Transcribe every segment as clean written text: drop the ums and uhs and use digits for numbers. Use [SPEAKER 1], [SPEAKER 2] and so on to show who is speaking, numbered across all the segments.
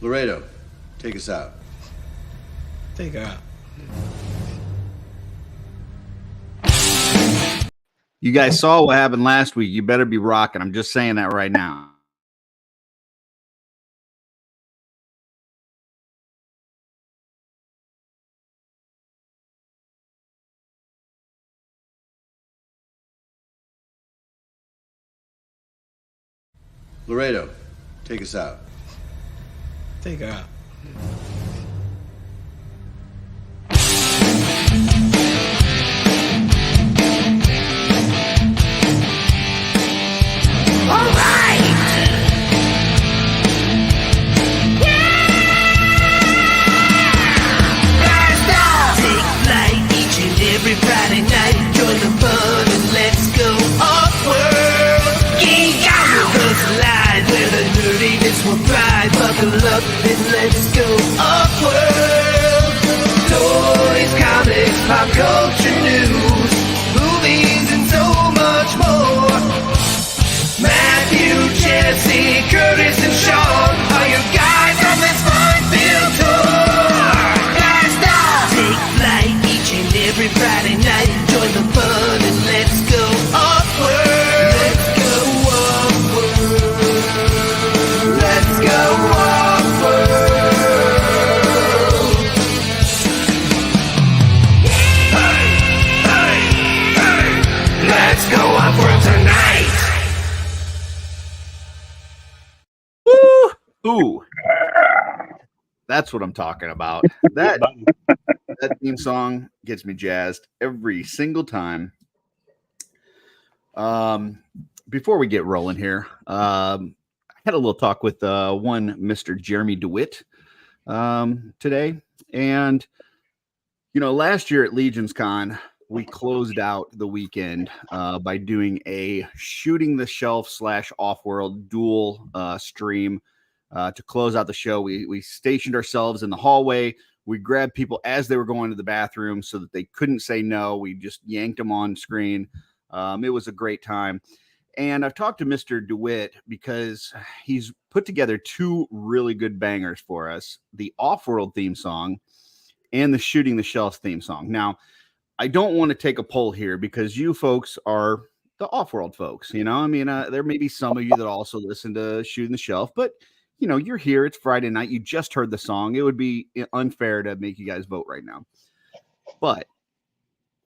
[SPEAKER 1] Laredo, take us out.
[SPEAKER 2] Take her out.
[SPEAKER 3] You guys saw what happened last week. You better be rocking. I'm just saying that right now.
[SPEAKER 1] Laredo, take us out.
[SPEAKER 2] Take her out.
[SPEAKER 4] All right! Blast off! Take flight each and every Friday night. Join the fun and let's go off-world. Geek out with us live where the nerdiness will thrive. Buckle up and let's go off-world. Toys, comics, pop culture news, movies and so much more. Matthew, Jesse, Curtis, and Sean are your guides on this fun-filled tour. Blast off! Take flight each and every Friday night. Join the fun and let's go off-world. Let's go off-world. Let's go off-world. Hey, hey, hey! Let's go off-world tonight.
[SPEAKER 3] Ooh, that's what I'm talking about. That theme song gets me jazzed every single time. Before we get rolling here, I had a little talk with one Mr. Jeremy DeWitt today, and last year at Legion's Con, we closed out the weekend by doing a Shooting the Shelf / OffWorld dual stream. To close out the show, we stationed ourselves in the hallway. We grabbed people as they were going to the bathroom so that they couldn't say no. We just yanked them on screen. It was a great time. And I've talked to Mr. DeWitt because he's put together two really good bangers for us, the OffWorld theme song and the Shooting the Shelf theme song. Now, I don't want to take a poll here because you folks are the OffWorld folks. There may be some of you that also listen to Shooting the Shelf, but you're here. It's Friday night. You just heard the song. It would be unfair to make you guys vote right now. But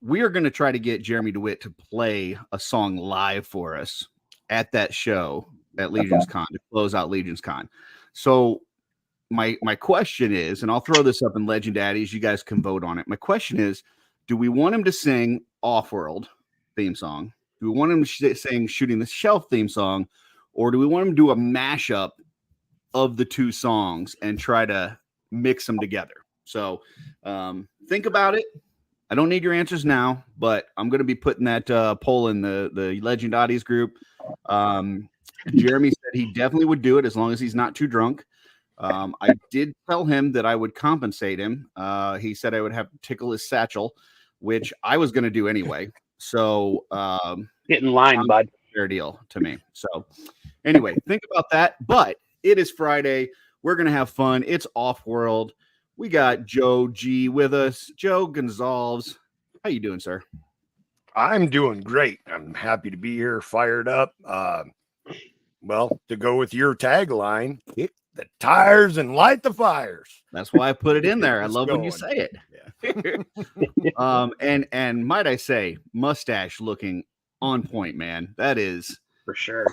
[SPEAKER 3] we are going to try to get Jeremy DeWitt to play a song live for us at that show at Legion's Con to close out Legion's Con. So my question is, and I'll throw this up in Legend Daddies, you guys can vote on it. My question is, do we want him to sing OffWorld theme song? Do we want him to sing Shooting the Shelf theme song? Or do we want him to do a mashup of the two songs and try to mix them together? So think about it. I don't need your answers now, but I'm going to be putting that poll in the Legend Oddies group. Jeremy said he definitely would do it as long as he's not too drunk. I did tell him that I would compensate him. He said I would have to tickle his satchel, which I was going to do anyway. So
[SPEAKER 5] get in line, bud.
[SPEAKER 3] Fair deal to me. So anyway, think about that. But it is Friday. We're going to have fun. It's OffWorld. We got Joe G with us. Joe Gonzalez. How you doing, sir?
[SPEAKER 6] I'm doing great. I'm happy to be here, fired up. Well, to go with your tagline, kick the tires and light the fires.
[SPEAKER 3] That's why I put it in there. I love when you say it. Yeah. And might I say, mustache looking on point, man. That is
[SPEAKER 5] for sure.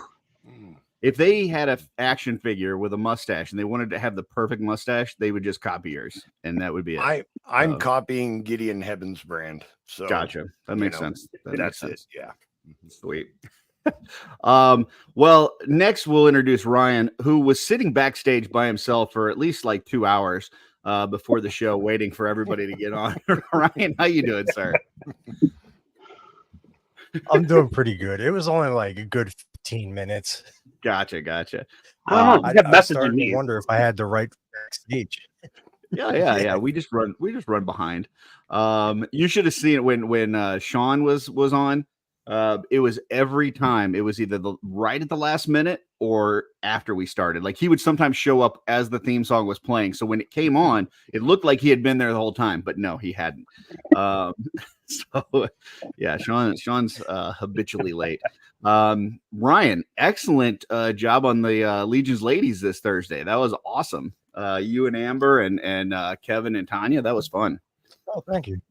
[SPEAKER 3] If they had an action figure with a mustache and they wanted to have the perfect mustache, they would just copy yours, and that would be it.
[SPEAKER 6] I'm copying Gideon Heaven's brand. So
[SPEAKER 3] gotcha. That makes sense.
[SPEAKER 6] That's it. Yeah.
[SPEAKER 3] Sweet. Well, next we'll introduce Ryan, who was sitting backstage by himself for at least like 2 hours before the show, waiting for everybody to get on. Ryan, how you doing, sir?
[SPEAKER 2] I'm doing pretty good. It was only like a good 15 minutes.
[SPEAKER 3] Gotcha.
[SPEAKER 2] I started to wonder if I had the right backstage.
[SPEAKER 3] Yeah. We just run behind. You should have seen it when Sean was on. It was every time. It was either right at the last minute or after we started. Like he would sometimes show up as the theme song was playing. So when it came on, it looked like he had been there the whole time, but no, he hadn't. So yeah, Sean's habitually late. Ryan, excellent job on the Legion's Ladies this Thursday. That was awesome. You and Amber and Kevin and Tanya, that was fun.
[SPEAKER 2] Oh, thank you.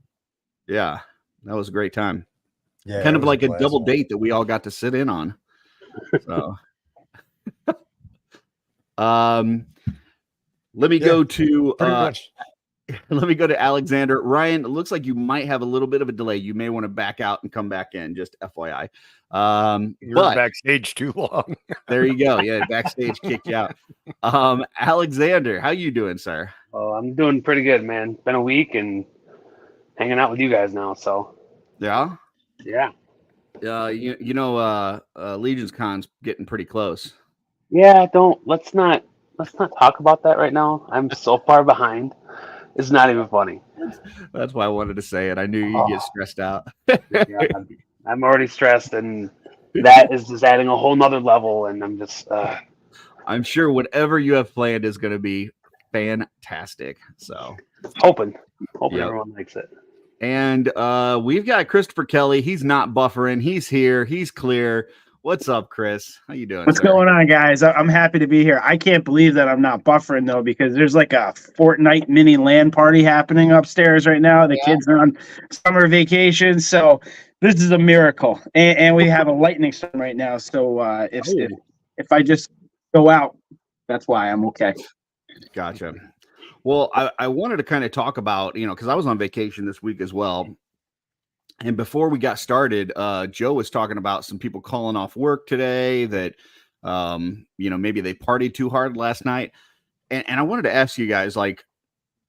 [SPEAKER 3] Yeah, that was a great time.
[SPEAKER 2] Yeah,
[SPEAKER 3] Kind of like a double date that we all got to sit in on. So, let me go to let me go to Alexander. Ryan, it looks like you might have a little bit of a delay. You may want to back out and come back in, just FYI.
[SPEAKER 6] You're
[SPEAKER 3] but
[SPEAKER 6] backstage too long.
[SPEAKER 3] There you go. Yeah, backstage kicked you out. Alexander, how you doing, sir?
[SPEAKER 5] Oh, I'm doing pretty good, man. Been a week and hanging out with you guys now. So
[SPEAKER 3] yeah. Legion's Con's getting pretty close.
[SPEAKER 5] Yeah, let's not talk about that right now. I'm so far behind. It's not even funny.
[SPEAKER 3] That's why I wanted to say it. I knew you'd get stressed out.
[SPEAKER 5] Yeah, I'm already stressed, and that is just adding a whole nother level. And I'm just
[SPEAKER 3] I'm sure whatever you have planned is going to be fantastic. So
[SPEAKER 5] hoping everyone likes it.
[SPEAKER 3] And we've got Christopher Kelly. He's not buffering. He's here. He's clear. What's up, Chris? How you doing?
[SPEAKER 7] What's going on, guys? I'm happy to be here. I can't believe that I'm not buffering, though, because there's like a Fortnite mini LAN party happening upstairs right now. The kids are on summer vacation, so this is a miracle. And we have a lightning storm right now, so if I just go out, that's why I'm okay.
[SPEAKER 3] Gotcha. Well, I wanted to kind of talk about, because I was on vacation this week as well. And before we got started, Joe was talking about some people calling off work today that, maybe they partied too hard last night. And I wanted to ask you guys, are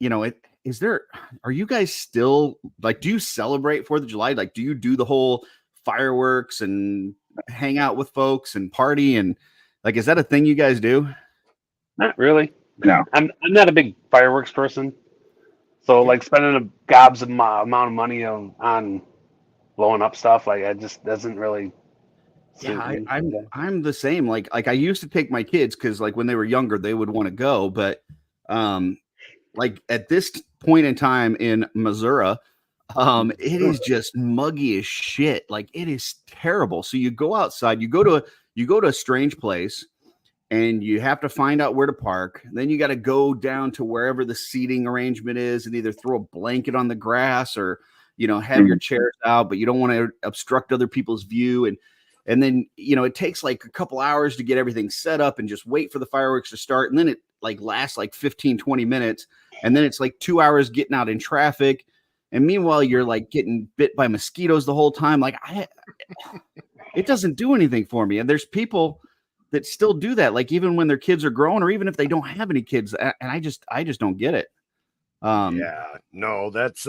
[SPEAKER 3] you guys still, do you celebrate 4th of July? Like, do you do the whole fireworks and hang out with folks and party? And is that a thing you guys do?
[SPEAKER 5] Not really.
[SPEAKER 7] No,
[SPEAKER 5] I'm not a big fireworks person, so spending a gobs amount of money on blowing up stuff, it just doesn't really.
[SPEAKER 3] Yeah, I'm the same. Like I used to take my kids because when they were younger they would want to go, but at this point in time in Missouri, it is just muggy as shit. It is terrible. So you go outside, you go to a strange place. And you have to find out where to park. Then you got to go down to wherever the seating arrangement is and either throw a blanket on the grass or, have your chairs out, but you don't want to obstruct other people's view. And then, it takes a couple hours to get everything set up and just wait for the fireworks to start. And then it lasts 15, 20 minutes. And then it's 2 hours getting out in traffic. And meanwhile, you're getting bit by mosquitoes the whole time. It doesn't do anything for me. And there's people that still do that, even when their kids are grown, or even if they don't have any kids. And I just don't get it.
[SPEAKER 6] That's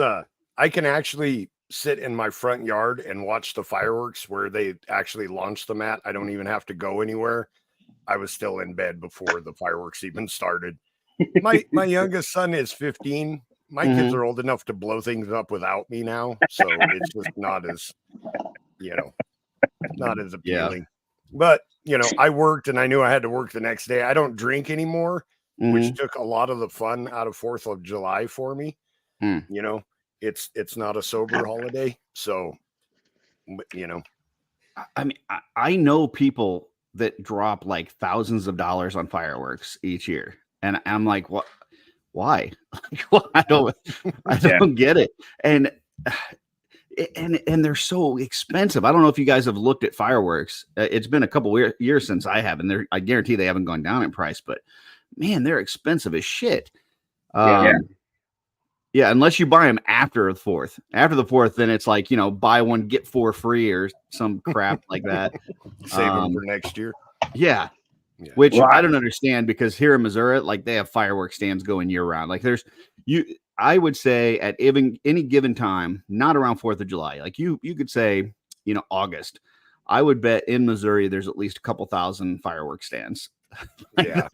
[SPEAKER 6] I can actually sit in my front yard and watch the fireworks where they actually launch them at. I don't even have to go anywhere. I was still in bed before the fireworks even started. My youngest son is 15. My kids are old enough to blow things up without me now. So it's just not as, not as appealing. Yeah. But, I worked and I knew I had to work the next day. I don't drink anymore, which took a lot of the fun out of 4th of July for me. It's not a sober holiday. So,
[SPEAKER 3] I mean, I know people that drop thousands of dollars on fireworks each year. And I'm like, what? Why? I don't get it. And they're so expensive. I don't know if you guys have looked at fireworks. It's been a couple years since I have, and I guarantee they haven't gone down in price. But man, they're expensive as shit. Yeah, unless you buy them after the 4th. After the 4th, then it's buy one get 4 free or some crap like that.
[SPEAKER 6] Save them for next year.
[SPEAKER 3] Yeah. Which I don't understand, because here in Missouri, they have fireworks stands going year round. I would say at any given time, not around 4th of July, you could say, August, I would bet in Missouri, there's at least a couple thousand fireworks stands.
[SPEAKER 6] Yeah.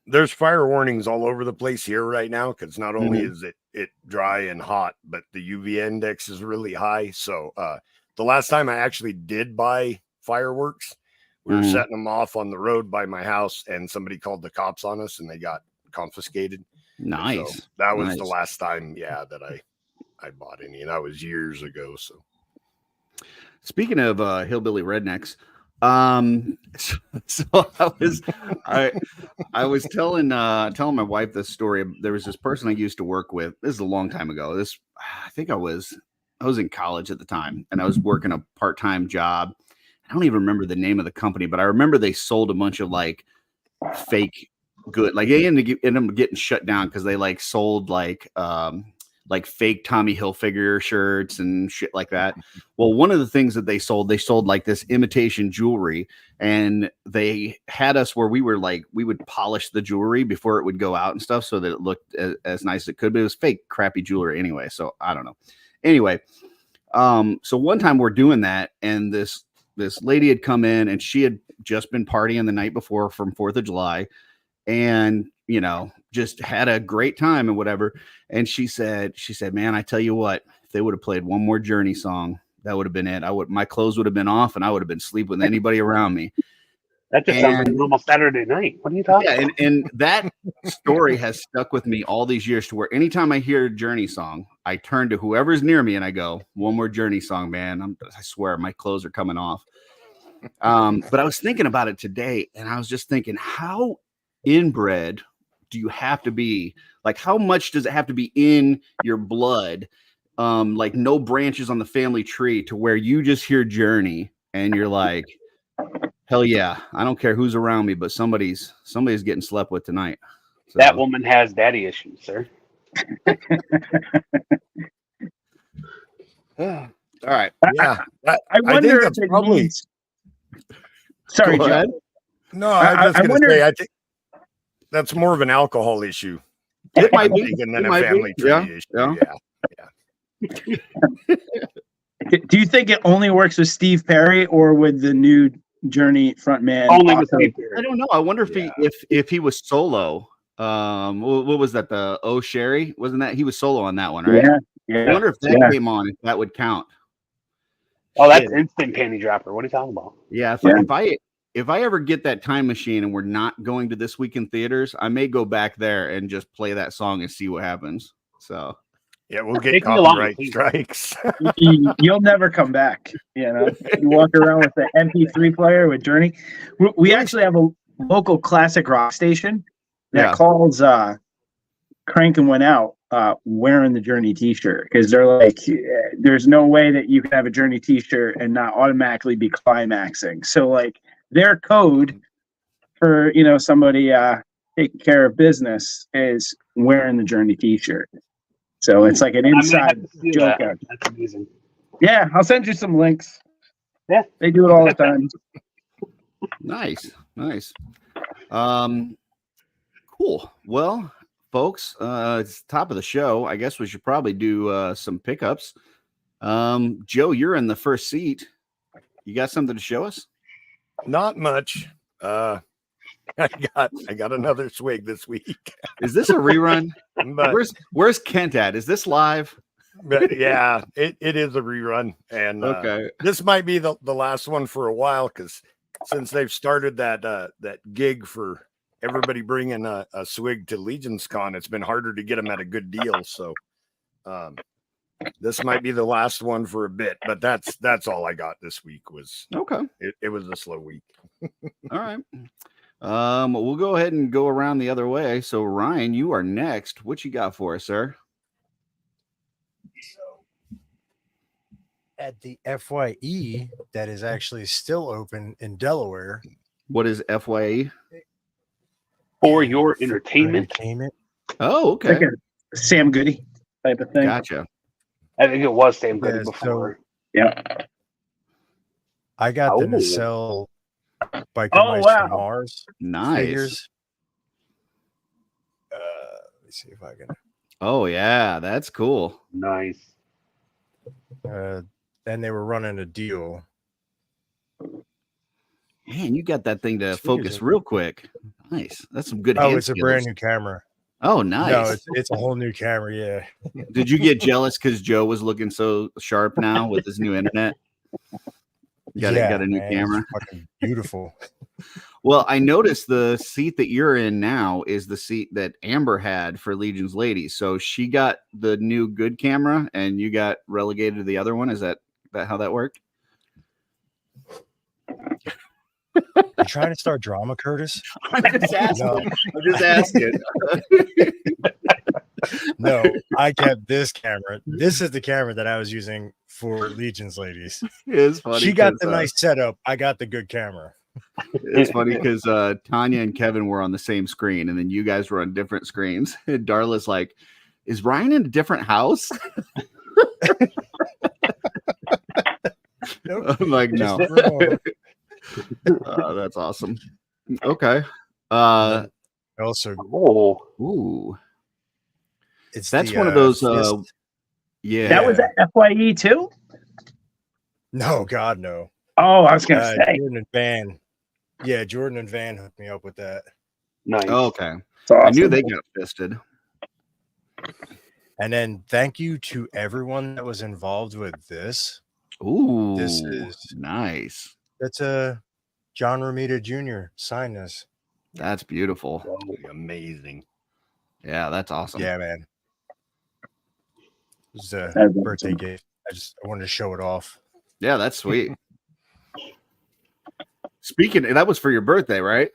[SPEAKER 6] there's fire warnings all over the place here right now because not only
[SPEAKER 3] Mhm.
[SPEAKER 6] is it dry and hot, but the UV index is really high. So the last time I actually did buy fireworks, we were
[SPEAKER 3] Mhm.
[SPEAKER 6] setting them off on the road by my house, and somebody called the cops on us, and they got confiscated.
[SPEAKER 3] Nice.
[SPEAKER 6] So that was the
[SPEAKER 3] Nice.
[SPEAKER 6] last time, that I bought any, and that was years ago. So
[SPEAKER 3] Speaking of hillbilly rednecks, so I was telling my wife this story. There was this person I used to work with. This is a long time ago. I think I was in college at the time, and I was working a part-time job. I don't even remember the name of the company, but I remember they sold a bunch of like fake good. Like they ended up getting shut down because they like sold like fake Tommy Hilfiger shirts and shit like that. Well, one of the things that they sold like this imitation jewelry, and they had us where we would polish the jewelry before it would go out and stuff so that it looked as nice as it could, but it was fake crappy jewelry anyway. So I don't know. Anyway, so one time we're doing that, and this lady had come in, and she had just been partying the night before from 4th of July, and just had a great time and whatever. And she said, man, I tell you what, if they would have played one more Journey song, that would have been it. My clothes would have been off, and I would have been sleeping with anybody around me.
[SPEAKER 5] That just sounds like a normal Saturday night. What are you talking about?
[SPEAKER 3] And that story has stuck with me all these years, to where anytime I hear a Journey song, I turn to whoever's near me and I go, one more Journey song, man. I swear my clothes are coming off. But I was thinking about it today, and I was just thinking, how inbred do you have to be? Like, how much does it have to be in your blood? Like no branches on the family tree, to where you just hear Journey and you're like, hell yeah, I don't care who's around me, but somebody's getting slept with tonight. So,
[SPEAKER 5] That woman has daddy issues, sir.
[SPEAKER 3] all right.
[SPEAKER 6] yeah,
[SPEAKER 7] I wonder
[SPEAKER 6] think
[SPEAKER 7] if
[SPEAKER 6] that's
[SPEAKER 7] it
[SPEAKER 6] probably.
[SPEAKER 7] needs. Sorry,
[SPEAKER 3] Go
[SPEAKER 7] Joe.
[SPEAKER 3] ahead.
[SPEAKER 6] No, I was
[SPEAKER 7] I
[SPEAKER 6] just going to
[SPEAKER 7] wonder
[SPEAKER 6] say, I think that's more of an alcohol issue.
[SPEAKER 3] It might
[SPEAKER 6] I'm
[SPEAKER 3] be.
[SPEAKER 6] thinking than
[SPEAKER 3] It
[SPEAKER 6] a
[SPEAKER 3] might be.
[SPEAKER 6] family tree
[SPEAKER 3] Yeah,
[SPEAKER 6] issue.
[SPEAKER 3] yeah.
[SPEAKER 7] Do you think it only works with Steve Perry or with the new Journey frontman?
[SPEAKER 5] Only with
[SPEAKER 7] also?
[SPEAKER 5] Steve
[SPEAKER 3] I
[SPEAKER 5] Perry.
[SPEAKER 3] don't know. I wonder if
[SPEAKER 6] Yeah.
[SPEAKER 3] if he was solo. What was that? The Oh Sherry? Wasn't that he was solo on that one, right?
[SPEAKER 7] Yeah,
[SPEAKER 3] I wonder if that
[SPEAKER 7] Yeah.
[SPEAKER 3] came on, if that would count.
[SPEAKER 5] Oh, that's
[SPEAKER 3] Shit.
[SPEAKER 5] instant panty dropper. What are you talking about?
[SPEAKER 3] Yeah. If I ever get that time machine and we're not going to This Week in Theaters, I may go back there and just play that song and see what happens. So
[SPEAKER 6] Yeah, we'll get
[SPEAKER 5] Take me along,
[SPEAKER 6] copyright
[SPEAKER 5] please.
[SPEAKER 6] strikes.
[SPEAKER 7] You'll never come back. You walk around with the MP3 player with Journey. We actually have a local classic rock station that calls Crank and Went Out wearing the Journey t-shirt, because they're like, there's no way that you can have a Journey t-shirt and not automatically be climaxing. So like their code for somebody taking care of business is wearing the Journey t-shirt. So it's like an inside joke.
[SPEAKER 5] That's amazing.
[SPEAKER 7] Yeah, I'll send you some links.
[SPEAKER 5] Yeah.
[SPEAKER 7] They do it all the time.
[SPEAKER 3] nice. Cool. Well, folks, it's the top of the show. I guess we should probably do some pickups. Joe, you're in the first seat. You got something to show us?
[SPEAKER 6] Not much. I got another swig this week.
[SPEAKER 3] Is this a rerun?
[SPEAKER 6] But
[SPEAKER 3] Where's Kent at? Is this live?
[SPEAKER 6] But yeah, it is a rerun, and
[SPEAKER 3] Okay.
[SPEAKER 6] this might be the last one for a while, because since they've started that gig for everybody bringing a swig to Legion's Con, it's been harder to get them at a good deal. So this might be the last one for a bit, but that's all I got this week. Was
[SPEAKER 3] Okay.
[SPEAKER 6] It was a slow week.
[SPEAKER 3] All right. We'll go ahead and go around the other way. So Ryan, you are next. What you got for us, sir?
[SPEAKER 2] At the FYE that is actually still open in Delaware.
[SPEAKER 3] What is FYE?
[SPEAKER 5] For your entertainment.
[SPEAKER 3] Oh, okay.
[SPEAKER 7] Like a Sam Goody type of thing.
[SPEAKER 3] Gotcha.
[SPEAKER 5] I think it was Sam Goody
[SPEAKER 2] Yeah,
[SPEAKER 5] before.
[SPEAKER 7] Yeah.
[SPEAKER 2] I got the
[SPEAKER 5] Oh.
[SPEAKER 2] nacelle Biker
[SPEAKER 7] Oh,
[SPEAKER 2] Mice
[SPEAKER 7] wow.
[SPEAKER 2] from Mars
[SPEAKER 3] Nice.
[SPEAKER 2] figures. Let me see if I can.
[SPEAKER 3] Oh yeah, that's cool.
[SPEAKER 5] Nice.
[SPEAKER 2] Then they were running a deal.
[SPEAKER 3] Man, you got that thing to
[SPEAKER 2] Figures
[SPEAKER 3] focus
[SPEAKER 2] are-
[SPEAKER 3] real quick. Nice. That's some good.
[SPEAKER 2] Oh,
[SPEAKER 3] hand
[SPEAKER 2] it's a
[SPEAKER 3] skills.
[SPEAKER 2] brand new camera.
[SPEAKER 3] Oh, nice.
[SPEAKER 2] No, it's a whole new camera. Yeah.
[SPEAKER 3] Did you get jealous because Joe was looking so sharp now with his new internet? Got a new
[SPEAKER 2] man,
[SPEAKER 3] camera.
[SPEAKER 2] it's fucking beautiful.
[SPEAKER 3] Well, I noticed the seat that you're in now is the seat that Amber had for Legion's Ladies. So she got the new good camera, and you got relegated to the other one. Is that how that worked?
[SPEAKER 2] You trying to start drama, Curtis?
[SPEAKER 3] I'm just asking.
[SPEAKER 2] No.
[SPEAKER 3] I'm just asking.
[SPEAKER 2] No, I kept this camera. This is the camera that I was using for Legion's Ladies.
[SPEAKER 3] It's funny.
[SPEAKER 2] She got the nice setup. I got the good camera.
[SPEAKER 3] It's funny because Tanya and Kevin were on the same screen, and then you guys were on different screens. And Darla's like, "Is Ryan in a different house?"
[SPEAKER 2] Nope.
[SPEAKER 3] I'm like, no. That's awesome. Okay.
[SPEAKER 2] Also,
[SPEAKER 3] Ooh,
[SPEAKER 2] it's
[SPEAKER 3] that's
[SPEAKER 2] the,
[SPEAKER 3] one of those.
[SPEAKER 2] fist.
[SPEAKER 3] Yeah,
[SPEAKER 7] That was at FYE too?
[SPEAKER 2] No, God, no.
[SPEAKER 7] Oh, I was gonna say.
[SPEAKER 2] Jordan and Van. Yeah, Jordan and Van hooked me up with that.
[SPEAKER 5] Nice.
[SPEAKER 3] Oh, okay.
[SPEAKER 7] It's awesome.
[SPEAKER 3] I knew they got fisted.
[SPEAKER 2] And then thank you to everyone that was involved with this.
[SPEAKER 3] Ooh,
[SPEAKER 2] This is
[SPEAKER 3] nice.
[SPEAKER 2] That's a John Romita Jr. signed this.
[SPEAKER 3] That's beautiful.
[SPEAKER 6] Amazing.
[SPEAKER 3] Yeah, that's awesome.
[SPEAKER 2] Yeah, man. It was a
[SPEAKER 7] That's
[SPEAKER 2] birthday
[SPEAKER 7] awesome.
[SPEAKER 2] gift. I wanted to show it off.
[SPEAKER 3] Yeah, that's sweet. Speaking, that was for your birthday, right?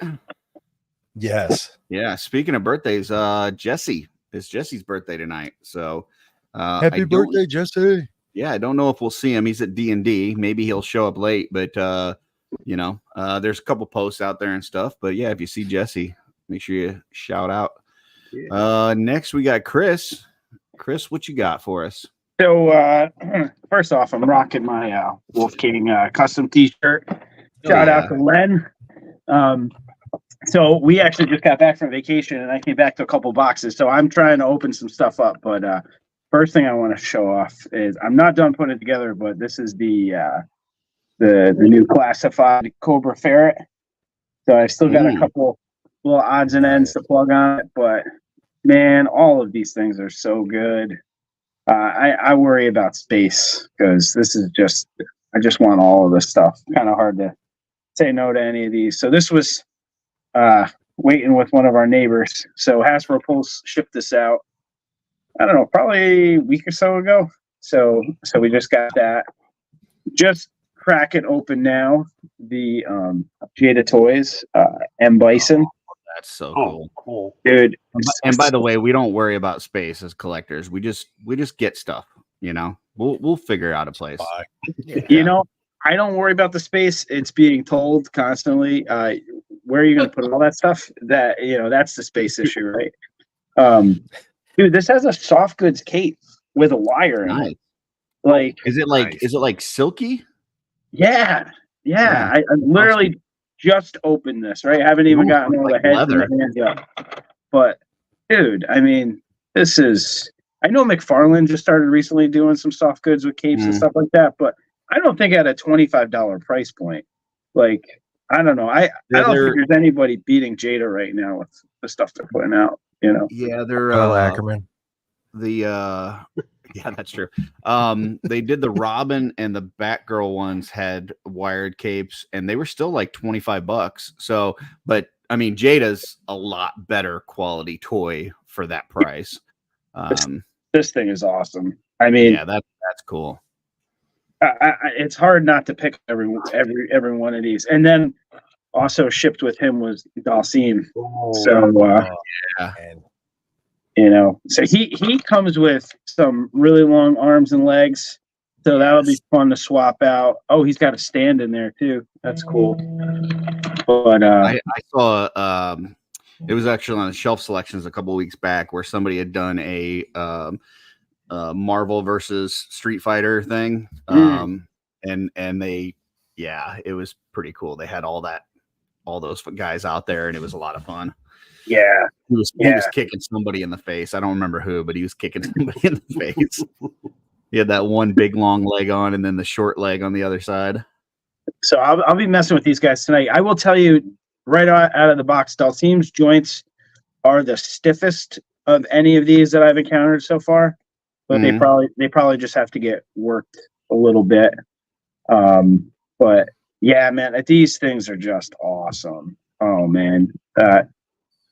[SPEAKER 2] Yes.
[SPEAKER 3] Yeah. Speaking of birthdays, Jesse. It's Jesse's birthday tonight. So
[SPEAKER 2] Happy birthday, Jesse.
[SPEAKER 3] Yeah, I don't know if we'll see him. He's at D&D. Maybe he'll show up late, but there's a couple posts out there and stuff. But yeah, if you see Jesse, make sure you shout out. Yeah. Next we got Chris. Chris, what you got for us?
[SPEAKER 7] So first off, I'm rocking my Wolf King custom t-shirt. Shout out to Len. So we actually just got back from vacation and I came back to a couple boxes. So I'm trying to open some stuff up, but first thing I want to show off is I'm not done putting it together, but this is the new classified Cobra Ferret. So I've still got a couple little odds and ends to plug on it, but man, all of these things are so good. I worry about space because this is I just want all of this stuff. Kind of hard to say no to any of these. So this was waiting with one of our neighbors. So Hasbro Pulse shipped this out. I don't know, probably a week or so ago. So we just got that. Just crack it open now. The Jada Toys M Bison.
[SPEAKER 3] That's so cool.
[SPEAKER 5] Cool.
[SPEAKER 7] Dude.
[SPEAKER 3] And by the way, we don't worry about space as collectors. We just get stuff, We'll figure out a place.
[SPEAKER 7] You know, I don't worry about the space. It's being told constantly. Where are you going to put all that stuff? That's the space issue, right? Dude, this has a soft goods cape with a wire in it. Like,
[SPEAKER 3] is it like silky?
[SPEAKER 7] Yeah. I literally just opened this, right? I haven't even gotten all the heads and the hands up. But dude, I mean, I know McFarlane just started recently doing some soft goods with capes and stuff like that, but I don't think at a $25 price point. Like, I don't know. I don't think there's anybody beating Jada right now with the stuff they're putting out,
[SPEAKER 3] Yeah, they're
[SPEAKER 2] Ackerman.
[SPEAKER 3] Yeah, that's true. They did the Robin and the Batgirl ones had wired capes, and they were still like $25. So, but I mean, Jada's a lot better quality toy for that price.
[SPEAKER 7] This thing is awesome. I mean,
[SPEAKER 3] yeah, that's cool.
[SPEAKER 7] It's hard not to pick every one of these, and then also shipped with him was Dalsim. So he comes with some really long arms and legs, so that'll be fun to swap out. Oh, he's got a stand in there too. That's cool. But
[SPEAKER 3] I saw it was actually on the shelf selections a couple of weeks back where somebody had done a Marvel versus Street Fighter thing, and they, it was pretty cool. They had all those guys out there, and it was a lot of fun.
[SPEAKER 7] Yeah,
[SPEAKER 3] he was kicking somebody in the face. I don't remember who, but he was kicking somebody in the face. He had that one big long leg on, and then the short leg on the other side.
[SPEAKER 7] So I'll be messing with these guys tonight. I will tell you out of the box, Dalsim's joints are the stiffest of any of these that I've encountered so far, but they probably just have to get worked a little bit. But yeah, man, these things are just awesome. Oh man,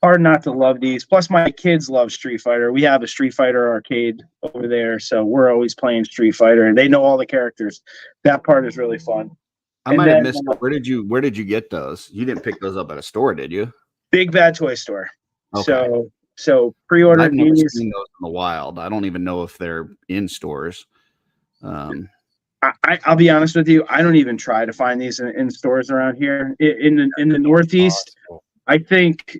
[SPEAKER 7] hard not to love these. Plus, my kids love Street Fighter. We have a Street Fighter arcade over there, so we're always playing Street Fighter, and they know all the characters. That part is really fun.
[SPEAKER 3] I might have missed it. Where did you get those? You didn't pick those up at a store, did you?
[SPEAKER 7] Big Bad Toy Store.
[SPEAKER 3] Okay.
[SPEAKER 7] So pre-ordered
[SPEAKER 3] I've never
[SPEAKER 7] these.
[SPEAKER 3] seen those in the wild. I don't even know if they're in stores.
[SPEAKER 7] I'll be honest with you. I don't even try to find these in stores around here. In the Northeast, I think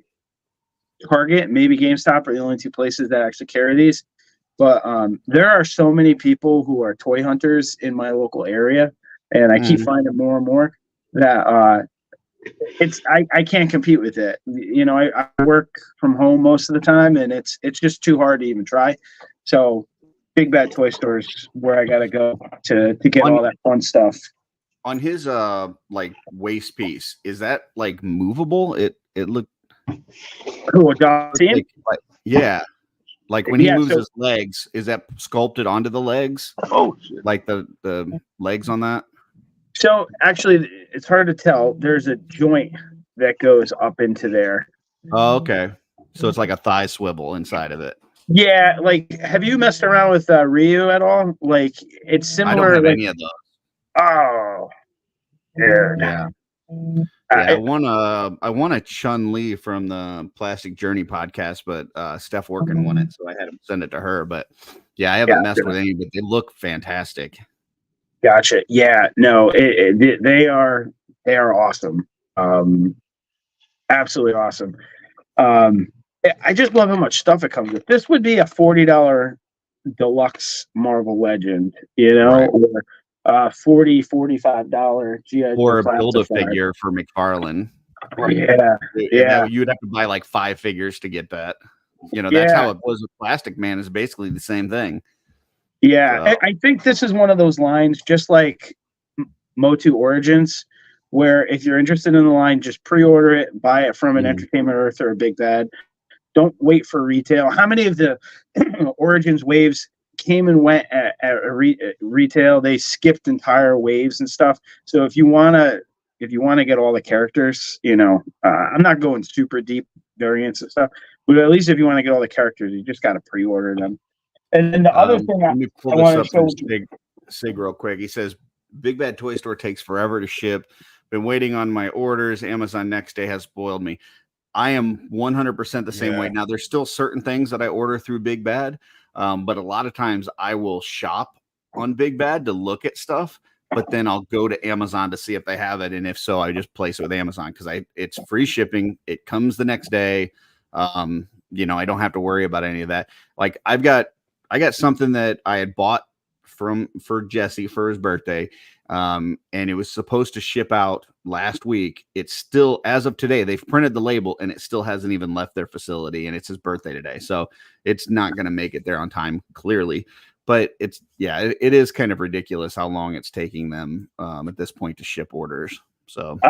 [SPEAKER 7] Target, maybe GameStop are the only two places that actually carry these. But there are so many people who are toy hunters in my local area, and I keep finding more and more that I can't compete with it. You know, I work from home most of the time, and it's just too hard to even try. So Big Bad Toy Stores where I gotta go to get all that fun stuff.
[SPEAKER 3] On his like waist piece, is that like movable? It looked
[SPEAKER 7] cool.
[SPEAKER 3] Yeah. Like when he moves his legs, is that sculpted onto the legs?
[SPEAKER 5] Oh shit.
[SPEAKER 3] Like the legs on that?
[SPEAKER 7] So actually it's hard to tell. There's a joint that goes up into there.
[SPEAKER 3] Oh, okay. So it's like a thigh swivel inside of it.
[SPEAKER 7] Yeah, like have you messed around with Ryu at all? Like it's similar.
[SPEAKER 3] I don't have any of those.
[SPEAKER 7] Oh, yeah.
[SPEAKER 3] Yeah. I want a Chun-Li from the Plastic Journey podcast, but Steph Workin won it, so I had him send it to her. But yeah, I haven't messed with any, but they look fantastic.
[SPEAKER 7] Gotcha. Yeah, no, they are awesome. Absolutely awesome. I just love how much stuff it comes with. This would be a $40 deluxe Marvel Legend, you know,
[SPEAKER 3] right.
[SPEAKER 7] or $45 GI
[SPEAKER 3] or a Build-A-Figure for McFarlane.
[SPEAKER 7] Yeah.
[SPEAKER 3] You'd have to buy like 5 figures to get that. You know, that's how it was with Plastic Man. Is basically the same thing.
[SPEAKER 7] Yeah, so. I think this is one of those lines, just like Motu Origins, where if you're interested in the line, just pre-order it, buy it from an Entertainment Earth or a Big Bad. Don't wait for retail. How many of the Origins waves came and went at retail? They skipped entire waves and stuff. So if you wanna get all the characters, you know, I'm not going super deep variants and stuff, but at least if you want to get all the characters, you just got to pre-order them. And then the other thing
[SPEAKER 3] let me pull this up from Sig real quick. He says Big Bad Toy Store takes forever to ship. Been waiting on my orders. Amazon next day has spoiled me. I am 100% the same way. Now, there's still certain things that I order through Big Bad, but a lot of times I will shop on Big Bad to look at stuff, but then I'll go to Amazon to see if they have it, and if so, I just place it with Amazon because it's free shipping. It comes the next day. You know, I don't have to worry about any of that. Like I got something that I had bought for Jesse for his birthday. And it was supposed to ship out last week. It's still, as of today, they've printed the label and it still hasn't even left their facility, and it's his birthday today. So it's not going to make it there on time, clearly. But it is kind of ridiculous how long it's taking them at this point to ship orders. So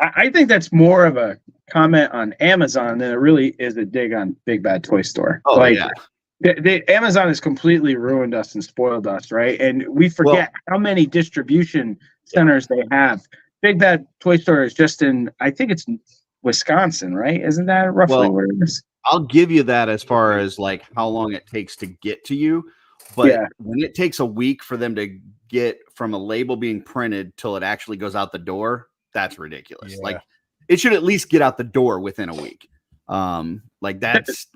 [SPEAKER 7] I think that's more of a comment on Amazon than it really is a dig on Big Bad Toy Store.
[SPEAKER 3] Oh, yeah.
[SPEAKER 7] Amazon has completely ruined us and spoiled us, right? And we forget how many distribution centers they have. Big Bad Toy Store is just in, I think it's Wisconsin, right? Isn't that roughly where it is?
[SPEAKER 3] I'll give you that as far as like how long it takes to get to you. But when it takes a week for them to get from a label being printed till it actually goes out the door, that's ridiculous. Yeah. Like it should at least get out the door within a week. Like that's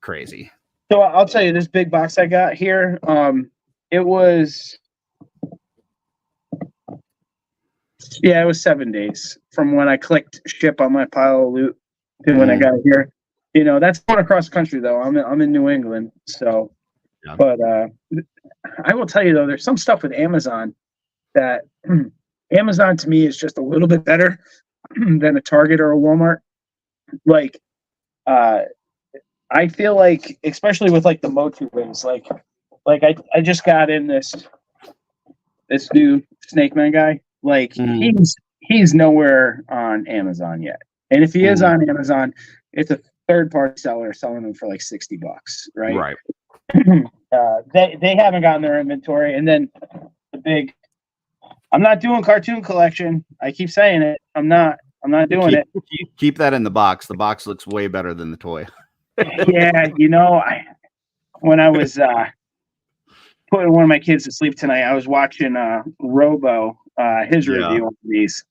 [SPEAKER 3] crazy.
[SPEAKER 7] So I'll tell you, this big box I got here, it was 7 days from when I clicked ship on my pile of loot to when I got here. You know, that's going across the country though. I'm in New England, so. Yeah. But I will tell you though, there's some stuff with Amazon that Amazon to me is just a little bit better than a Target or a Walmart. Like, I feel like, especially with like the Motu wings, like I just got in this new Snake Man guy. Like he's nowhere on Amazon yet. And if he is on Amazon, it's a third-party seller selling them for like $60, right?
[SPEAKER 3] Right.
[SPEAKER 7] They haven't gotten their inventory, and then the big. I'm not doing cartoon collection. I keep saying it. I'm not doing it.
[SPEAKER 3] Keep that in the box. The box looks way better than the toy.
[SPEAKER 7] Yeah, when I was putting one of my kids to sleep tonight, I was watching Robo, his review on these.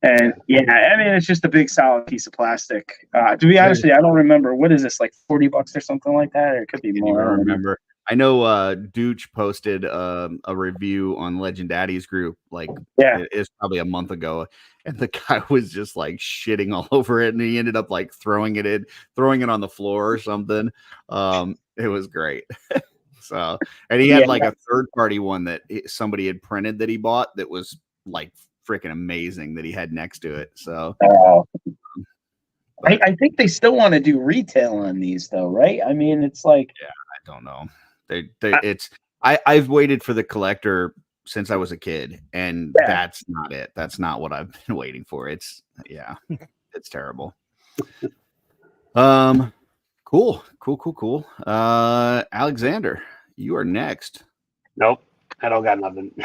[SPEAKER 7] And yeah, I mean, it's just a big solid piece of plastic. To be honest with you, I don't remember. What is this, like $40 or something like that? Or it could be more.
[SPEAKER 3] I don't remember. I know Dooch posted a review on Legend Daddy's group, like it's probably a month ago, and the guy was just like shitting all over it, and he ended up like throwing it on the floor or something. It was great. So, and he had like a third-party one that somebody had printed that he bought that was like freaking amazing that he had next to it. So,
[SPEAKER 7] I think they still want to do retail on these, though, right? I mean, it's like,
[SPEAKER 3] I don't know. I've waited for the collector since I was a kid, and that's not it. That's not what I've been waiting for. It's terrible. Cool. Alexander, you are next.
[SPEAKER 5] Nope, I don't got nothing.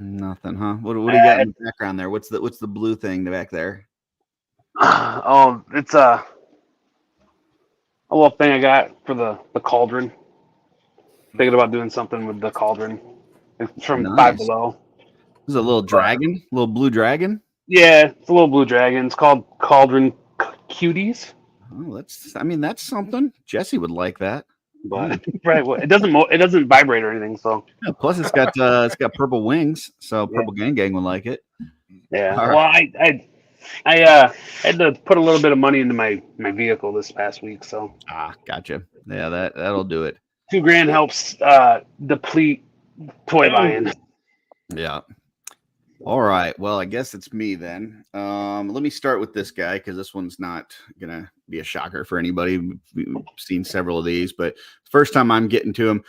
[SPEAKER 3] Nothing, huh? What do you got in the background there? What's the blue thing back there?
[SPEAKER 5] Oh, it's a little thing I got for the cauldron. Thinking about doing something with the cauldron. It's from Five Below.
[SPEAKER 3] This is a little dragon, little blue dragon.
[SPEAKER 5] Yeah, it's a little blue dragon. It's called Cauldron Cuties.
[SPEAKER 3] Oh, that's something. Jesse would like that.
[SPEAKER 5] But right, well, it doesn't vibrate or anything. So
[SPEAKER 3] plus it's got purple wings, so Purple Gang would like it.
[SPEAKER 5] Yeah.
[SPEAKER 3] All
[SPEAKER 5] well,
[SPEAKER 3] right.
[SPEAKER 5] I had to put a little bit of money into my vehicle this past week. So
[SPEAKER 3] gotcha. Yeah, that'll do it.
[SPEAKER 5] $2,000 helps deplete toy buying.
[SPEAKER 3] Yeah. All right. Well, I guess it's me then. Let me start with this guy because this one's not gonna be a shocker for anybody. We've seen several of these, but first time I'm getting to him.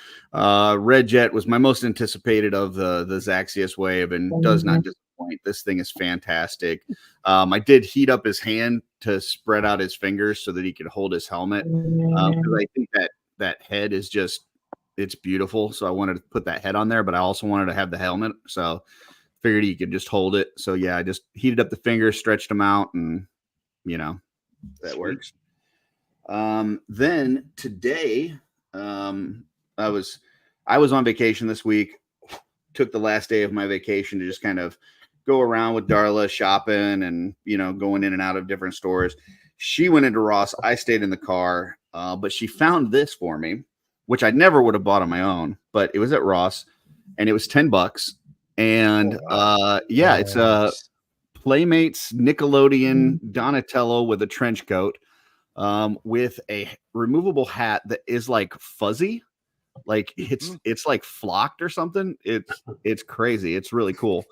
[SPEAKER 3] Red Jet was my most anticipated of the Zaxius wave, and does not disappoint. This thing is fantastic. I did heat up his hand to spread out his fingers so that he could hold his helmet. Because I think that head is it's beautiful. So I wanted to put that head on there, but I also wanted to have the helmet. So figured you could just hold it. So yeah, I just heated up the fingers, stretched them out, and that works. Then today, I was on vacation this week. Took the last day of my vacation to just kind of go around with Darla shopping and going in and out of different stores. She went into Ross. I stayed in the car, but she found this for me, which I never would have bought on my own, but it was at Ross and it was $10. And it's a Playmates Nickelodeon Donatello with a trench coat, with a removable hat that is like fuzzy, like it's like flocked or something. It's crazy. It's really cool.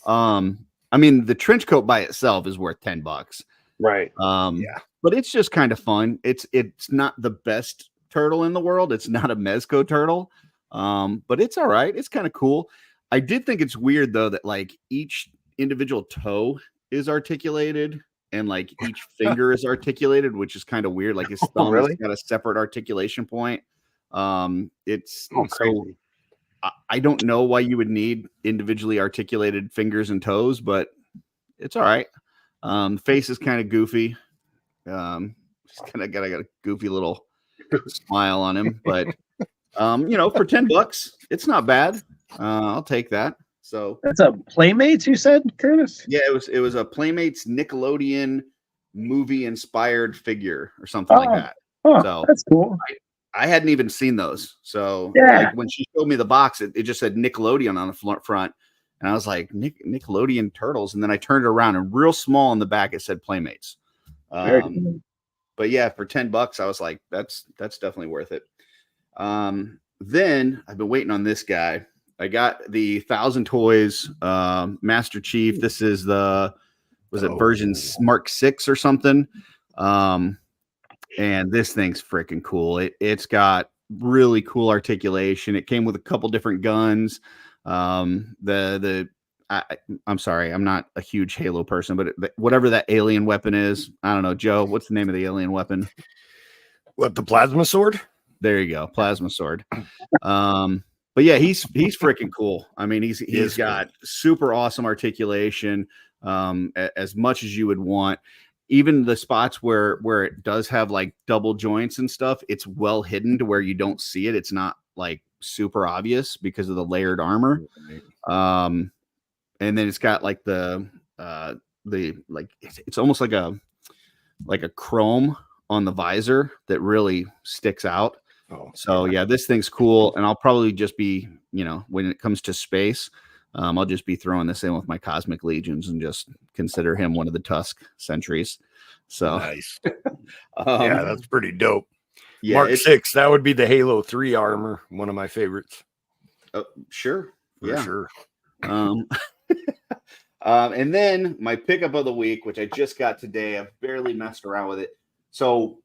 [SPEAKER 3] I mean, the trench coat by itself is worth $10,
[SPEAKER 5] right?
[SPEAKER 3] But it's just kind of fun. It's not the best turtle in the world. It's not a Mezco turtle, but it's all right. It's kind of cool. I did think it's weird though that like each individual toe is articulated and like each finger is articulated, which is kind of weird. Like his thumb has got a separate articulation point. It's
[SPEAKER 5] crazy.
[SPEAKER 3] I don't know why you would need individually articulated fingers and toes, but it's all right. The face is kind of goofy. Just kind of got a goofy little smile on him, but for $10, it's not bad. I'll take that. So
[SPEAKER 7] that's a Playmates, you said, Curtis?
[SPEAKER 3] Yeah, it was a Playmates Nickelodeon movie inspired figure or something like that.
[SPEAKER 7] Oh,
[SPEAKER 3] so
[SPEAKER 7] that's cool.
[SPEAKER 3] I hadn't even seen those. So like when she showed me the box, it just said Nickelodeon on the front. And I was like, Nickelodeon turtles. And then I turned it around and real small on the back, it said Playmates. But yeah, for $10, I was like, that's definitely worth it. Then I've been waiting on this guy. I got the 1,000 Toys Master Chief. This is version Mark 6 or something. And this thing's freaking cool. It's got really cool articulation. It came with a couple different guns. I I'm sorry, I'm not a huge Halo person, but whatever that alien weapon is, I don't know. Joe, what's the name of the alien weapon?
[SPEAKER 6] What, the plasma sword?
[SPEAKER 3] There you go, plasma sword. But yeah, he's freaking cool. I mean, he's got super awesome articulation, as much as you would want. Even the spots where it does have like double joints and stuff, it's well hidden to where you don't see it. It's not like super obvious because of the layered armor. And then it's got like the like it's almost like a chrome on the visor that really sticks out. So yeah, this thing's cool, and I'll probably just be, when it comes to space, I'll just be throwing this in with my Cosmic Legions and just consider him one of the Tusk sentries. So
[SPEAKER 6] nice. Yeah, that's pretty dope.
[SPEAKER 3] Yeah,
[SPEAKER 6] Mark 6, that would be the Halo 3 armor, one of my favorites.
[SPEAKER 3] Sure.
[SPEAKER 6] For sure.
[SPEAKER 3] And then my pickup of the week, which I just got today, I've barely messed around with it. So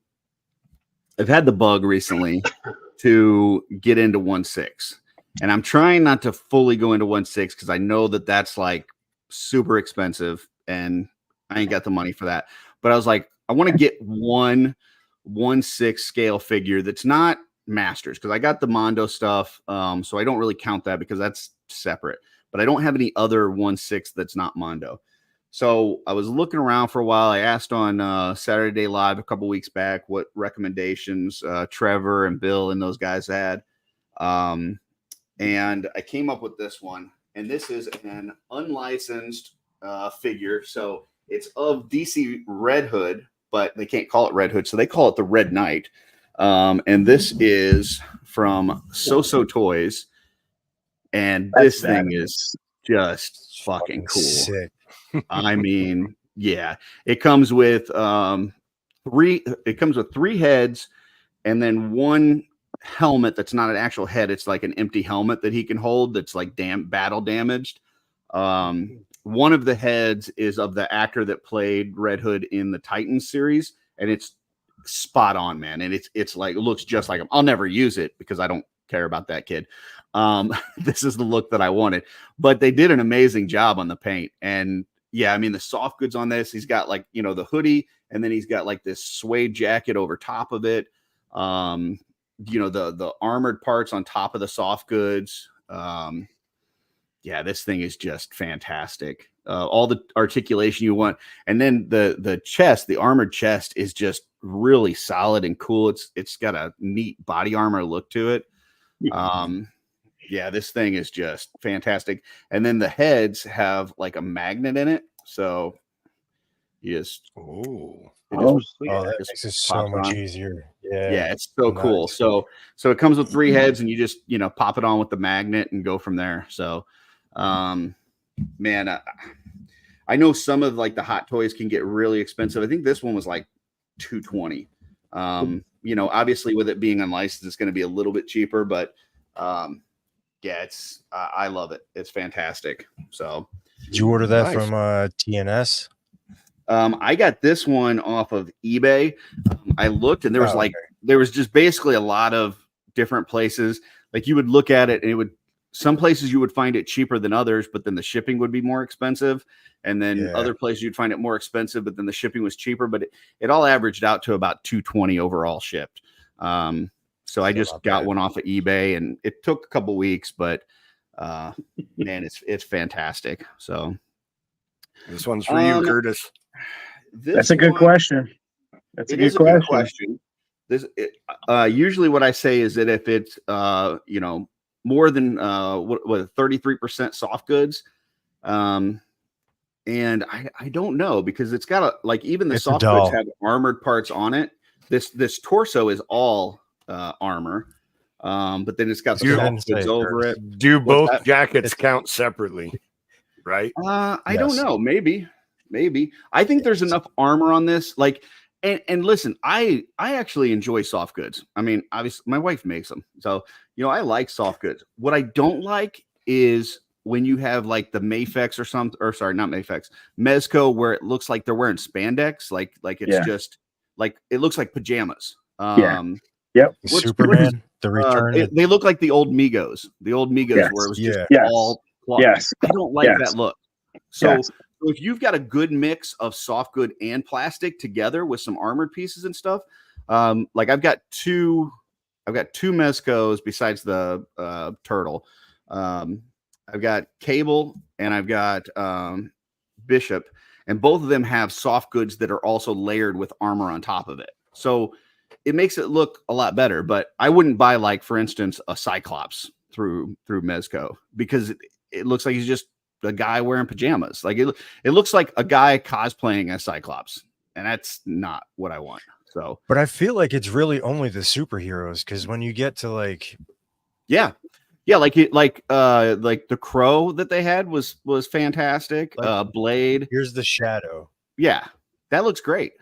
[SPEAKER 3] I've had the bug recently to get into 1.6, and I'm trying not to fully go into 1.6 because I know that that's like super expensive and I ain't got the money for that. But I was like, I want to get 1.6 scale figure that's not Masters, because I got the Mondo stuff. So I don't really count that because that's separate, but I don't have any other 1.6 that's not Mondo. So I was looking around for a while. I asked on Saturday Live a couple weeks back what recommendations Trevor and Bill and those guys had. And I came up with this one. And this is an unlicensed figure. So it's of DC Red Hood, but they can't call it Red Hood. So they call it the Red Knight. And this is from So Toys. And this thing is just fucking cool.
[SPEAKER 2] Sick.
[SPEAKER 3] I mean, yeah, it comes with three heads and then one helmet that's not an actual head. It's like an empty helmet that he can hold that's like battle damaged. One of the heads is of the actor that played Red Hood in the Titans series, and it's spot on, man. And it's like, it looks just like him. I'll never use it because I don't care about that kid. This is the look that I wanted, but they did an amazing job on the paint. And yeah, I mean, the soft goods on this, he's got like, the hoodie, and then he's got like this suede jacket over top of it. The armored parts on top of the soft goods. Yeah, this thing is just fantastic. All the articulation you want. And then the chest, the armored chest is just really solid and cool. It's got a neat body armor look to it. Yeah, this thing is just fantastic. And then the heads have like a magnet in it. So you just
[SPEAKER 2] that makes it so much easier.
[SPEAKER 3] Yeah, it's so cool. So it comes with 3 heads, and you just pop it on with the magnet and go from there. So man, I know some of like the Hot Toys can get really expensive. I think this one was like $220. Obviously with it being unlicensed, it's going to be a little bit cheaper, but yeah, it's I love it. It's fantastic. So
[SPEAKER 2] did you order that from TNS?
[SPEAKER 3] I got this one off of eBay. I looked, and there was just basically a lot of different places. Like you would look at it, and some places you would find it cheaper than others, but then the shipping would be more expensive. And then other places you'd find it more expensive, but then the shipping was cheaper. But it all averaged out to about $220 overall shipped. So I just got one off of eBay, and it took a couple weeks, but man, it's fantastic. So
[SPEAKER 6] this one's for you, Curtis.
[SPEAKER 7] That's a good question. That's a good question.
[SPEAKER 3] This usually what I say is that if it's more than 33% soft goods, and I don't know, because it's got even the soft goods have armored parts on it. This torso is all armor, but then it's got the soft goods over it.
[SPEAKER 6] Do both jackets count separately? Right?
[SPEAKER 3] I don't know. Maybe. I think there's enough armor on this. And listen, I actually enjoy soft goods. I mean, obviously, my wife makes them, so I like soft goods. What I don't like is when you have like the Mafex or something, or sorry, not Mafex, Mezco, where it looks like they're wearing spandex, like it's just like it looks like pajamas.
[SPEAKER 7] Yep.
[SPEAKER 2] Superman, the return.
[SPEAKER 3] They look like the old Migos. The old Migos where it was just all
[SPEAKER 7] Yes.
[SPEAKER 3] I don't like
[SPEAKER 7] Yes.
[SPEAKER 3] that look. So,
[SPEAKER 7] Yes.
[SPEAKER 3] so if you've got a good mix of soft good and plastic together with some armored pieces and stuff, like I've got two Mezcos besides the turtle. I've got Cable and I've got Bishop, and both of them have soft goods that are also layered with armor on top of it. So it makes it look a lot better. But I wouldn't buy, like, for instance, a Cyclops through Mezco, because it looks like he's just a guy wearing pajamas. Like it looks like a guy cosplaying as Cyclops, and that's not what I want. So,
[SPEAKER 2] But I feel like it's really only the superheroes, because when you get to like,
[SPEAKER 3] yeah, like the Crow that they had was fantastic.
[SPEAKER 2] Like,
[SPEAKER 3] Blade.
[SPEAKER 2] here's the Shadow.
[SPEAKER 3] Yeah, that looks great.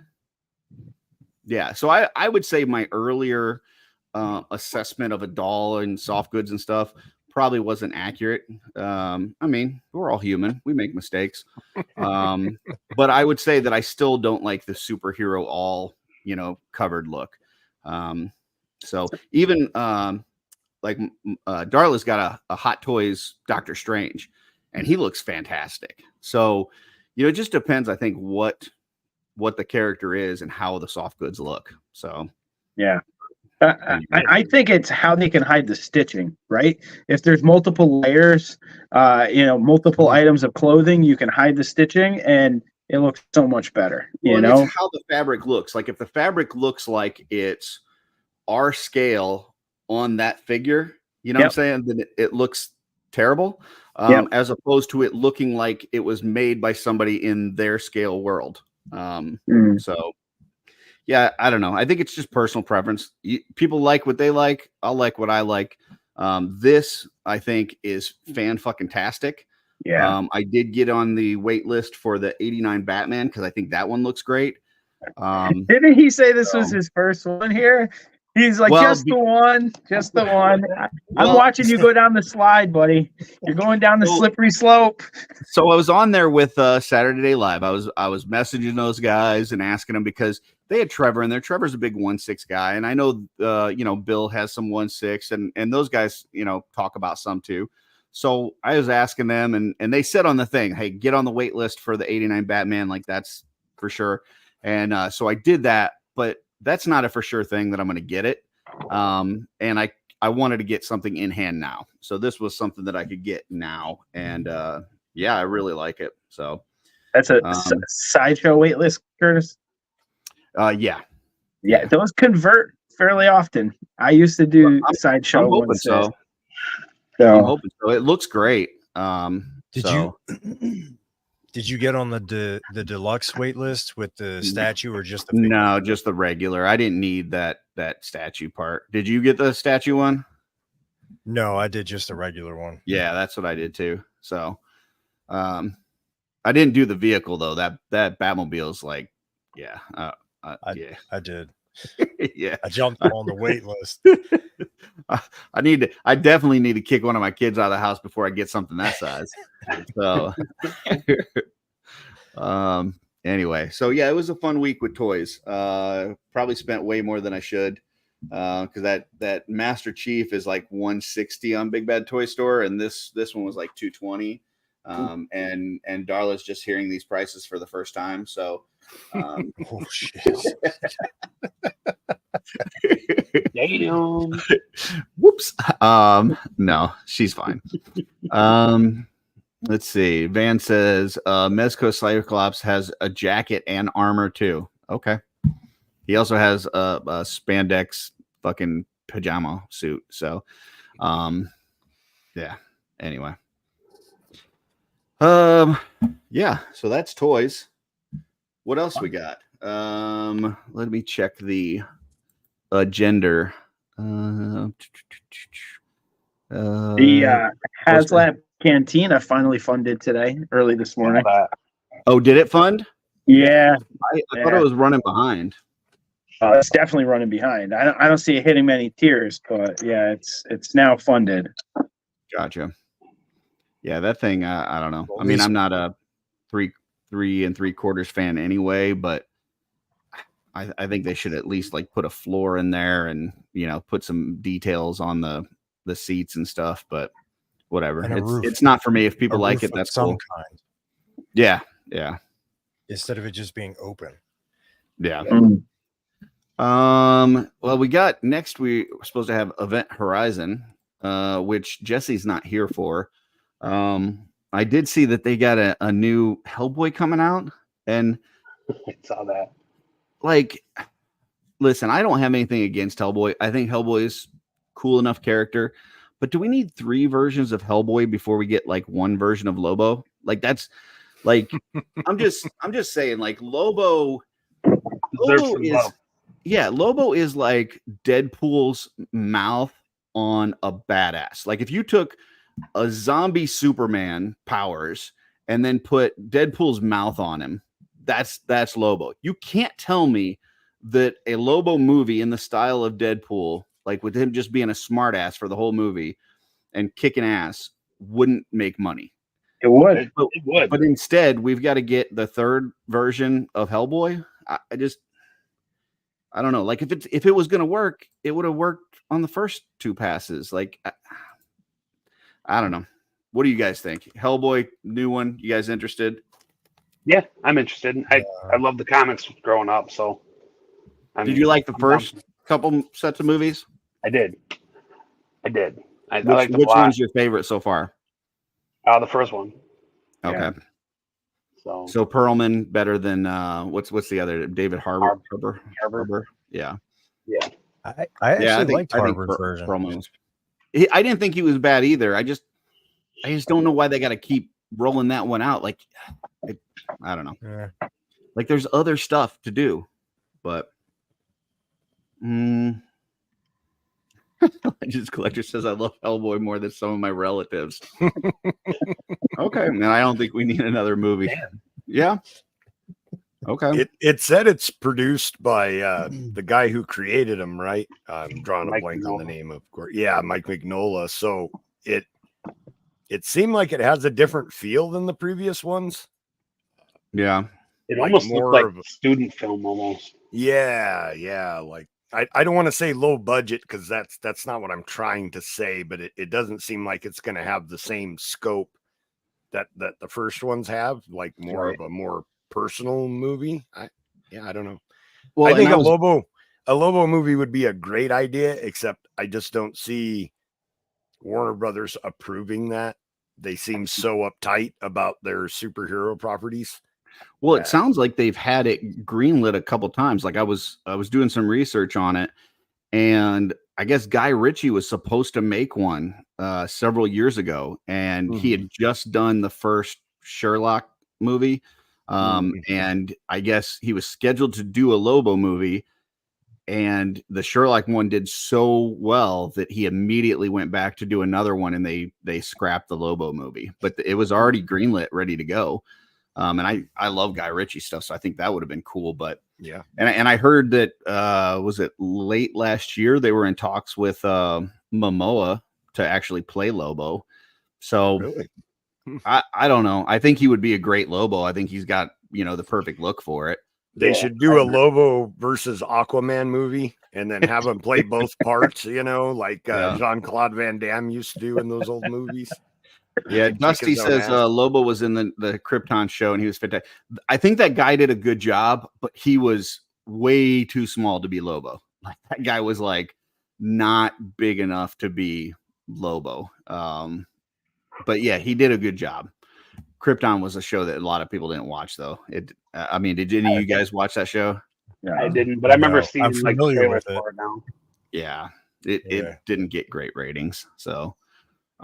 [SPEAKER 3] Yeah, so I would say my earlier assessment of a doll and soft goods and stuff probably wasn't accurate. I mean, we're all human. We make mistakes. But I would say that I still don't like the superhero all, covered look. So even like Darla's got a Hot Toys Doctor Strange, and he looks fantastic. So, it just depends, I think, what the character is and how the soft goods look. So,
[SPEAKER 7] Yeah. I think it's how they can hide the stitching, right? If there's multiple layers, multiple items of clothing, you can hide the stitching and it looks so much better.
[SPEAKER 3] It's how the fabric looks. Like if the fabric looks like it's our scale on that figure, what I'm saying, then it looks terrible. As opposed to it looking like it was made by somebody in their scale world. So yeah, I don't know. I think it's just personal preference. People like what they like. I'll like what I like. This, I think, is fan-fucking-tastic.
[SPEAKER 7] Yeah.
[SPEAKER 3] I did get on the wait list for the 89 Batman because I think that one looks great.
[SPEAKER 7] Didn't he say this was his first one here? He's like, just the one. I'm watching you go down the slide, buddy. You're going down the slippery slope.
[SPEAKER 3] So I was on there with Saturday Night Live. I was messaging those guys and asking them because they had Trevor in there. Trevor's a big 1/6 guy, and I know Bill has some 1/6, and those guys talk about some too. So I was asking them, and they said on the thing, hey, get on the wait list for the 89 Batman, like that's for sure. And so I did that, but that's not a for sure thing that I'm going to get it. And I wanted to get something in hand now. So this was something that I could get now. And yeah, I really like it. So
[SPEAKER 7] that's a sideshow wait list, Curtis.
[SPEAKER 3] Yeah.
[SPEAKER 7] Those convert fairly often. I used to do sideshow.
[SPEAKER 3] I'm hoping so. I'm hoping so. It looks great.
[SPEAKER 2] Did you get on the deluxe wait list with the statue or just the
[SPEAKER 3] figure? No, just the regular. I didn't need that statue part. Did you get the statue one?
[SPEAKER 2] No, I did just a regular one.
[SPEAKER 3] Yeah, that's what I did too. So I didn't do the vehicle though. That Batmobile is like,
[SPEAKER 2] I did.
[SPEAKER 3] Yeah,
[SPEAKER 2] I jumped on the wait list.
[SPEAKER 3] I definitely need to kick one of my kids out of the house before I get something that size. So anyway, so yeah, it was a fun week with toys. Probably spent way more than I should because that Master Chief is like $160 on Big Bad Toy Store, and this one was like $220. And Darla's just hearing these prices for the first time, so
[SPEAKER 2] oh shit.
[SPEAKER 3] Whoops. No, she's fine. Let's see. Van says Mezco Cyclops has a jacket and armor too. Okay. He also has a spandex fucking pajama suit. So yeah. Anyway. Yeah, so that's toys. What else we got? Let me check the gender.
[SPEAKER 7] The HasLab Cantina finally funded today, early this morning.
[SPEAKER 3] Oh, did it fund?
[SPEAKER 7] Yeah.
[SPEAKER 3] I thought it was running behind.
[SPEAKER 7] It's definitely running behind. I don't see it hitting many tiers, but yeah, it's now funded.
[SPEAKER 3] Gotcha. Yeah, that thing, I don't know. I mean, I'm not a 3 3/4 fan anyway, but I think they should at least like put a floor in there and put some details on the seats and stuff. But whatever.
[SPEAKER 2] And a roof.
[SPEAKER 3] It's not for me. If people
[SPEAKER 2] A
[SPEAKER 3] like
[SPEAKER 2] roof
[SPEAKER 3] it,
[SPEAKER 2] of
[SPEAKER 3] that's
[SPEAKER 2] some
[SPEAKER 3] cool.
[SPEAKER 2] kind,
[SPEAKER 3] Yeah, yeah,
[SPEAKER 2] instead of it just being open.
[SPEAKER 3] yeah.
[SPEAKER 7] Mm.
[SPEAKER 3] Well, we got next. We're supposed to have Event Horizon, which Jesse's not here for. I did see that they got a new Hellboy coming out, and
[SPEAKER 5] I saw that.
[SPEAKER 3] like, listen, I don't have anything against Hellboy. I think Hellboy is cool enough character, but do we need 3 versions of Hellboy before we get like 1 version of Lobo? Like that's like I'm just saying, like Lobo
[SPEAKER 5] Deserves some
[SPEAKER 3] is
[SPEAKER 5] love.
[SPEAKER 3] Lobo is like Deadpool's mouth on a badass. Like if you took a zombie Superman powers and then put Deadpool's mouth on him, that's Lobo. You can't tell me that a Lobo movie in the style of Deadpool, like with him just being a smartass for the whole movie and kicking ass, wouldn't make money.
[SPEAKER 7] It would.
[SPEAKER 5] It would.
[SPEAKER 3] But instead, we've got to get the 3rd version of Hellboy. I don't know. Like if it was going to work, it would have worked on the first 2 passes. Like I don't know. What do you guys think? Hellboy, new one. You guys interested?
[SPEAKER 5] Yeah, I'm interested. I love the comics growing up. So,
[SPEAKER 3] Did you like the first couple sets of movies?
[SPEAKER 5] I did. I liked them
[SPEAKER 3] Which
[SPEAKER 5] a lot.
[SPEAKER 3] one's your favorite so far?
[SPEAKER 5] The first one.
[SPEAKER 3] Okay.
[SPEAKER 5] Yeah.
[SPEAKER 3] So Perlman better than what's the other? David Harbour.
[SPEAKER 5] Harbour.
[SPEAKER 3] Yeah.
[SPEAKER 5] Yeah.
[SPEAKER 2] I actually liked Harvard's version.
[SPEAKER 3] Perlman was, I didn't think he was bad either. I just don't know why they got to keep rolling that one out. Like, I don't know.
[SPEAKER 2] Yeah.
[SPEAKER 3] Like, there's other stuff to do, but. Legends Collector says I love Hellboy more than some of my relatives. Okay, and I don't think we need another movie.
[SPEAKER 5] Damn.
[SPEAKER 3] Yeah. Okay.
[SPEAKER 6] It said it's produced by the guy who created him, right? I'm drawing a
[SPEAKER 5] Mike
[SPEAKER 6] blank on the
[SPEAKER 5] Mignola.
[SPEAKER 6] name, of course. Yeah, Mike Mignola. So it seemed like it has a different feel than the previous ones.
[SPEAKER 3] Yeah.
[SPEAKER 5] It
[SPEAKER 6] Like
[SPEAKER 5] almost
[SPEAKER 6] more
[SPEAKER 5] looked like
[SPEAKER 6] of a-
[SPEAKER 5] a student film almost.
[SPEAKER 6] Yeah. Like I don't want to say low budget because that's not what I'm trying to say, but it doesn't seem like it's going to have the same scope that the first ones have, like more
[SPEAKER 5] Right.
[SPEAKER 6] of a more personal movie. I don't know.
[SPEAKER 3] Well,
[SPEAKER 6] I think
[SPEAKER 3] and
[SPEAKER 6] a Lobo movie would be a great idea, except I just don't see Warner Brothers approving that. They seem so uptight about their superhero properties.
[SPEAKER 3] Well, it sounds like they've had it greenlit a couple times. Like I was doing some research on it, and I guess Guy Ritchie was supposed to make one several years ago, and he had just done the first Sherlock movie, and I guess he was scheduled to do a Lobo movie, and the Sherlock one did so well that he immediately went back to do another one, and they scrapped the Lobo movie, but it was already greenlit, ready to go. And I love Guy Ritchie stuff, so I think that would have been cool. But
[SPEAKER 6] yeah,
[SPEAKER 3] and I heard that was it late last year they were in talks with Momoa to actually play Lobo. So
[SPEAKER 6] really?
[SPEAKER 3] I don't know. I think he would be a great Lobo. I think he's got the perfect look for it.
[SPEAKER 6] They should do a Lobo versus Aquaman movie and then have him play both parts, like Jean-Claude Van Damme used to do in those old movies.
[SPEAKER 3] Yeah, Dusty says Lobo was in the Krypton show and he was fantastic. I think that guy did a good job, but he was way too small to be Lobo. Like that guy was like not big enough to be Lobo. But yeah, he did a good job. Krypton was a show that a lot of people didn't watch, though. Did any of you guys watch that show?
[SPEAKER 7] Yeah.
[SPEAKER 5] I didn't, but I remember seeing
[SPEAKER 2] I'm
[SPEAKER 5] like
[SPEAKER 2] familiar
[SPEAKER 5] trailers
[SPEAKER 2] with it.
[SPEAKER 5] for it now.
[SPEAKER 3] Yeah, it didn't get great ratings. So,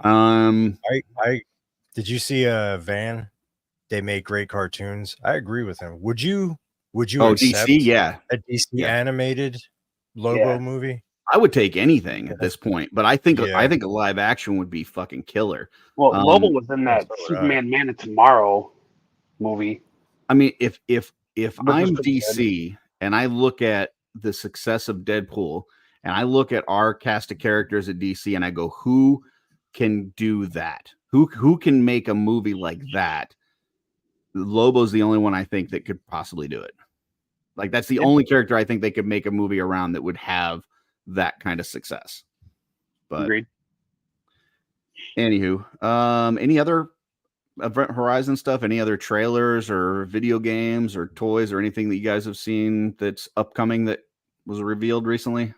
[SPEAKER 2] I did you see Van? They make great cartoons. I agree with him. Would you accept
[SPEAKER 3] DC? Yeah,
[SPEAKER 2] a DC
[SPEAKER 3] Yeah.
[SPEAKER 2] animated Lobo movie?
[SPEAKER 3] I would take anything at this point, but I think
[SPEAKER 2] Yeah.
[SPEAKER 3] I think a live action would be fucking killer.
[SPEAKER 5] Well, Lobo was in that
[SPEAKER 2] so would I.
[SPEAKER 5] Superman Man of Tomorrow movie.
[SPEAKER 3] I mean, if
[SPEAKER 5] Which
[SPEAKER 3] I'm
[SPEAKER 5] was pretty
[SPEAKER 3] DC and I look at the success of Deadpool and I look at our cast of characters at DC and I go, who can do that? Who can make a movie like that? Lobo's the only one I think that could possibly do it. Like that's the only character I think they could make a movie around that would have that kind of success. But
[SPEAKER 5] Agreed.
[SPEAKER 3] Anywho, any other Event Horizon stuff? Any other trailers or video games or toys or anything that you guys have seen that's upcoming that was revealed recently?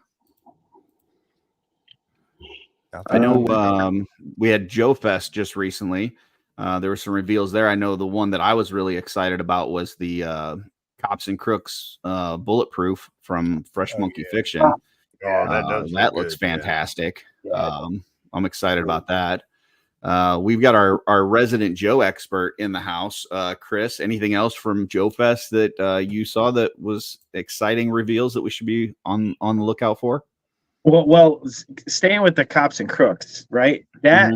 [SPEAKER 3] I know we had Joe Fest just recently. There were some reveals there. I know the one that I was really excited about was the Cops and Crooks Bulletproof from Fresh Monkey Fiction. That looks fantastic.
[SPEAKER 5] Yeah.
[SPEAKER 3] I'm excited about that. We've got our resident Joe expert in the house. Chris, anything else from Joe Fest that you saw that was exciting reveals that we should be on the lookout for?
[SPEAKER 7] Well, staying with the Cops and Crooks, right? That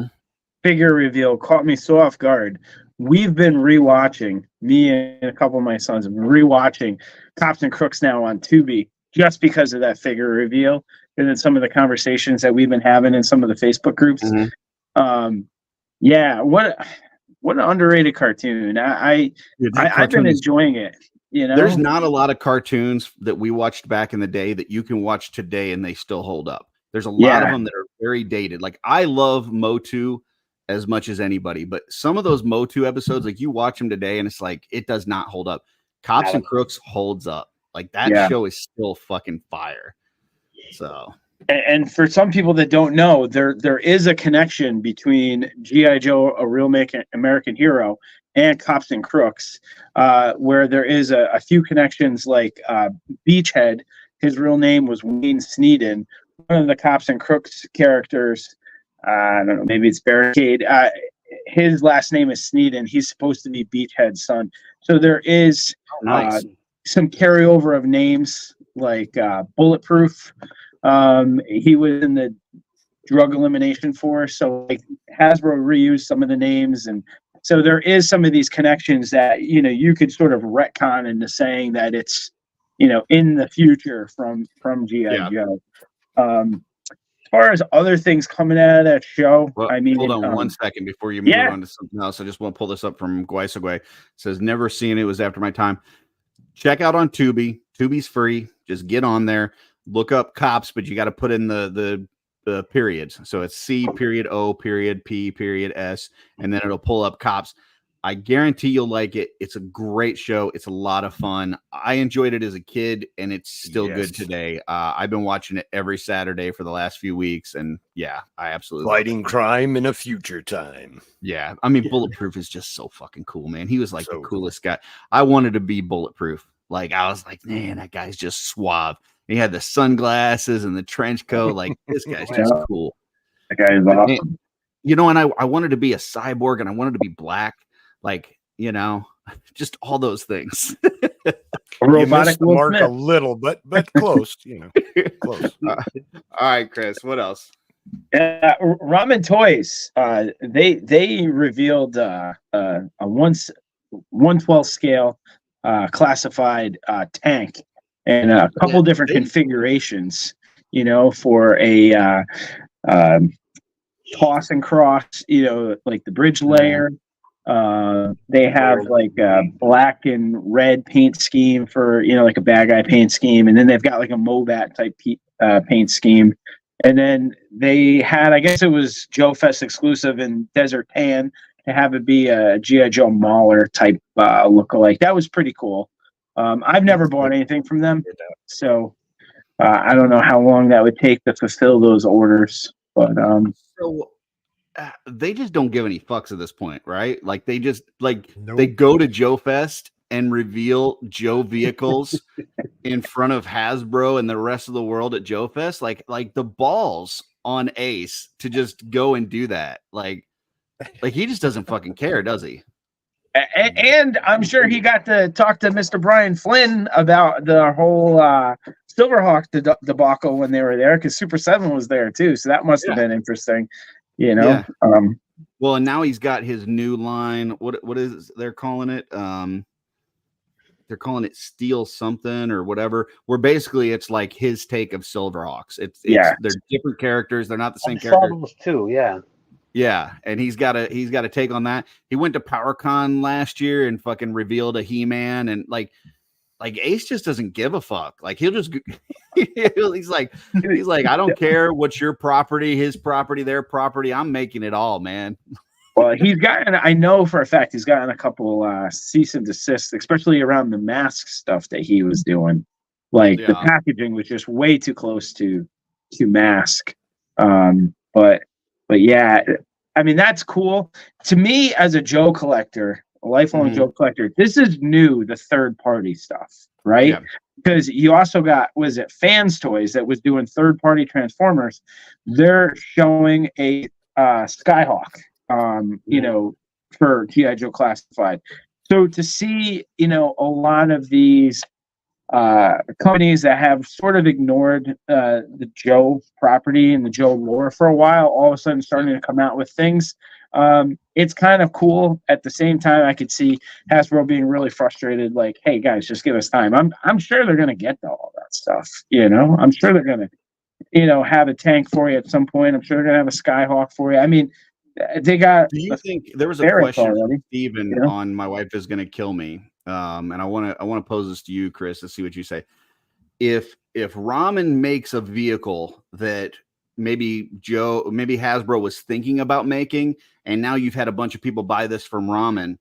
[SPEAKER 7] figure reveal caught me so off guard. We've been rewatching, me and a couple of my sons have been rewatching Cops and Crooks now on Tubi just because of that figure reveal and then some of the conversations that we've been having in some of the Facebook groups. Yeah, what an underrated cartoon. I've been enjoying it. You know,
[SPEAKER 3] there's not a lot of cartoons that we watched back in the day that you can watch today and they still hold up. There's a lot of them that are very dated. Like I love Motu as much as anybody, but some of those Motu episodes, like you watch them today and it's like it does not hold up. Cops and Crooks holds up. Like that show is still fucking fire. So,
[SPEAKER 7] and for some people that don't know, there is a connection between G.I. Joe, A Real American Hero, and Cops and Crooks, where there is a few connections, like Beachhead. His real name was Wayne Sneeden. One of the Cops and Crooks characters, I don't know, maybe it's Barricade. His last name is Sneeden. He's supposed to be Beachhead's son. So there is some carryover of names, like Bulletproof. He was in the Drug Elimination Force. So like Hasbro reused some of the names, and so there is some of these connections that, you know, you could sort of retcon into saying that it's, you know, in the future from G.I. Joe. As far as other things coming out of that show,
[SPEAKER 3] well,
[SPEAKER 7] I mean,
[SPEAKER 3] hold on 1 second before you move on to something else. I just want to pull this up from Guaisagwe. It says, never seen it. Was after my time. Check out on Tubi. Tubi's free. Just get on there. Look up Cops, but you got to put in the periods. So it's C.O.P.P.S. and then it'll pull up Cops. I guarantee you'll like it. It's a great show. It's a lot of fun. I enjoyed it as a kid, and it's still good today. I've been watching it every Saturday for the last few weeks, and I absolutely
[SPEAKER 6] fighting crime in a future time.
[SPEAKER 3] Yeah, I mean, Bulletproof is just so fucking cool, man. He was like the coolest guy. I wanted to be Bulletproof. Like I was like, man, that guy's just suave. He had the sunglasses and the trench coat. Like this guy's just cool.
[SPEAKER 7] That guy is awesome.
[SPEAKER 3] You know, and I wanted to be a cyborg, and I wanted to be black. Like, you know, just all those things.
[SPEAKER 6] Robotic mark a little, but close. You know, close.
[SPEAKER 3] All right, Chris. What else?
[SPEAKER 7] Ramen Toys. They revealed a 1/12 scale classified tank and a couple different configurations. You know, for a toss and cross. You know, like the bridge layer. They have like a black and red paint scheme for, you know, like a bad guy paint scheme, and then they've got like a Mobat type paint scheme, and then they had, I guess it was Joe Fest exclusive in Desert Tan, to have it be a G.I. Joe Mauler type lookalike. That was pretty cool. I've never bought anything from them, so I don't know how long that would take to fulfill those orders, but
[SPEAKER 3] they just don't give any fucks at this point, right? Like they just they go to Joe Fest and reveal Joe vehicles in front of Hasbro and the rest of the world at Joe Fest. Like the balls on Ace to just go and do that. Like he just doesn't fucking care, does he?
[SPEAKER 7] And I'm sure he got to talk to Mr. Brian Flynn about the whole Silverhawk debacle when they were there, because Super 7 was there too. So that must have been interesting. You know,
[SPEAKER 3] well, and now he's got his new line. What is they're calling it? They're calling it Steel something or whatever. Where basically it's like his take of Silverhawks. They're different characters. They're not the same characters
[SPEAKER 5] too.
[SPEAKER 3] Yeah, and he's got a take on that. He went to PowerCon last year and fucking revealed a HeMan, and like like Ace just doesn't give a fuck. Like he'll just he's like I don't care what's your property, his property, their property. I'm making it all, man.
[SPEAKER 7] Well, I know for a fact he's gotten a couple cease and desist, especially around the mask stuff that he was doing. Like the packaging was just way too close to mask. But yeah, I mean, that's cool. To me, as a Joe collector, a lifelong Joe collector, this is new, the third-party stuff, right? Yeah. Because you also got, was it Fans Toys that was doing third-party Transformers? They're showing a Skyhawk, you know, for G.I. Joe Classified. So to see, you know, a lot of these companies that have sort of ignored the Joe property and the Joe lore for a while, all of a sudden starting to come out with things. It's kind of cool. At the same time, I could see Hasbro being really frustrated, like, hey guys, just give us time. I'm sure they're gonna get to all that stuff, you know. I'm sure they're gonna, you know, have a tank for you at some point. I'm sure they're gonna have a Skyhawk for you. I mean, they got.
[SPEAKER 3] Do you think there was a question from Steven, you know? On My Wife Is Gonna Kill Me? And I want to pose this to you, Chris, to see what you say. If Ramen makes a vehicle that maybe Hasbro was thinking about making, and now you've had a bunch of people buy this from Ramen,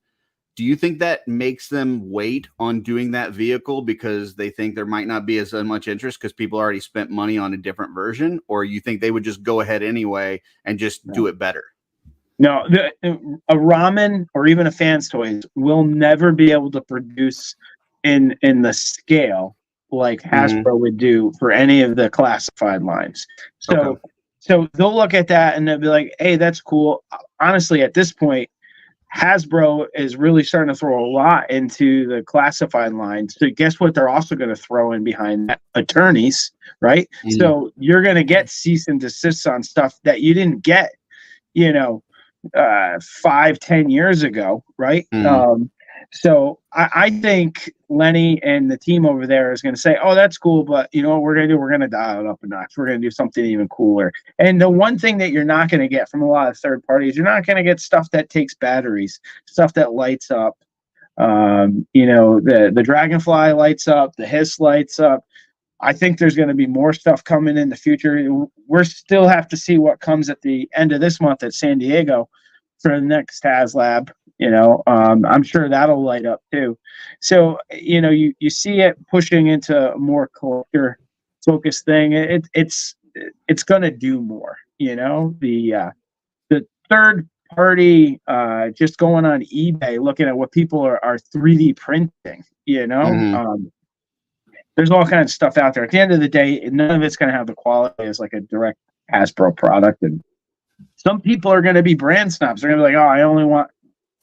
[SPEAKER 3] do you think that makes them wait on doing that vehicle because they think there might not be as much interest because people already spent money on a different version, or you think they would just go ahead anyway and just do it better?
[SPEAKER 7] No, a Ramen or even a Fans Toys will never be able to produce in the scale like Hasbro would do for any of the classified lines. So they'll look at that and they'll be like, hey, that's cool. Honestly, at this point, Hasbro is really starting to throw a lot into the classified line. So guess what? They're also going to throw in behind that? Attorneys, right? So you're going to get cease and desist on stuff that you didn't get, you know, 5-10 years ago, right? So I think Lenny and the team over there is going to say, oh, that's cool, but you know what we're going to do? We're going to dial it up a notch. We're going to do something even cooler. And the one thing that you're not going to get from a lot of third parties, you're not going to get stuff that takes batteries, stuff that lights up. You know, the Dragonfly lights up, the Hiss lights up. I think there's going to be more stuff coming in the future. We're still have to see what comes at the end of this month at San Diego for the next HasLab. You know, I'm sure that'll light up too. So, you know, you see it pushing into a more collector focused thing. It's going to do more. You know, the third party just going on eBay looking at what people are 3D printing. You know. There's all kinds of stuff out there. At the end of the day, none of it's going to have the quality as like a direct Hasbro product. And some people are going to be brand snobs. They're going to be like, oh, I only want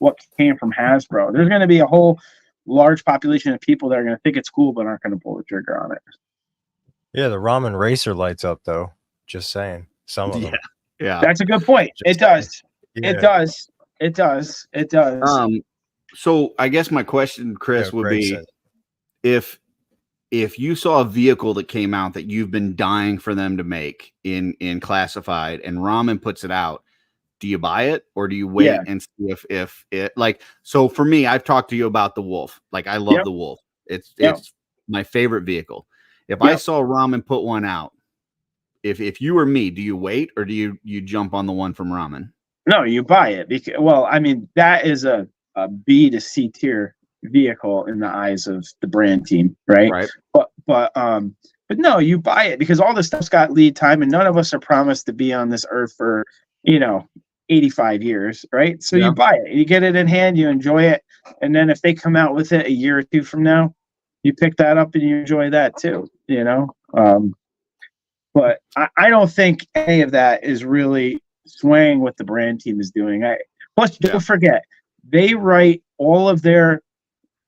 [SPEAKER 7] what came from Hasbro. There's going to be a whole large population of people that are going to think it's cool, but aren't going to pull the trigger on it.
[SPEAKER 2] Yeah, the Ramen Racer lights up, though. Just saying. Some of them.
[SPEAKER 3] Yeah.
[SPEAKER 7] That's a good point. It does. Yeah. It does.
[SPEAKER 3] So I guess my question, Chris, would be if you saw a vehicle that came out that you've been dying for them to make in classified and Ramen puts it out, do you buy it or do you wait and see if it, like, so for me, I've talked to you about the Wolf. Like I love the Wolf. It's my favorite vehicle. If I saw Ramen put one out, if you were me, do you wait or do you jump on the one from Ramen?
[SPEAKER 7] No, you buy it because, well, I mean, that is a B to C tier vehicle in the eyes of the brand team, right? But no, you buy it because all this stuff's got lead time and none of us are promised to be on this earth for, you know, 85 years, right? So you buy it, you get it in hand, you enjoy it, and then if they come out with it a year or two from now, you pick that up and you enjoy that too, you know. But I don't think any of that is really swaying what the brand team is doing. Plus, don't forget, they write all of their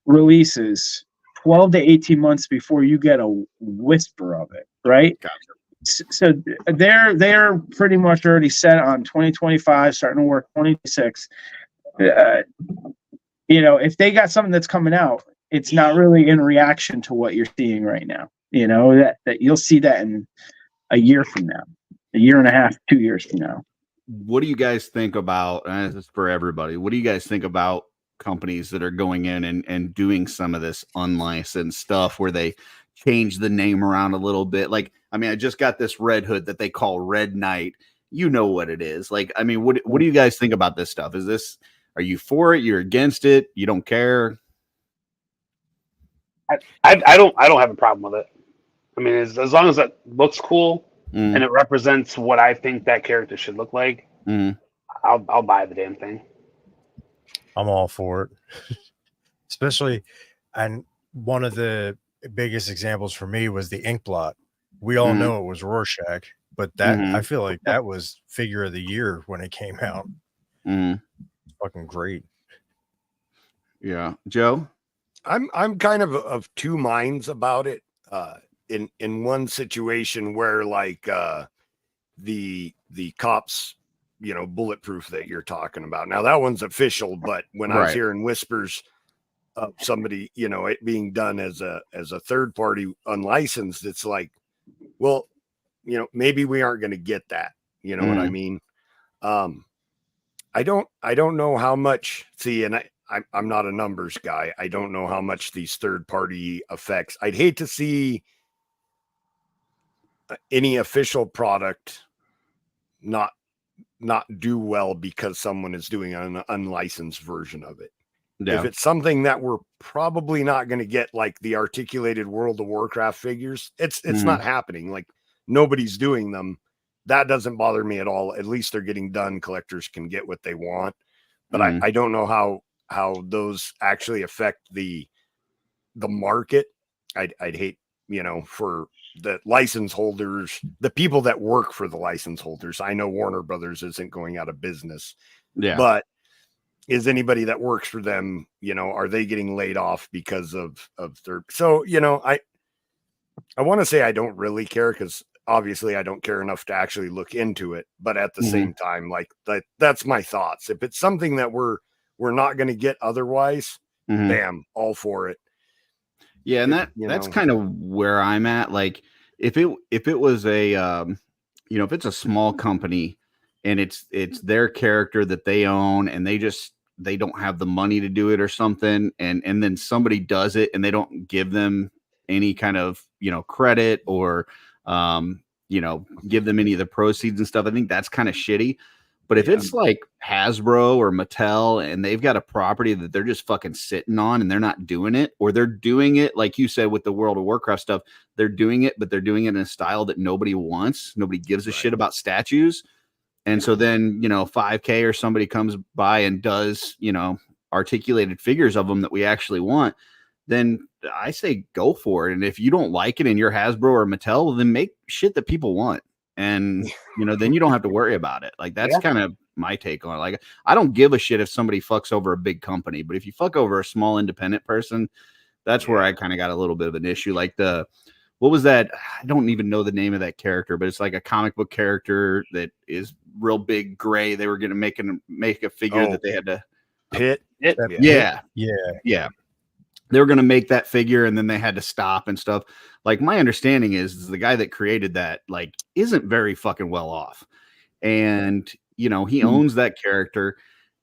[SPEAKER 7] releases 12 to 18 months before you get a whisper of it, right? Gotcha. So they're pretty much already set on 2025, starting to work 2026. You know, if they got something that's coming out, it's not really in reaction to what you're seeing right now. You know, that you'll see that in a year from now, a year and a half, 2 years from now.
[SPEAKER 3] What do you guys think about, and this is for everybody, what do you guys think about companies that are going in and doing some of this unlicensed stuff where they change the name around a little bit. Like, I mean, I just got this Red Hood that they call Red Knight. You know what it is. Like, I mean, what do you guys think about this stuff? Are you for it? You're against it? You don't care?
[SPEAKER 5] I don't have a problem with it. I mean, as long as it looks cool and it represents what I think that character should look like, I'll buy the damn thing.
[SPEAKER 2] I'm all for it. Especially, and one of the biggest examples for me was the ink blot. We all know it was Rorschach, but that I feel like that was figure of the year when it came out. Fucking great.
[SPEAKER 3] Yeah. Joe?
[SPEAKER 6] I'm kind of two minds about it. In one situation where like the cops, you know, Bulletproof that you're talking about. Now that one's official, but when I was hearing whispers of somebody, you know, it being done as a third party unlicensed, it's like, well, you know, maybe we aren't going to get that. You know what I mean? I don't know how much. See, and I'm not a numbers guy. I don't know how much these third party effects. I'd hate to see any official product not do well because someone is doing an unlicensed version of it. Yeah. If it's something that we're probably not going to get, like the articulated World of Warcraft figures, it's not happening. Like nobody's doing them. That doesn't bother me at all. At least they're getting done. Collectors can get what they want, but I don't know how those actually affect the market. I'd hate, you know, for the license holders, the people that work for the license holders. I know Warner Brothers isn't going out of business, but is anybody that works for them, you know, are they getting laid off because of their, so, you know, I want to say I don't really care because obviously I don't care enough to actually look into it, but at the same time, like that's my thoughts. If it's something that we're not going to get otherwise, bam, all for it.
[SPEAKER 3] Yeah. And that's kind of where I'm at. Like if it was a, you know, if it's a small company and it's their character that they own and they don't have the money to do it or something. And then somebody does it and they don't give them any kind of, you know, credit or, you know, give them any of the proceeds and stuff. I think that's kind of shitty. But if it's like Hasbro or Mattel and they've got a property that they're just fucking sitting on and they're not doing it, or they're doing it, like you said, with the World of Warcraft stuff, they're doing it, but they're doing it in a style that nobody wants. Nobody gives a shit about statues. And so then, you know, 5K or somebody comes by and does, you know, articulated figures of them that we actually want, then I say go for it. And if you don't like it and you're Hasbro or Mattel, well, then make shit that people want. And, you know, then you don't have to worry about it. Like, that's kind of my take on it. Like, I don't give a shit if somebody fucks over a big company, but if you fuck over a small independent person, that's where I kind of got a little bit of an issue. Like what was that? I don't even know the name of that character, but it's like a comic book character that is real big gray. They were going to make a figure that they had to
[SPEAKER 6] Pit.
[SPEAKER 3] Yeah. They were going to make that figure and then they had to stop and stuff. Like, my understanding is the guy that created that, like, isn't very fucking well off. And, you know, he owns that character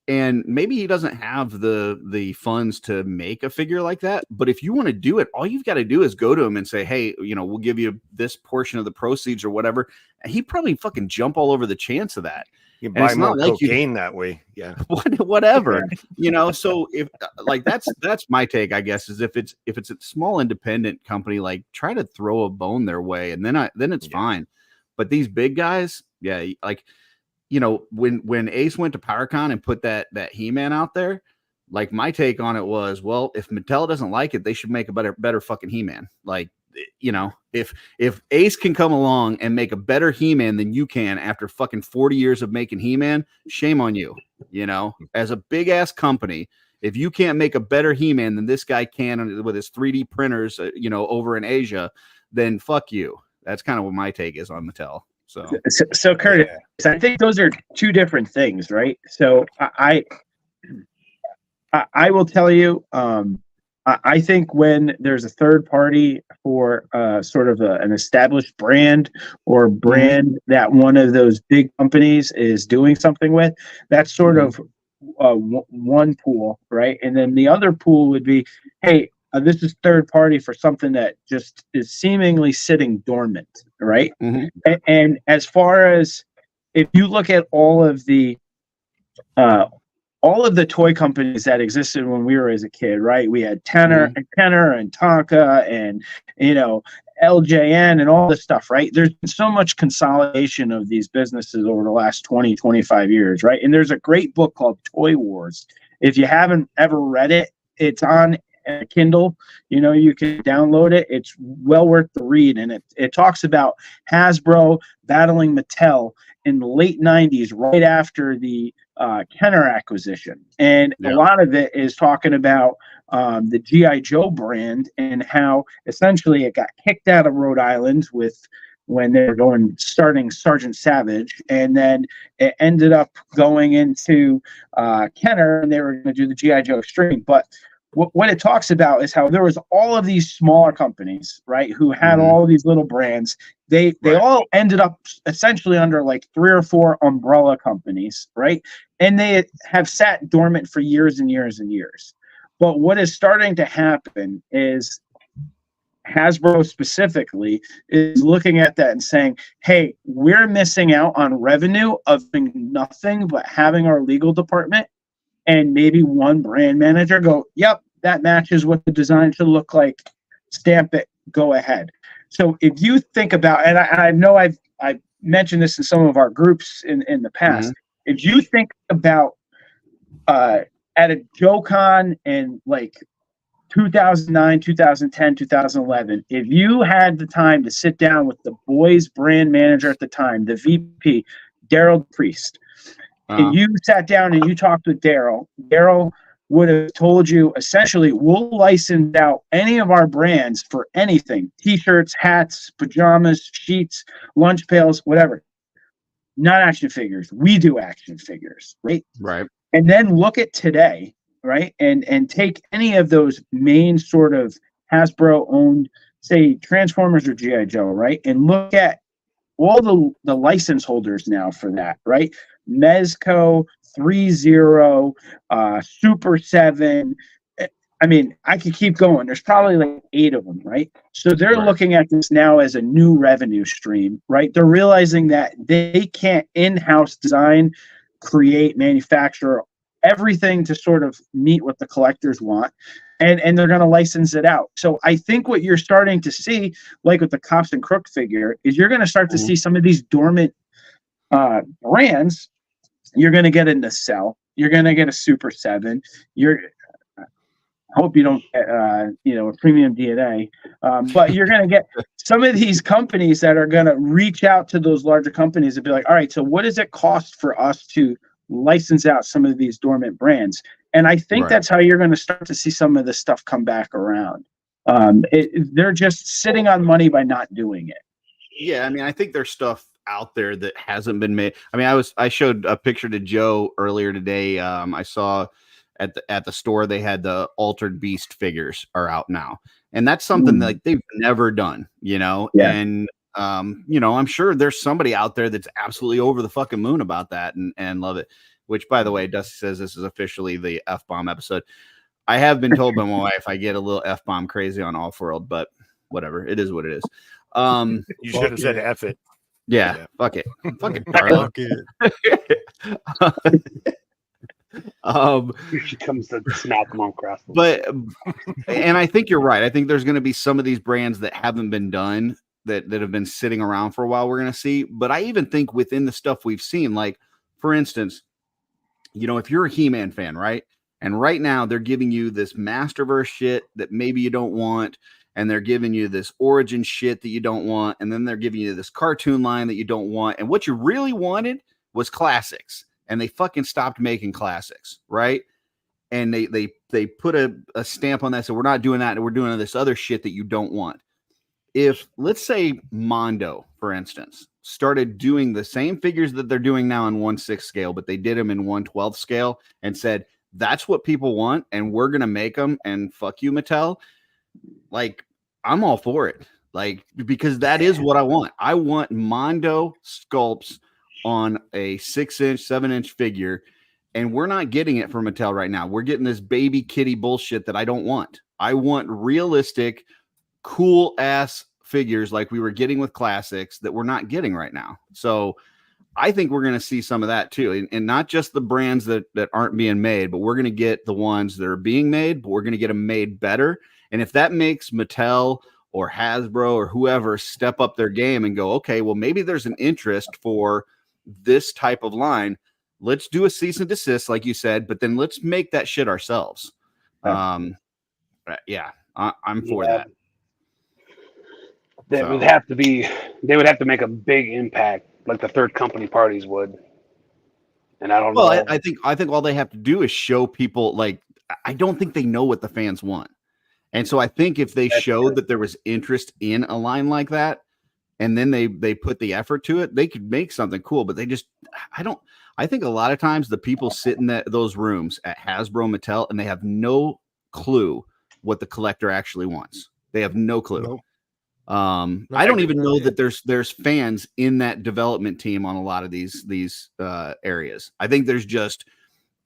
[SPEAKER 3] and maybe he doesn't have the funds to make a figure like that. But if you want to do it, all you've got to do is go to him and say, hey, you know, we'll give you this portion of the proceeds or whatever. And he'd probably fucking jump all over the chance of that.
[SPEAKER 6] You buy more cocaine that way. Yeah.
[SPEAKER 3] Whatever, you know, so if like, that's my take, I guess, is if it's a small independent company, like, try to throw a bone their way and then it's fine. But these big guys, like, you know, when Ace went to PowerCon and put that HeMan out there, like, my take on it was, well, if Mattel doesn't like it, they should make a better fucking HeMan. Like, you know, if Ace can come along and make a better HeMan than you can after fucking 40 years of making HeMan, shame on you. You know, as a big ass company, if you can't make a better HeMan than this guy can with his 3D printers, you know, over in Asia, then fuck you. That's kind of what my take is on Mattel.
[SPEAKER 7] So Curtis, I think those are two different things, right? So I will tell you, I think when there's a third party for sort of an established brand or brand that one of those big companies is doing something with, that's sort of one pool, right? And then the other pool would be, hey, this is third party for something that just is seemingly sitting dormant, right? And as far as if you look at all of the toy companies that existed when we were as a kid, right? We had Kenner and Tonka and LJN and all this stuff, right? There's been so much consolidation of these businesses over the last 20, 25 years, right? And there's a great book called Toy Wars. If you haven't ever read it, it's on Kindle. You can download it. It's well worth the read. And it talks about Hasbro battling Mattel in the late 90s, right after the Kenner acquisition. And a lot of it is talking about the G.I. Joe brand and how essentially it got kicked out of Rhode Island when they were starting Sergeant Savage, and then it ended up going into Kenner, and they were going to do the G.I. Joe Extreme. But what it talks about is how there was all of these smaller companies, right, who had all of these little brands. They all ended up essentially under like 3 or 4 umbrella companies, right? And they have sat dormant for years and years and years. But what is starting to happen is Hasbro specifically is looking at that and saying, hey, we're missing out on revenue of doing nothing but having our legal department and maybe one brand manager go, yep, that matches what the design should look like. Stamp it, go ahead. So if you think about, and I know I've mentioned this in some of our groups in the past, if you think about at a JoeCon in like 2009, 2010, 2011, if you had the time to sit down with the boys brand manager at the time, the VP, Daryl Priest, and you sat down and you talked with Daryl would have told you essentially, we'll license out any of our brands for anything: t-shirts, hats, pajamas, sheets, lunch pails, whatever. Not action figures. We do action figures, right?
[SPEAKER 3] Right.
[SPEAKER 7] And then look at today, right? And take any of those main sort of Hasbro owned, say, Transformers or G.I. Joe, right? And look at all the license holders now for that, right? Mezco, 3-0, Super 7. I mean, I could keep going. There's probably like 8 of them, right? So they're looking at this now as a new revenue stream, right? They're realizing that they can't in-house design, create, manufacture everything to sort of meet what the collectors want, and they're going to license it out. So I think what you're starting to see, like with the Cops and Crooks figure, is you're going to start to see some of these dormant brands. You're going to get a Nacelle. You're going to get a Super 7. I hope you don't get, a premium DNA, but you're going to get some of these companies that are going to reach out to those larger companies and be like, all right, so what does it cost for us to license out some of these dormant brands? And I think that's how you're going to start to see some of this stuff come back around. They're just sitting on money by not doing it.
[SPEAKER 3] Yeah, I mean, I think there's stuff out there that hasn't been made. I mean, I showed a picture to Joe earlier today. I saw at the store they had the Altered Beast figures are out now, and that's something that they've never done, and I'm sure there's somebody out there that's absolutely over the fucking moon about that and love it. Which, by the way, Dusty says this is officially the F-bomb episode. I have been told by my wife I get a little F-bomb crazy on OffWorld, but whatever, it is what it is.
[SPEAKER 6] You should have said F it.
[SPEAKER 3] Yeah, fuck it. Fucking
[SPEAKER 2] Fuck it.
[SPEAKER 5] Here she comes to smack them on cross.
[SPEAKER 3] But and I think you're right. I think there's going to be some of these brands that haven't been done that have been sitting around for a while. We're going to see, but I even think within the stuff we've seen, like for instance, if you're a HeMan fan, right? And right now they're giving you this Masterverse shit that maybe you don't want, and they're giving you this Origin shit that you don't want, and then they're giving you this cartoon line that you don't want, and what you really wanted was classics. And they fucking stopped making classics, right? And they put a stamp on that. So we're not doing that. And we're doing this other shit that you don't want. If, let's say, Mondo, for instance, started doing the same figures that they're doing now in 1/6 scale, but they did them in 1/12 scale and said, that's what people want, and we're going to make them, and fuck you, Mattel. Like, I'm all for it. Like, because that is what I want. I want Mondo sculpts on a 6-inch, 7-inch figure And we're not getting it from Mattel right now. We're getting this baby kitty bullshit that I don't want. I want realistic, cool ass figures like we were getting with classics that we're not getting right now. So I think we're going to see some of that too. And not just the brands that aren't being made, but we're going to get the ones that are being made, but we're going to get them made better. And if that makes Mattel or Hasbro or whoever step up their game and go, okay, well, maybe there's an interest for this type of line. Let's do a cease and desist, like you said, but then let's make that shit ourselves. I'm for that.
[SPEAKER 5] They would have to make a big impact like the third company parties would. And I don't know.
[SPEAKER 3] Well, I think all they have to do is show people, like, I don't think they know what the fans want. And so I think if they showed that there was interest in a line like that, and then they put the effort to it, they could make something cool. But I think a lot of times the people sit in those rooms at Hasbro, Mattel, and they have no clue what the collector actually wants. They have no clue.
[SPEAKER 2] Nope.
[SPEAKER 3] I don't even know that there's fans in that development team on a lot of these areas. I think there's just,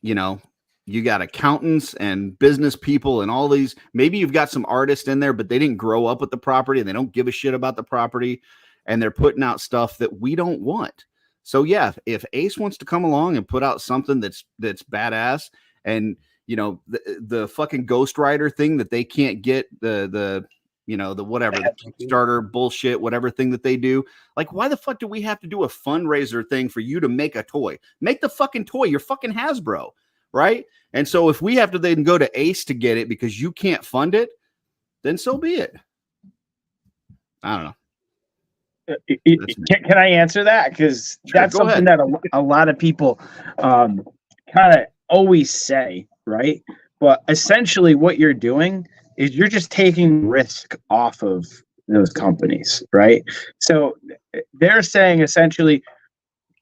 [SPEAKER 3] you got accountants and business people and all these. Maybe you've got some artists in there, but they didn't grow up with the property and they don't give a shit about the property, and they're putting out stuff that we don't want. So yeah, if Ace wants to come along and put out something that's badass, and the fucking Ghost Rider thing that they can't get, the whatever, the Kickstarter bullshit, whatever thing that they do, like, why the fuck do we have to do a fundraiser thing for you to make a toy? Make the fucking toy. You're fucking Hasbro, right? And so if we have to then go to Ace to get it because you can't fund it, then so be it. I don't know.
[SPEAKER 7] Can I answer that? Because that's something that a lot of people kind of always say, right? But essentially what you're doing is you're just taking risk off of those companies, right? So they're saying essentially,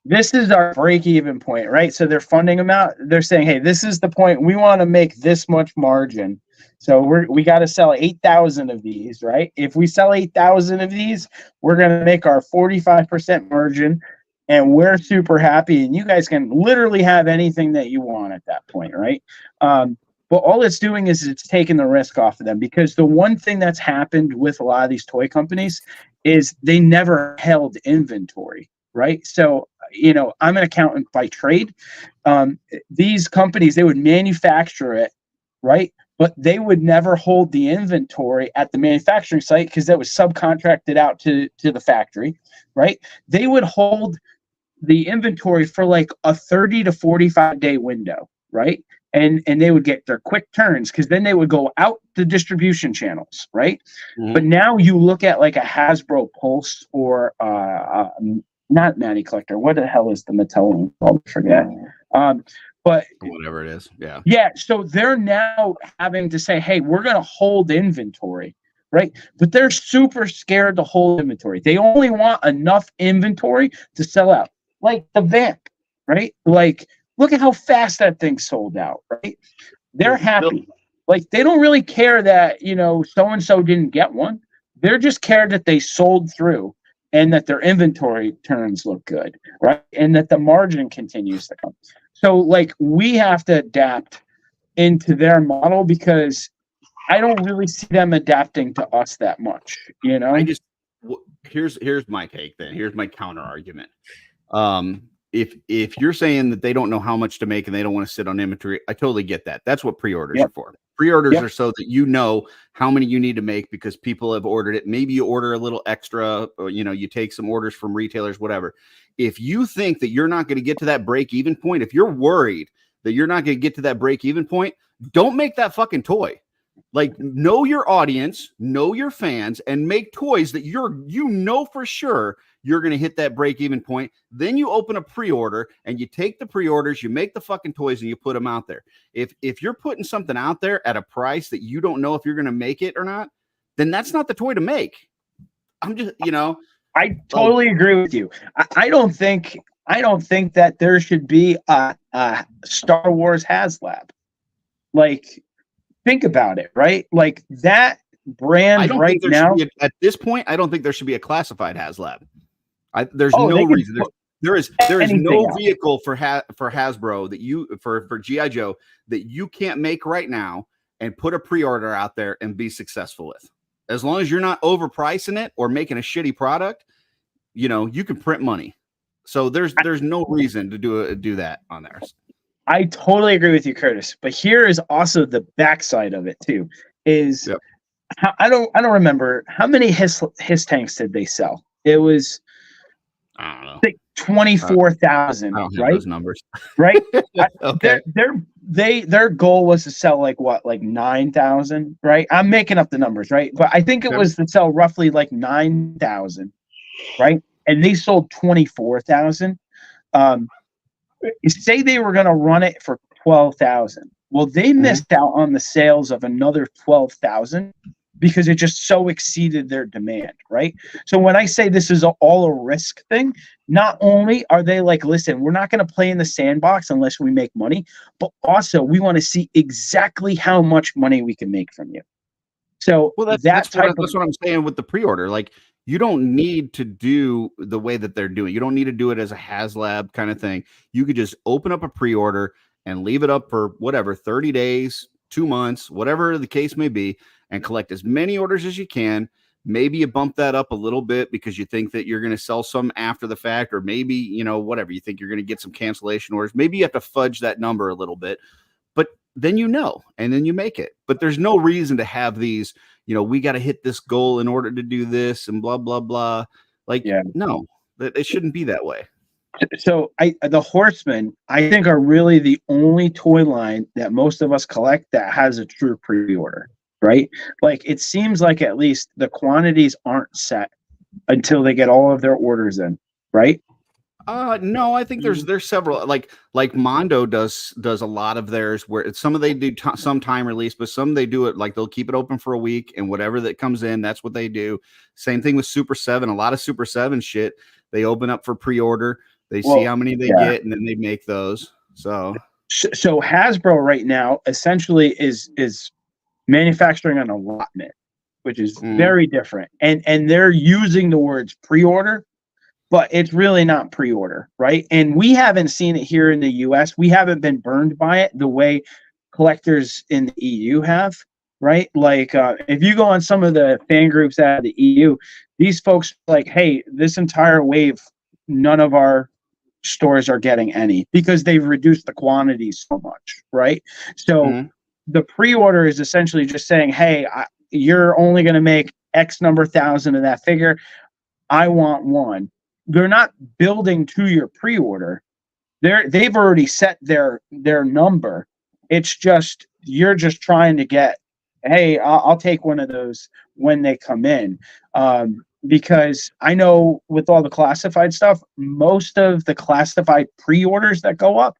[SPEAKER 7] this is our break-even point, right? So they're funding them out. They're saying, hey, this is the point. We want to make this much margin. So we got to sell 8,000 of these, right? If we sell 8,000 of these, we're going to make our 45% margin, and we're super happy. And you guys can literally have anything that you want at that point, right? But all it's doing is it's taking the risk off of them, because the one thing that's happened with a lot of these toy companies is they never held inventory, right? So, I'm an accountant by trade. These companies, they would manufacture it, right? But they would never hold the inventory at the manufacturing site because that was subcontracted out to the factory, right? They would hold the inventory for like a 30 to 45 day window, right? And they would get their quick turns, because then they would go out the distribution channels, right? Mm-hmm. But now you look at like a Hasbro Pulse or not Matty Collector. What the hell is the Mattel one called? I forget. But
[SPEAKER 3] whatever it is, yeah.
[SPEAKER 7] Yeah, so they're now having to say, hey, we're going to hold inventory, right? But they're super scared to hold inventory. They only want enough inventory to sell out. Like the Vamp, right? Like, look at how fast that thing sold out, right? They're happy. Like, they don't really care that, so-and-so didn't get one. They're just care that they sold through and that their inventory turns look good, right? And that the margin continues to come. So, like, we have to adapt into their model, because I don't really see them adapting to us that much,
[SPEAKER 3] Here's my take then. Here's my counter argument. If you're saying that they don't know how much to make and they don't want to sit on inventory, I totally get that. That's what pre-orders are for. Pre-orders are so that you know how many you need to make because people have ordered it. Maybe you order a little extra, or you take some orders from retailers, whatever. If you think that you're not going to get to that break-even point, if you're worried that you're not going to get to that break-even point, don't make that fucking toy. Like, know your audience, know your fans, and make toys that for sure you're going to hit that break-even point. Then you open a pre-order and you take the pre-orders, you make the fucking toys, and you put them out there. If you're putting something out there at a price that you don't know if you're going to make it or not, then that's not the toy to make. I'm just,
[SPEAKER 7] I totally agree with you. I don't think that there should be a Star Wars HasLab. Like, think about it, right? Like, that brand right now.
[SPEAKER 3] At this point, I don't think there should be a classified HasLab. There's no reason. there is no
[SPEAKER 7] else.
[SPEAKER 3] vehicle for Hasbro that you for GI Joe that you can't make right now and put a pre-order out there and be successful with. As long as you're not overpricing it or making a shitty product, you know, you can print money. So there's no reason to do that on there.
[SPEAKER 7] I totally agree with you, Curtis. But here is also the backside of it too. Is I don't remember how many his tanks did they sell. It was
[SPEAKER 3] I don't know,
[SPEAKER 7] like 24,000, right?
[SPEAKER 3] Those numbers,
[SPEAKER 7] right?
[SPEAKER 3] Okay.
[SPEAKER 7] Their goal was to sell like 9,000, right? I'm making up the numbers, right? But I think it was to sell roughly like 9,000, right? And they sold 24,000. Say they were going to run it for 12,000. Well, they missed out on the sales of another 12,000 because it just so exceeded their demand, right? So when I say this is all a risk thing, not only are they like, listen, we're not going to play in the sandbox unless we make money, but also we want to see exactly how much money we can make from you. So
[SPEAKER 3] that's what I'm saying with the pre-order. Like, you don't need to do the way that they're doing. You don't need to do it as a HasLab kind of thing. You could just open up a pre-order and leave it up for whatever, 30 days, 2 months, whatever the case may be, and collect as many orders as you can. Maybe you bump that up a little bit because you think that you're going to sell some after the fact, or maybe, you know, whatever, you think you're going to get some cancellation orders. Maybe you have to fudge that number a little bit, but then you know, and then you make it. But there's no reason to have these, you know, we got to hit this goal in order to do this and blah, blah, blah. Like, no, it shouldn't be that way.
[SPEAKER 7] So the Horsemen, I think, are really the only toy line that most of us collect that has a true pre-order, right? Like, it seems like at least the quantities aren't set until they get all of their orders in, right?
[SPEAKER 3] No, I think there's several, like Mondo does a lot of theirs where some of they do some time release, but some they do it like they'll keep it open for a week, and whatever that comes in, that's what they do. Same thing with Super 7. A lot of Super 7 shit, they open up for pre-order, they see how many they get, and then they make those. So
[SPEAKER 7] Hasbro right now essentially is manufacturing an allotment, which is very different. And they're using the words pre-order, but it's really not pre-order, right? And we haven't seen it here in the US. We haven't been burned by it the way collectors in the EU have, right? Like, if you go on some of the fan groups out of the EU, these folks are like, hey, this entire wave, none of our stores are getting any because they've reduced the quantities so much, right? So the pre-order is essentially just saying, hey, you're only going to make X number thousand of that figure. I want one. They're not building to your pre-order. They've already set their number. It's just, you're just trying to get, hey, I'll take one of those when they come in. Because I know with all the classified stuff, most of the classified pre-orders that go up,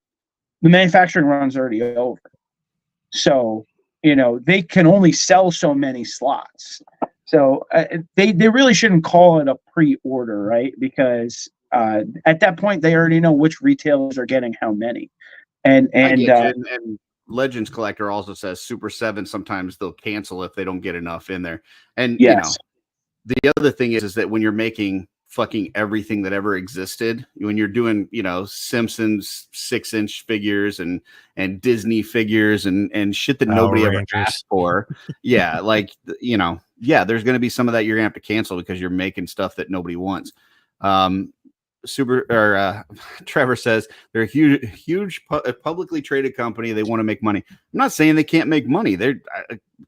[SPEAKER 7] the manufacturing run's already over. So, you know, they can only sell so many slots. So they really shouldn't call it a pre-order, right? Because at that point, they already know which retailers are getting how many. And
[SPEAKER 3] Legends Collector also says Super 7, sometimes they'll cancel if they don't get enough in there. And, you know, the other thing is that when you're making fucking everything that ever existed, when you're doing, you know, Simpsons 6-inch figures and Disney figures and shit that nobody ever asked for. Yeah. Like, you know, there's going to be some of that you're gonna have to cancel because you're making stuff that nobody wants. Trevor says they're a huge publicly traded company. They want to make money. I'm not saying they can't make money. They're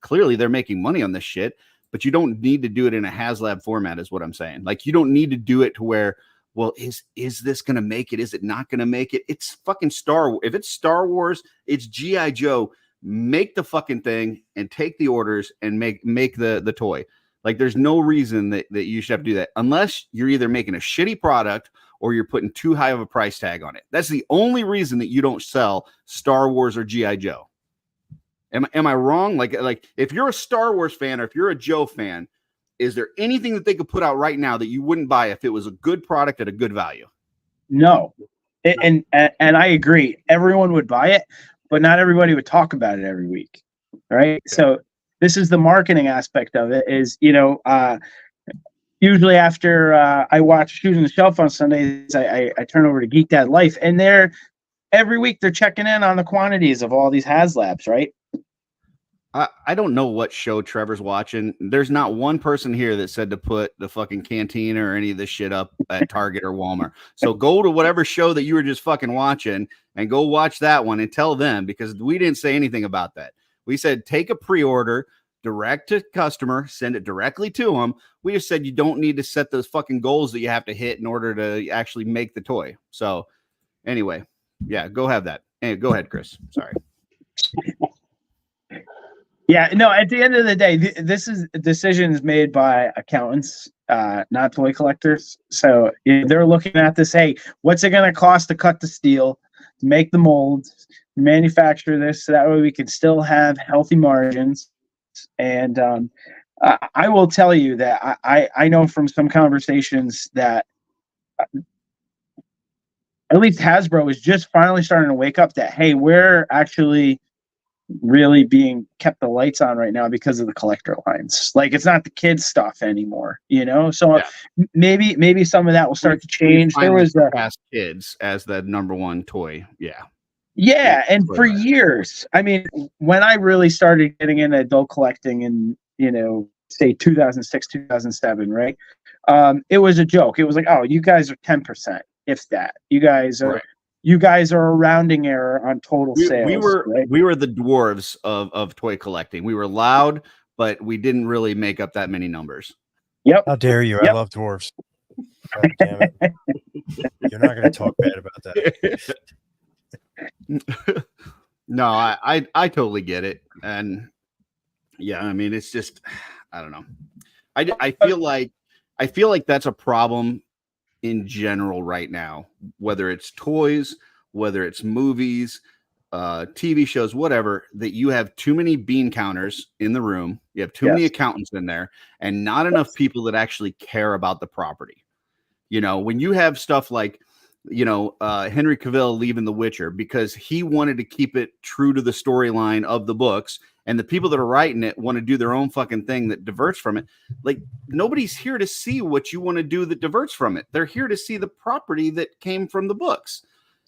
[SPEAKER 3] clearly making money on this shit, but you don't need to do it in a HasLab format is what I'm saying. Like, you don't need to do it to where, well, is this going to make it? Is it not going to make it? It's fucking Star Wars. If it's Star Wars, it's G.I. Joe. Make the fucking thing and take the orders and make the toy. Like, there's no reason that you should have to do that unless you're either making a shitty product or you're putting too high of a price tag on it. That's the only reason that you don't sell Star Wars or G.I. Joe. Am I wrong? Like if you're a Star Wars fan or if you're a Joe fan, is there anything that they could put out right now that you wouldn't buy if it was a good product at a good value?
[SPEAKER 7] No. And I agree. Everyone would buy it, but not everybody would talk about it every week. Right. Okay. So this is the marketing aspect of it is, usually after I watch Shooting the Shelf on Sundays, I turn over to Geek Dad Life, and every week they're checking in on the quantities of all these HasLabs, right?
[SPEAKER 3] I don't know what show Trevor's watching. There's not one person here that said to put the fucking Cantina or any of this shit up at Target or Walmart. So go to whatever show that you were just fucking watching and go watch that one and tell them, because we didn't say anything about that. We said take a pre-order, direct to customer, send it directly to them. We just said you don't need to set those fucking goals that you have to hit in order to actually make the toy. So anyway, yeah, go have that. Hey, go ahead, Chris. Sorry.
[SPEAKER 7] Yeah, no, at the end of the day, this is decisions made by accountants, not toy collectors. So they're looking at this, hey, what's it going to cost to cut the steel, to make the molds, manufacture this, so that way we can still have healthy margins. And I will tell you that I know from some conversations that at least Hasbro is just finally starting to wake up that, hey, we're actually really being kept the lights on right now because of the collector lines. Like, it's not the kids stuff anymore, so maybe some of that will start to change. There was
[SPEAKER 3] past kids as the number one toy.
[SPEAKER 7] And for years, I mean, when I really started getting into adult collecting in say 2006 2007, right, it was a joke. It was like, oh, you guys are 10%, if that. You guys are You guys are a rounding error on total sales.
[SPEAKER 3] We were the dwarves of toy collecting. We were loud, but we didn't really make up that many numbers.
[SPEAKER 7] Yep.
[SPEAKER 2] How dare you? I love dwarves. God damn it. You're not going to talk bad about that.
[SPEAKER 3] No, I totally get it. And yeah, I mean, it's just, I don't know. I feel like that's a problem in general right now, whether it's toys, whether it's movies, TV shows, whatever, that you have too many bean counters in the room. You have too many accountants in there and not enough people that actually care about the property. When you have stuff like, Henry Cavill leaving The Witcher because he wanted to keep it true to the storyline of the books, and the people that are writing it want to do their own fucking thing that diverts from it. Like, nobody's here to see what you want to do that diverts from it. They're here to see the property that came from the books,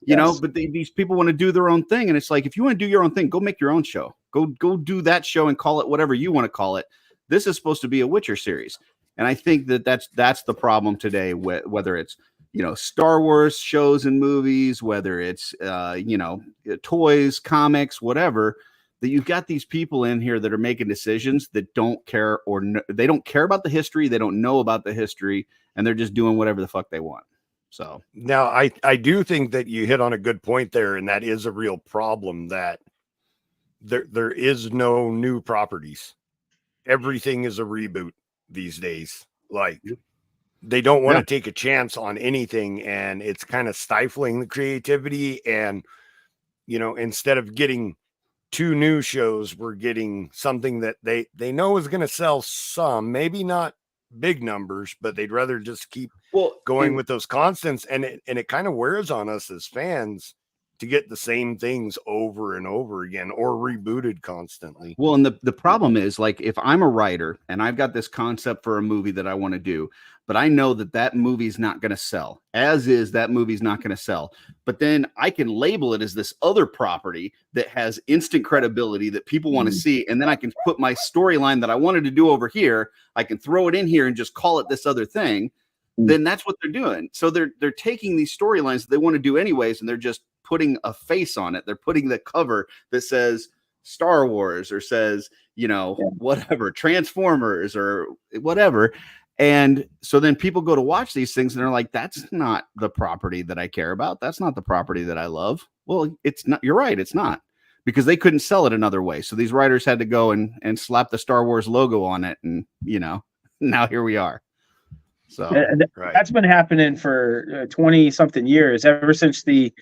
[SPEAKER 3] but these people want to do their own thing. And it's like, if you want to do your own thing, go make your own show. Go do that show and call it whatever you want to call it. This is supposed to be a Witcher series. And I think that's the problem today, whether it's, Star Wars shows and movies, whether it's, toys, comics, whatever, that you've got these people in here that are making decisions that don't care they don't care about the history. They don't know about the history, and they're just doing whatever the fuck they want. So
[SPEAKER 6] now I do think that you hit on a good point there. And that is a real problem, that there is no new properties. Everything is a reboot these days. Like, they don't want to take a chance on anything, and it's kind of stifling the creativity. And, instead of getting 2 new shows, we're getting something that they know is going to sell some, maybe not big numbers, but they'd rather just keep going with those constants. And it kind of wears on us as fans to get the same things over and over again, or rebooted constantly.
[SPEAKER 3] Well, and the problem is, like, if I'm a writer and I've got this concept for a movie that I want to do, but I know that movie's not going to sell, that movie's not going to sell. But then I can label it as this other property that has instant credibility that people want to see. And then I can put my storyline that I wanted to do over here. I can throw it in here and just call it this other thing. Then that's what they're doing. So they're taking these storylines that they want to do anyways, and they're just putting a face on it. They're putting the cover that says Star Wars, or says, whatever, Transformers or whatever. And so then people go to watch these things and they're like, that's not the property that I care about. That's not the property that I love. Well, it's not. You're right. It's not, because they couldn't sell it another way. So these writers had to go and slap the Star Wars logo on it. And, now here we are. So
[SPEAKER 7] that's been happening for 20 something years, ever since the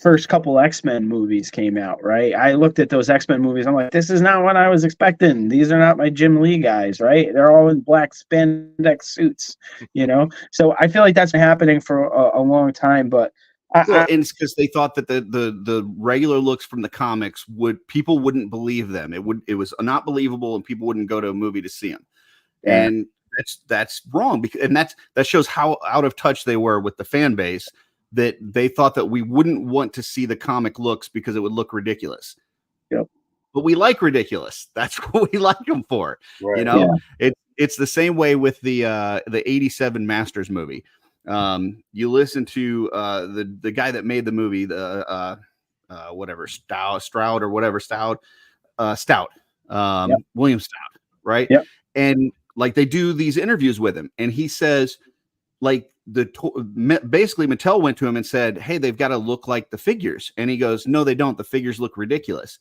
[SPEAKER 7] first couple X-Men movies came out, right? I looked at those X-Men movies, I'm like, this is not what I was expecting. These are not my Jim Lee guys, right? They're all in black spandex suits, so I feel like that's been happening for a long time. But
[SPEAKER 3] and it's because they thought that the regular looks from the comics people wouldn't believe them. It was not believable, and people wouldn't go to a movie to see them. And that's wrong, because and that shows how out of touch they were with the fan base, that they thought that we wouldn't want to see the comic looks because it would look ridiculous.
[SPEAKER 7] Yep.
[SPEAKER 3] But we like ridiculous. That's what we like them for.
[SPEAKER 5] Right.
[SPEAKER 3] You know, it's the same way with the 87 Masters movie. You listen to the guy that made the movie, the whatever Stroud or whatever Stout, William Stout, right?
[SPEAKER 7] Yep.
[SPEAKER 3] And like they do these interviews with him, and he says, like basically Mattel went to him and said, "Hey, they've got to look like the figures," and he goes, "No, they don't. The figures look ridiculous."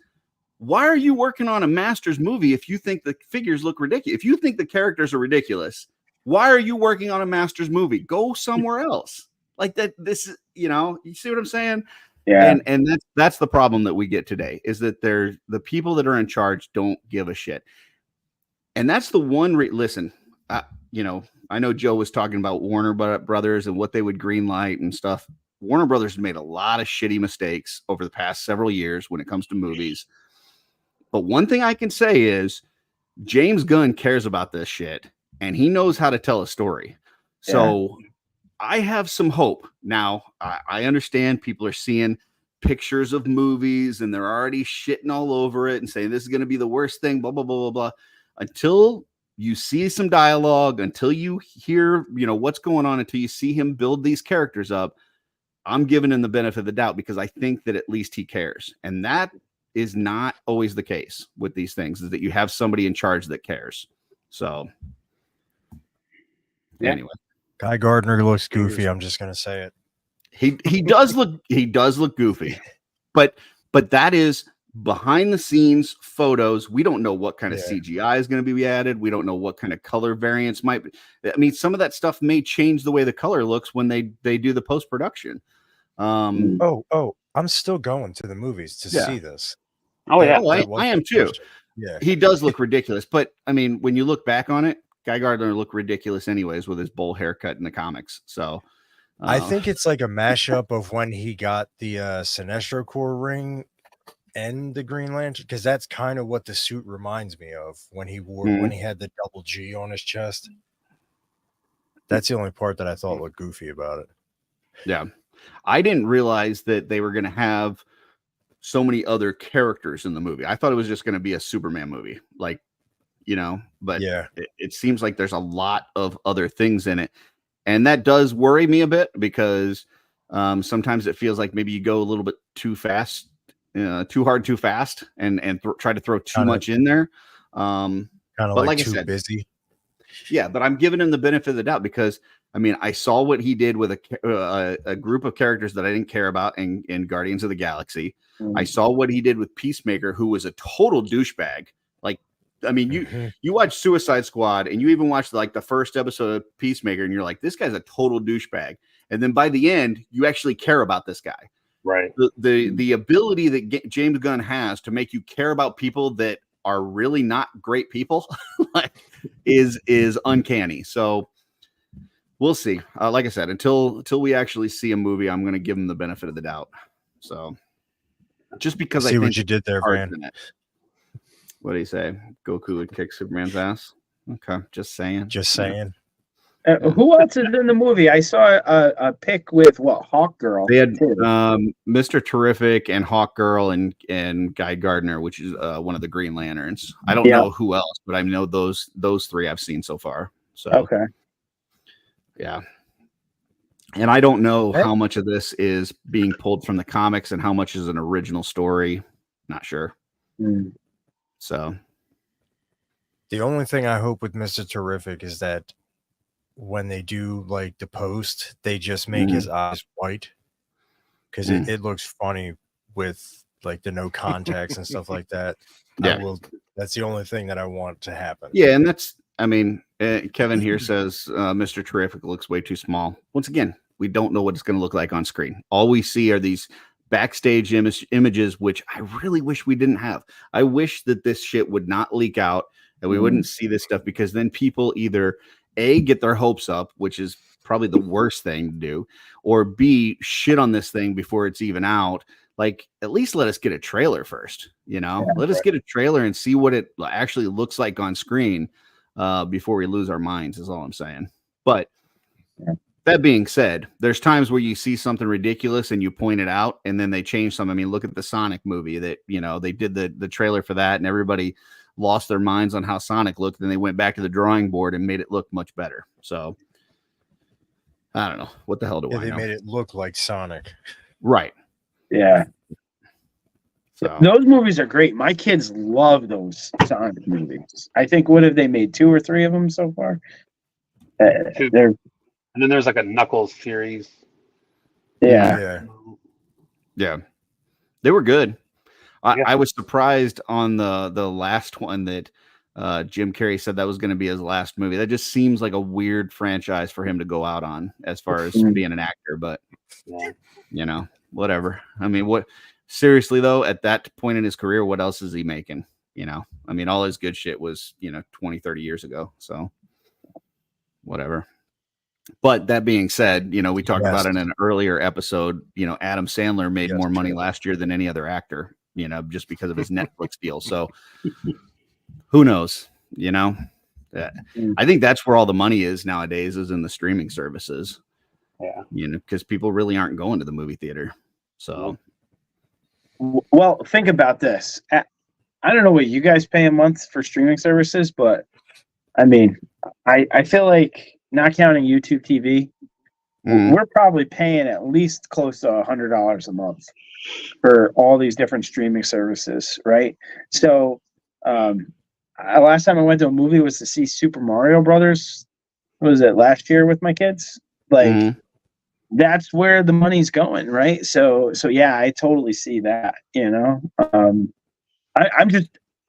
[SPEAKER 3] Why are you working on a Masters movie if you think the figures look ridiculous? If you think the characters are ridiculous, why are you working on a Masters movie? Go somewhere else. Like that. This is, you see what I'm saying?
[SPEAKER 7] Yeah.
[SPEAKER 3] And that's the problem that we get today, is that the people that are in charge don't give a shit. And that's the one listen, I know Joe was talking about Warner Brothers and what they would green light and stuff. Warner Brothers made a lot of shitty mistakes over the past several years when it comes to movies. But one thing I can say is James Gunn cares about this shit, and he knows how to tell a story. So I have some hope. Now, I understand people are seeing pictures of movies and they're already shitting all over it and saying this is going to be the worst thing, blah, blah, blah, blah, blah. Until you see some dialogue, until you hear, what's going on, until you see him build these characters up, I'm giving him the benefit of the doubt, because I think that at least he cares. And that is not always the case with these things, is that you have somebody in charge that cares. So anyway,
[SPEAKER 2] Guy Gardner looks goofy. I'm just going to say it.
[SPEAKER 3] He does look goofy, but that is behind the scenes photos. We don't know what kind of CGI is going to be added. We don't know what kind of color variants might be. I mean, some of that stuff may change the way the color looks when they do the post-production.
[SPEAKER 2] I'm still going to the movies to see this.
[SPEAKER 5] Oh yeah,
[SPEAKER 3] I am too.
[SPEAKER 2] Yeah,
[SPEAKER 3] he does look ridiculous, but I mean, when you look back on it, Guy Gardner looked ridiculous anyways with his bowl haircut in the comics. So
[SPEAKER 2] I think it's like a mashup of when he got the Sinestro Corps ring and the Green Lantern, because that's kind of what the suit reminds me of when he wore when he had the double G on his chest. That's the only part that I thought looked goofy about it.
[SPEAKER 3] Yeah, I didn't realize that they were going to have so many other characters in the movie. I thought it was just going to be a Superman movie, but it seems like there's a lot of other things in it. And that does worry me a bit, because sometimes it feels like maybe you go a little bit too fast, too hard, too fast, and try to throw too much in there.
[SPEAKER 2] Kind of like too busy.
[SPEAKER 3] Yeah, but I'm giving him the benefit of the doubt, because I mean, I saw what he did with a group of characters that I didn't care about in Guardians of the Galaxy. I saw what he did with Peacemaker, who was a total douchebag. Like, I mean, you watch Suicide Squad, and you even watch the first episode of Peacemaker, and you're like, this guy's a total douchebag. And then by the end, you actually care about this guy.
[SPEAKER 5] Right.
[SPEAKER 3] The ability that James Gunn has to make you care about people that are really not great people is uncanny. So we'll see. Like I said, until we actually see a movie, I'm going to give him the benefit of the doubt. So just because I
[SPEAKER 2] see
[SPEAKER 3] think
[SPEAKER 2] what you did there, man.
[SPEAKER 3] What do you say? Goku would kick Superman's ass. Okay, just saying.
[SPEAKER 2] Just saying.
[SPEAKER 7] Who else is in the movie? I saw a pic with Hawk Girl.
[SPEAKER 3] They had Mr. Terrific and Hawk Girl and Guy Gardner, which is one of the Green Lanterns. I don't know who else, but I know those three I've seen so far. So
[SPEAKER 7] okay,
[SPEAKER 3] yeah. And I don't know how much of this is being pulled from the comics and how much is an original story. Not sure. So
[SPEAKER 2] the only thing I hope with Mr. Terrific is that when they do the post, they just make his eyes white, because it looks funny with the no contacts and stuff like that.
[SPEAKER 3] Yeah,
[SPEAKER 2] that's the only thing that I want to happen.
[SPEAKER 3] Yeah, and Kevin here says Mr. Terrific looks way too small. Once again, we don't know what it's going to look like on screen. All we see are these backstage images, which I really wish we didn't have. I wish that this shit would not leak out, and we wouldn't see this stuff, because then people either A, get their hopes up, which is probably the worst thing to do, or B, shit on this thing before it's even out. At least let us get a trailer first, let us get a trailer and see what it actually looks like on screen. before we lose our minds, is all I'm saying. But that being said, there's times where you see something ridiculous and you point it out, and then they change something. I mean, look at the Sonic movie that, they did the trailer for that, and everybody lost their minds on how Sonic looked. Then they went back to the drawing board and made it look much better. So I don't know. What the hell do I know?
[SPEAKER 2] They made it look like Sonic.
[SPEAKER 3] Right.
[SPEAKER 7] Yeah.
[SPEAKER 3] So
[SPEAKER 7] Those movies are great. My kids love those Sonic movies. I think, what have they made, 2 or 3 of them so far? They're
[SPEAKER 5] And then there's like a Knuckles series.
[SPEAKER 7] yeah.
[SPEAKER 3] They were good.
[SPEAKER 5] Yeah.
[SPEAKER 3] I was surprised on the last one that Jim Carrey said that was going to be his last movie. That just seems like a weird franchise for him to go out on as far as being an actor. But, whatever. I mean, seriously, though, at that point in his career, what else is he making? I mean, all his good shit was, 20, 30 years ago. So whatever. But that being said, we talked about it in an earlier episode. Adam Sandler made more money last year than any other actor, just because of his Netflix deal. So who knows? I think that's where all the money is nowadays, is in the streaming services.
[SPEAKER 5] Yeah.
[SPEAKER 3] Because people really aren't going to the movie theater. So,
[SPEAKER 7] Well, think about this. I don't know what you guys pay a month for streaming services, but I mean, I feel like, not counting YouTube TV, we're probably paying at least close to $100 a month for all these different streaming services, right? So, last time I went to a movie was to see Super Mario Brothers. What was it, last year with my kids? Like, that's where the money's going, right? So yeah, I totally see that.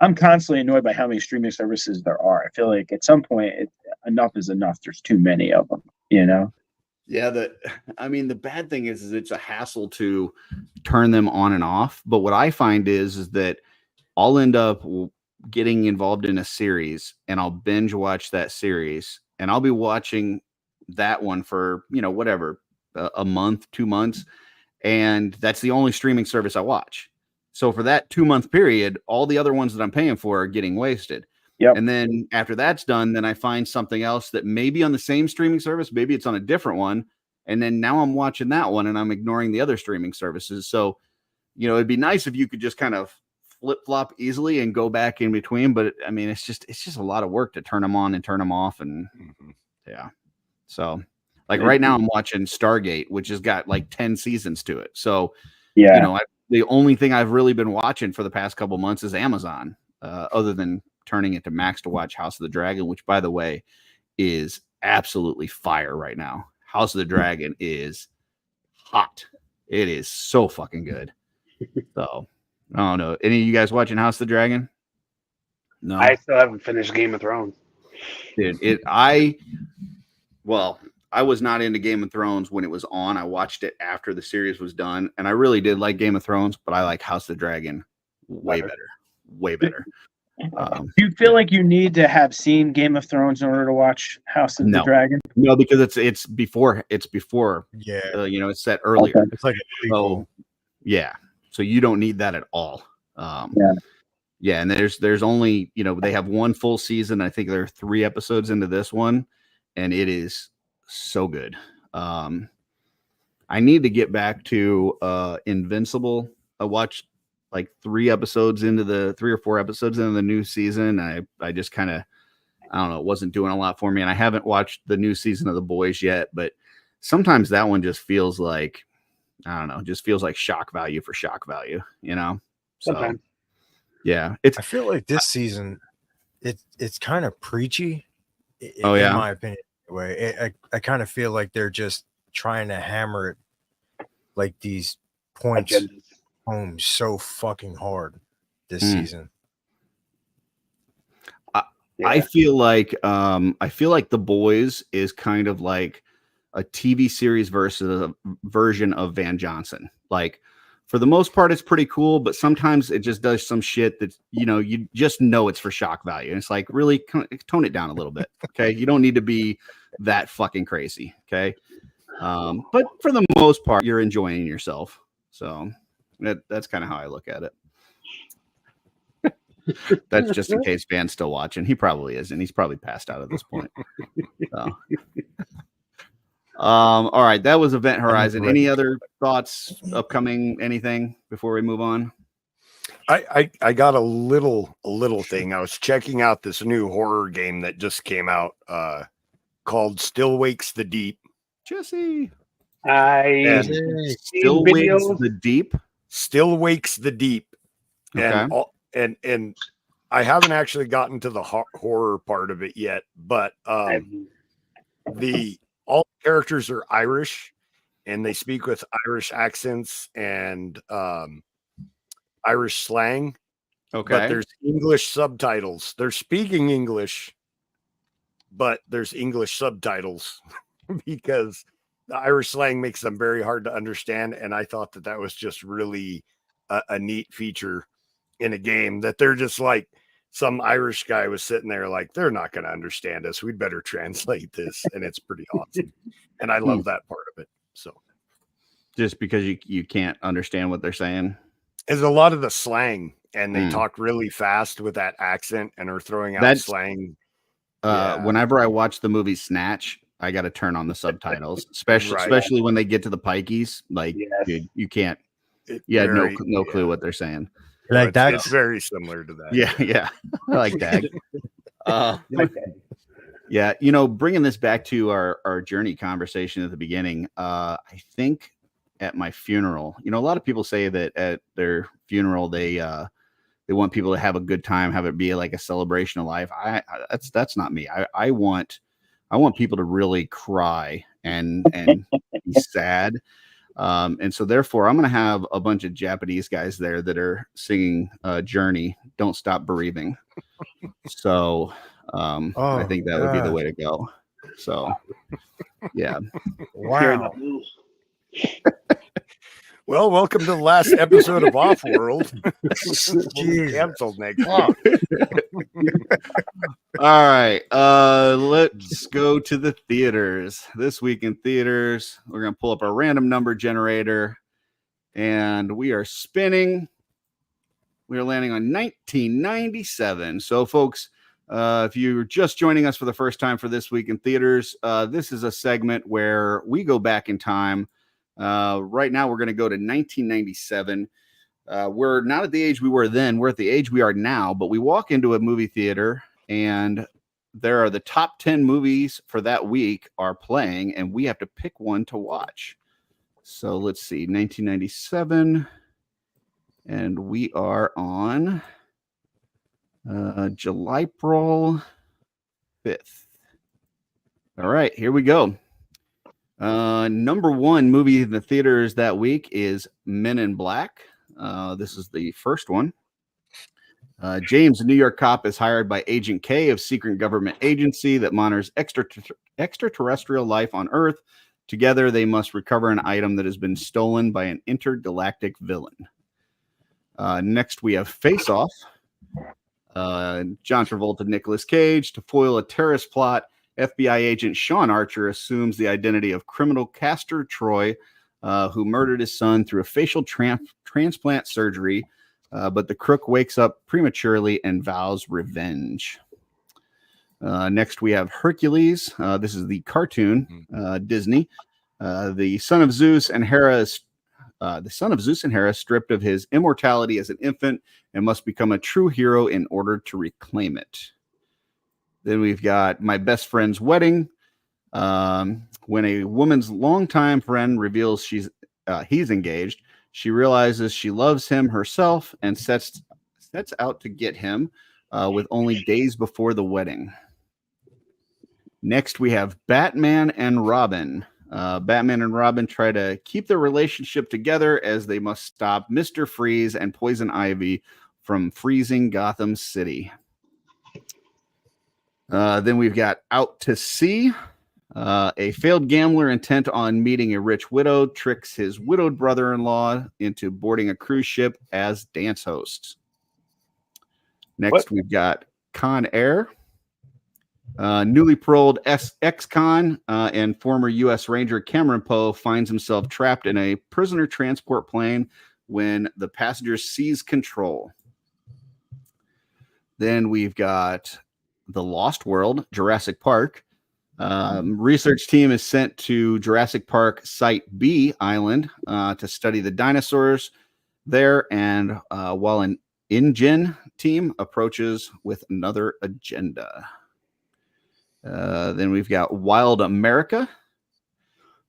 [SPEAKER 7] I'm constantly annoyed by how many streaming services there are. I feel like at some point, enough is enough. There's too many of them,
[SPEAKER 3] Yeah, the bad thing is it's a hassle to turn them on and off. But what I find is that I'll end up getting involved in a series, and I'll binge watch that series, and I'll be watching that one for, whatever, a month, 2 months. And that's the only streaming service I watch. So for that 2-month period, all the other ones that I'm paying for are getting wasted.
[SPEAKER 7] Yep.
[SPEAKER 3] And then after that's done, then I find something else that may be on the same streaming service, maybe it's on a different one. And then now I'm watching that one and I'm ignoring the other streaming services. So, it'd be nice if you could just kind of flip flop easily and go back in between. But I mean, it's just a lot of work to turn them on and turn them off. And yeah. So like right now I'm watching Stargate, which has got like 10 seasons to it. So, the only thing I've really been watching for the past couple months is Amazon, other than turning it to Max to watch House of the Dragon, which, by the way, is absolutely fire right now. House of the Dragon is hot. It is so fucking good. So, I don't know. Any of you guys watching House of the Dragon? No.
[SPEAKER 5] I still haven't finished Game of Thrones.
[SPEAKER 3] Dude, I was not into Game of Thrones when it was on. I watched it after the series was done, and I really did like Game of Thrones, but I like House of the Dragon way better. Way better.
[SPEAKER 7] Do you feel like you need to have seen Game of Thrones in order to watch House of the Dragon?
[SPEAKER 3] No, because it's before.
[SPEAKER 2] Yeah.
[SPEAKER 3] It's set earlier.
[SPEAKER 7] Okay.
[SPEAKER 2] It's like a prequel.
[SPEAKER 3] Yeah. So you don't need that at all. Yeah, and there's only, they have one full season. I think there are 3 episodes into this one, and it is so good. I need to get back to Invincible. I watched like 3 or 4 episodes into the new season. I just kind of, I don't know, it wasn't doing a lot for me. And I haven't watched the new season of The Boys yet, but sometimes that one just feels like, I don't know, just feels like shock value for shock value, So
[SPEAKER 5] Sometimes.
[SPEAKER 3] yeah,
[SPEAKER 2] I feel like this season, it's kind of preachy. In my opinion. Anyway, I kind of feel like they're just trying to hammer it, like these points home so fucking hard this season.
[SPEAKER 3] I feel like The Boys is kind of like a TV series versus a version of Van Johnson. Like, for the most part, it's pretty cool, but sometimes it just does some shit that, you just know it's for shock value. And it's like, really tone it down a little bit. Okay. You don't need to be that fucking crazy. Okay. But for the most part, you're enjoying yourself. So that's kind of how I look at it. That's just in case Van's still watching. He probably isn't. He's probably passed out at this point. So. All right, that was Event Horizon. Any other thoughts, upcoming, anything before we move on?
[SPEAKER 6] I got a little thing. I was checking out this new horror game that just came out called Still Wakes the Deep.
[SPEAKER 3] Jesse.
[SPEAKER 6] Still
[SPEAKER 3] Wakes the Deep.
[SPEAKER 6] Still Wakes the Deep.
[SPEAKER 3] Okay.
[SPEAKER 6] And I haven't actually gotten to the horror part of it yet, but all the characters are Irish and they speak with Irish accents and Irish slang.
[SPEAKER 3] Okay.
[SPEAKER 6] But there's English subtitles. They're speaking English, but there's English subtitles because the Irish slang makes them very hard to understand. And I thought that was just really a neat feature in a game, that they're just like, some Irish guy was sitting there like, they're not going to understand us. We'd better translate this. And it's pretty awesome. And I love that part of it. So
[SPEAKER 3] just because you can't understand what they're saying.
[SPEAKER 6] There's a lot of the slang and they talk really fast with that accent and are throwing out slang.
[SPEAKER 3] Whenever I watch the movie Snatch, I got to turn on the subtitles, especially when they get to the pikeys. Like, dude, you can't, had no clue what they're saying.
[SPEAKER 2] Like that.
[SPEAKER 6] It's very similar to that.
[SPEAKER 3] Yeah. I like that. Yeah, bringing this back to our journey conversation at the beginning, I think at my funeral, a lot of people say that at their funeral they want people to have a good time, have it be like a celebration of life. That's not me. I want people to really cry and be sad. And so therefore I'm going to have a bunch of Japanese guys there that are singing Journey, Don't Stop Bereaving. So I think that would be the way to go. So yeah.
[SPEAKER 2] Wow.
[SPEAKER 6] Well, welcome to the last episode of OffWorld. We'll canceled next week.
[SPEAKER 3] All right. Let's go to the theaters. This week in theaters, we're going to pull up our random number generator and we are spinning. We are landing on 1997. So folks, if you're just joining us for the first time for This Week in Theaters, this is a segment where we go back in time. Right now, we're going to go to 1997. We're not at the age we were then. We're at the age we are now. But we walk into a movie theater, and there are the top 10 movies for that week are playing, and we have to pick one to watch. So let's see, 1997, and we are on April 5th. All right, here we go. Number one movie in the theaters that week is Men in Black. This is the first one. James, a New York cop, is hired by Agent K of secret government agency that monitors extraterrestrial life on Earth. Together, they must recover an item that has been stolen by an intergalactic villain. Next, we have Face Off. John Travolta, Nicolas Cage. To foil a terrorist plot, FBI agent Sean Archer assumes the identity of criminal Castor Troy, who murdered his son through a facial transplant surgery, but the crook wakes up prematurely and vows revenge. Next, we have Hercules. This is the cartoon, Disney. The son of Zeus and Hera is stripped of his immortality as an infant and must become a true hero in order to reclaim it. Then we've got My Best Friend's Wedding. When a woman's longtime friend reveals he's engaged, she realizes she loves him herself and sets out to get him with only days before the wedding. Next, we have Batman and Robin. Batman and Robin try to keep their relationship together as they must stop Mr. Freeze and Poison Ivy from freezing Gotham City. Then we've got Out to Sea. A failed gambler intent on meeting a rich widow tricks his widowed brother-in-law into boarding a cruise ship as dance hosts. Next, we've got Con Air. Newly paroled ex-con and former U.S. Ranger Cameron Poe finds himself trapped in a prisoner transport plane when the passengers seize control. Then we've got The Lost World, Jurassic Park. Research team is sent to Jurassic Park Site B Island to study the dinosaurs there, and while an InGen team approaches with another agenda. Then we've got Wild America.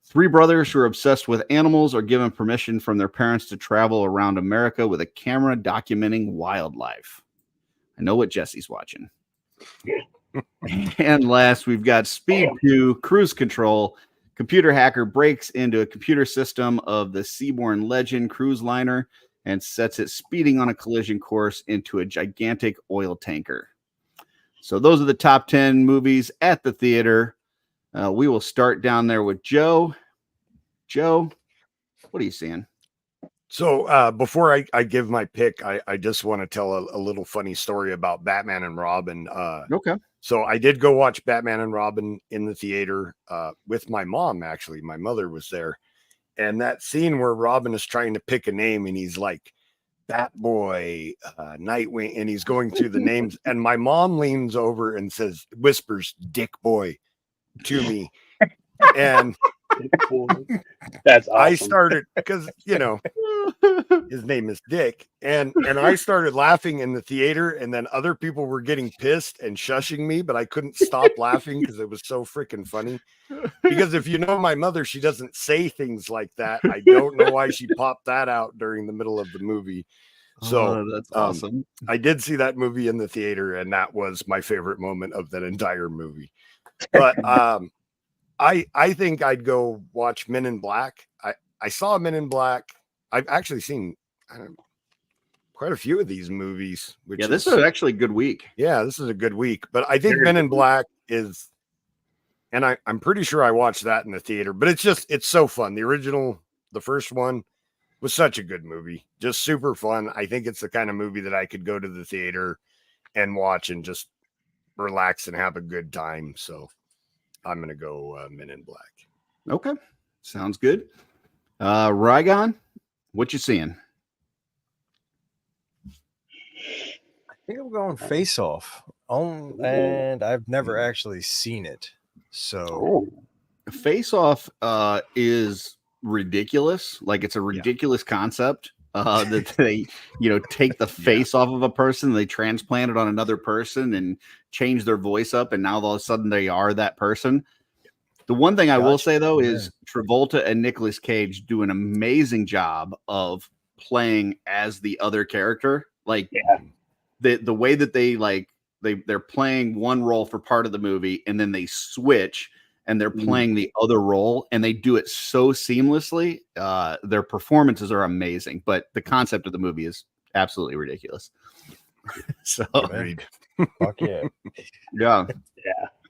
[SPEAKER 3] 3 brothers who are obsessed with animals are given permission from their parents to travel around America with a camera documenting wildlife. I know what Jesse's watching. And last, we've got Speed 2, Cruise Control. Computer hacker breaks into a computer system of the Seaborn Legend cruise liner and sets it speeding on a collision course into a gigantic oil tanker. So those are the top 10 movies at the theater. We will start down there with Joe. Joe, what are you seeing?
[SPEAKER 6] So before I give my pick, I just want to tell a little funny story about Batman and Robin.
[SPEAKER 3] Okay.
[SPEAKER 6] So I did go watch Batman and Robin in the theater with my mom, actually. My mother was there. And that scene where Robin is trying to pick a name and he's like, Batboy, Nightwing, and he's going through the names. And my mom leans over and whispers, Dick Boy to me. And
[SPEAKER 5] that's awesome.
[SPEAKER 6] I started, because, his name is Dick. And I started laughing in the theater, and then other people were getting pissed and shushing me, but I couldn't stop laughing because it was so freaking funny. Because if you know my mother, she doesn't say things like that. I don't know why she popped that out during the middle of the movie. So
[SPEAKER 3] that's awesome.
[SPEAKER 6] I did see that movie in the theater, and that was my favorite moment of that entire movie. But I think I'd go watch Men in Black. I saw Men in Black. I've actually seen quite a few of these movies.
[SPEAKER 3] This is actually a good week.
[SPEAKER 6] Yeah, this is a good week. But I think Men in Black is, and I'm pretty sure I watched that in the theater. But it's so fun. The original, the first one, was such a good movie. Just super fun. I think it's the kind of movie that I could go to the theater and watch and just relax and have a good time. So I'm going to go Men in Black.
[SPEAKER 3] Okay. Sounds good. Rygon, what you seeing?
[SPEAKER 2] I think I'm going Face Off. And I've never actually seen it. So
[SPEAKER 3] Face Off is ridiculous. Like, it's a ridiculous concept that they, take the face off of a person, they transplant it on another person and change their voice up, and now all of a sudden they are that person. The one thing I will say, though, is Travolta and Nicolas Cage do an amazing job of playing as the other character. Like, the way that they're playing one role for part of the movie, and then they switch and they're playing the other role, and they do it so seamlessly. Their performances are amazing, but the concept of the movie is absolutely ridiculous. So,
[SPEAKER 2] fuck yeah.
[SPEAKER 3] Yeah.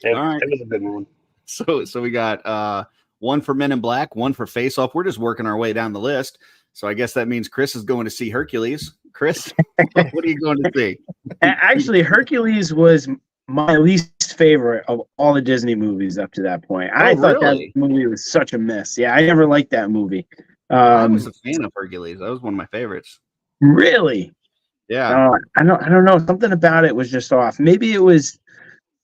[SPEAKER 5] It was a good one.
[SPEAKER 3] So we got one for Men in Black, one for Face Off. We're just working our way down the list. So I guess that means Chris is going to see Hercules. Chris, what are you going to see?
[SPEAKER 7] Actually, Hercules was my least favorite of all the Disney movies up to that point. I thought that movie was such a mess. Yeah, I never liked that movie.
[SPEAKER 3] I was a fan of Hercules. That was one of my favorites.
[SPEAKER 7] Really?
[SPEAKER 3] Yeah.
[SPEAKER 7] I don't know. Something about it was just off. Maybe it was.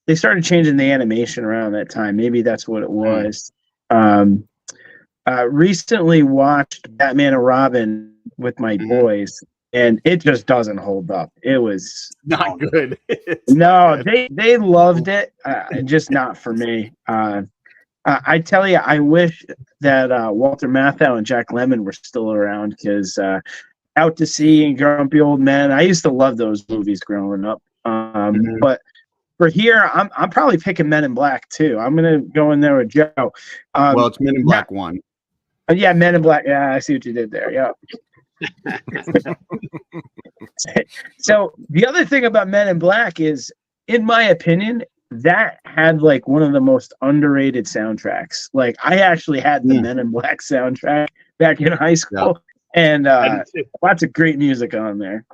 [SPEAKER 7] They started changing the animation around that time. Maybe that's what it was. Recently watched Batman and Robin with my boys, and it just doesn't hold up. It was
[SPEAKER 3] not good.
[SPEAKER 7] No, they loved it. Just not for me. I tell you, I wish that Walter Matthau and Jack Lemmon were still around, because Out to Sea and Grumpy Old Men, I used to love those movies growing up. But for here, I'm probably picking Men in Black too. I'm gonna go in there with Joe.
[SPEAKER 3] Well, it's Men in Black 1.
[SPEAKER 7] Yeah, Men in Black. Yeah, I see what you did there. Yeah. So the other thing about Men in Black is, in my opinion, that had like one of the most underrated soundtracks. Like, I actually had the Men in Black soundtrack back in high school, and lots of great music on there.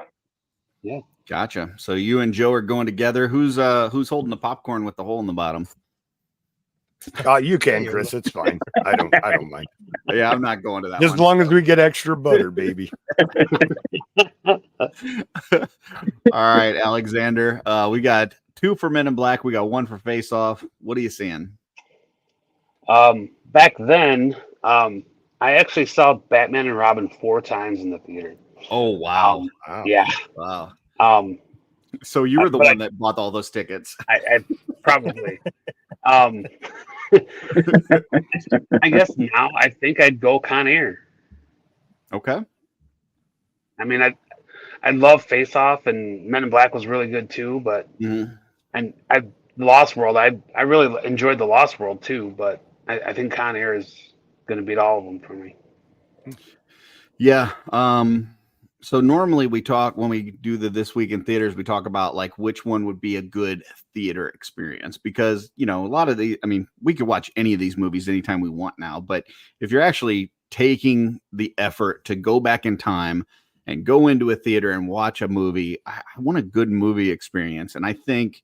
[SPEAKER 5] Yeah.
[SPEAKER 3] Gotcha. So you and Joe are going together. Who's holding the popcorn with the hole in the bottom?
[SPEAKER 6] You can, Chris. It's fine. I don't mind.
[SPEAKER 3] Yeah, I'm not going to that.
[SPEAKER 6] As long as we get extra butter, baby.
[SPEAKER 3] All right, Alexander. We got 2 for Men in Black. We got 1 for Face Off. What are you seeing?
[SPEAKER 5] Back then, I actually saw Batman and Robin 4 times in the theater.
[SPEAKER 3] Oh wow!
[SPEAKER 6] Wow.
[SPEAKER 5] Yeah.
[SPEAKER 3] Wow.
[SPEAKER 5] So
[SPEAKER 3] you were the one that bought all those tickets.
[SPEAKER 5] I probably. I guess now I think I'd go Con Air.
[SPEAKER 3] Okay.
[SPEAKER 5] I mean, I love Face Off, and Men in Black was really good too. But and Lost World, I really enjoyed the Lost World too. But I think Con Air is going to beat all of them for me.
[SPEAKER 3] Yeah. So normally we talk when we do the This Week in Theaters, we talk about like which one would be a good theater experience because, you know, a lot of we could watch any of these movies anytime we want now, but if you're actually taking the effort to go back in time and go into a theater and watch a movie, I want a good movie experience. And I think,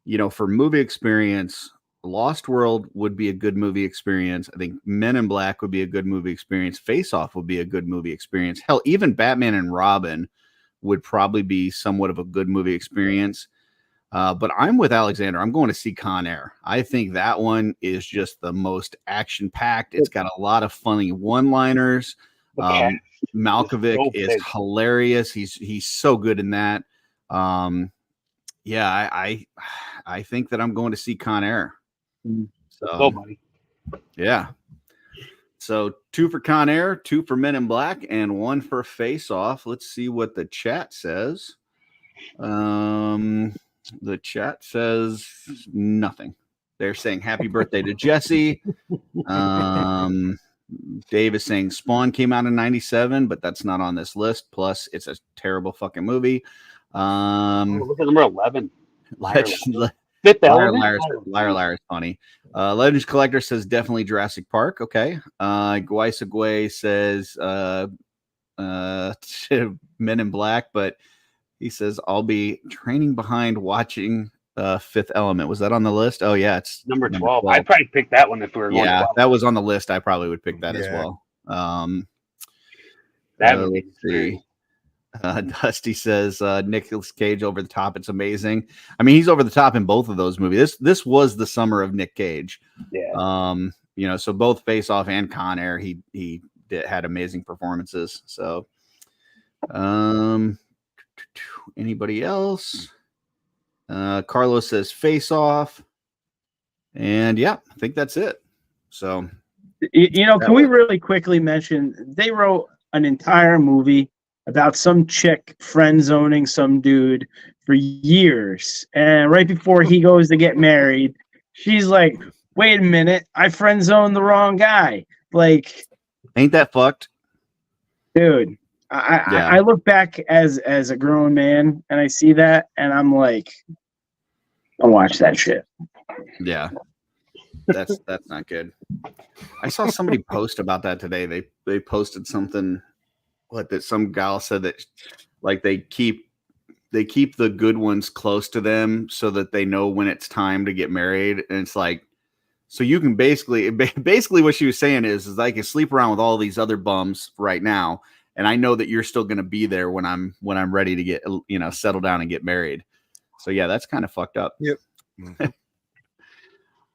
[SPEAKER 3] you know, for movie experience, Lost World would be a good movie experience. I think Men in Black would be a good movie experience. Face Off would be a good movie experience. Hell, even Batman and Robin would probably be somewhat of a good movie experience. But I'm with Alexander. I'm going to see Con Air. I think that one is just the most action-packed. It's got a lot of funny one-liners. Malkovich is hilarious. He's so good in that. Yeah, I think that I'm going to see Con Air. So, yeah. So 2 for Con Air, 2 for Men in Black, and 1 for Face Off. Let's see what the chat says. The chat says nothing. They're saying happy birthday to Jesse. Dave is saying Spawn came out in 97, but that's not on this list. Plus, it's a terrible fucking movie.
[SPEAKER 5] Look at number 11. Liar
[SPEAKER 3] is funny. Legends Collector says definitely Jurassic Park. Okay. Guaisagwe says Men in Black, but he says I'll be training behind watching Fifth Element. Was that on the list? Oh yeah, it's
[SPEAKER 5] number 12. I'd probably pick that one if we were going.
[SPEAKER 3] Yeah, that was on the list. I probably would pick that as well.
[SPEAKER 5] That would be
[SPEAKER 3] Dusty says Nicolas Cage over the top. It's amazing. I mean, he's over the top in both of those movies. This was the summer of Nick Cage.
[SPEAKER 5] Yeah.
[SPEAKER 3] You know, so both Face Off and Con Air, he had amazing performances. So, anybody else? Carlos says Face Off, and yeah, I think that's it. So,
[SPEAKER 7] you know, can we really quickly mention they wrote an entire movie about some chick friend zoning some dude for years. And right before he goes to get married, she's like, wait a minute, I friend zoned the wrong guy. Like,
[SPEAKER 3] ain't that fucked?
[SPEAKER 7] Dude, I look back as a grown man and I see that and I'm like, don't watch that shit.
[SPEAKER 3] Yeah. That's not good. I saw somebody post about that today. They posted something that some gal said that like they keep the good ones close to them so that they know when it's time to get married. And it's like, so you can basically what she was saying is I can sleep around with all these other bums right now. And I know that you're still going to be there when I'm ready to get, you know, settle down and get married. So yeah, that's kind of fucked up.
[SPEAKER 2] Yep.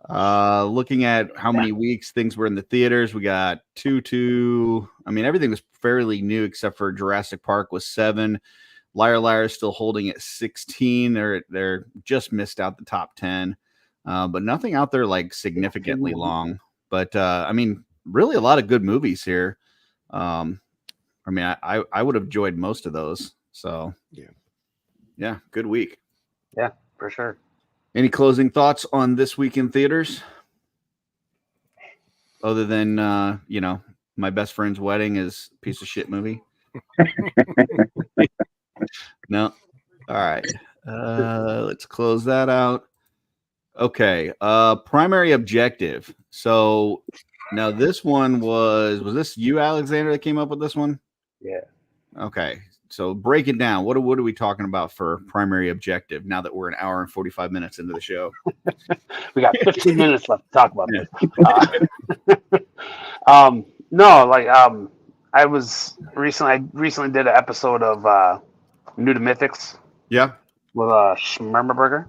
[SPEAKER 3] Looking at how many weeks things were in the theaters, we got 2. I mean, everything was fairly new except for Jurassic Park was 7. Liar Liar is still holding at 16. They're just missed out the top 10, but nothing out there like significantly long. But I mean, really a lot of good movies here. I mean, I would have enjoyed most of those. So yeah, good week.
[SPEAKER 5] Yeah, for sure.
[SPEAKER 3] Any closing thoughts on This Week in Theaters? Other than, you know, My Best Friend's Wedding is a piece of shit movie. No. All right. Let's close that out. Okay. Primary objective. So now this one was this you, Alexander, that came up with this one?
[SPEAKER 5] Yeah.
[SPEAKER 3] Okay. So break it down. What are we talking about for primary objective now that we're an hour and 45 minutes into the show?
[SPEAKER 5] We got 15 minutes left to talk about this. No, like I recently did an episode of New to Mythics
[SPEAKER 3] Yeah.
[SPEAKER 5] with Schmermerberger.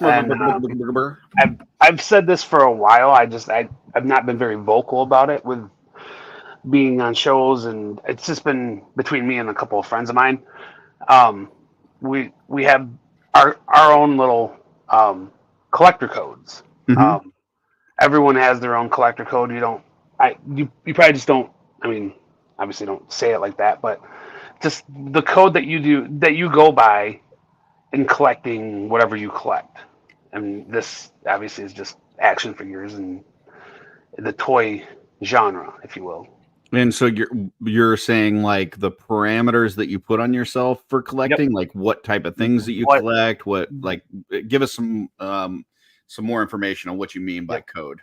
[SPEAKER 5] And I've said this for a while. I've not been very vocal about it with being on shows, and it's just been between me and a couple of friends of mine. We have our own little collector codes.
[SPEAKER 3] Mhm.
[SPEAKER 5] Everyone has their own collector code. You probably just don't. I mean, obviously don't say it like that, but just the code that you go by in collecting whatever you collect. And this obviously is just action figures and the toy genre, if you will.
[SPEAKER 3] And so you're saying like the parameters that you put on yourself for collecting, like what type of things that you collect, give us some more information on what you mean by code.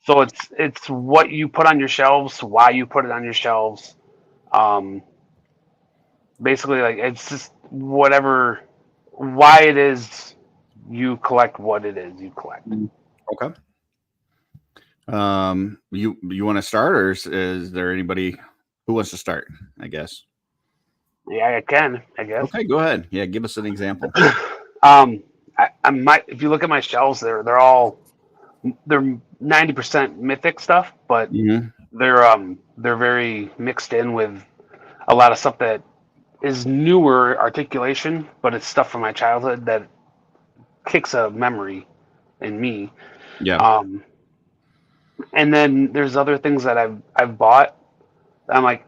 [SPEAKER 5] So it's what you put on your shelves, why you put it on your shelves. Basically, like it's just why it is you collect what it is you collect.
[SPEAKER 3] Okay. You want to start, or is there anybody who wants to start? I guess.
[SPEAKER 5] Yeah, I can. I guess.
[SPEAKER 3] Okay, go ahead. Yeah, give us an example.
[SPEAKER 5] If you look at my shelves, they're 90% mythic stuff, but they're very mixed in with a lot of stuff that is newer articulation, but it's stuff from my childhood that kicks a memory in me.
[SPEAKER 3] Yeah.
[SPEAKER 5] And then there's other things that I've bought. I'm like,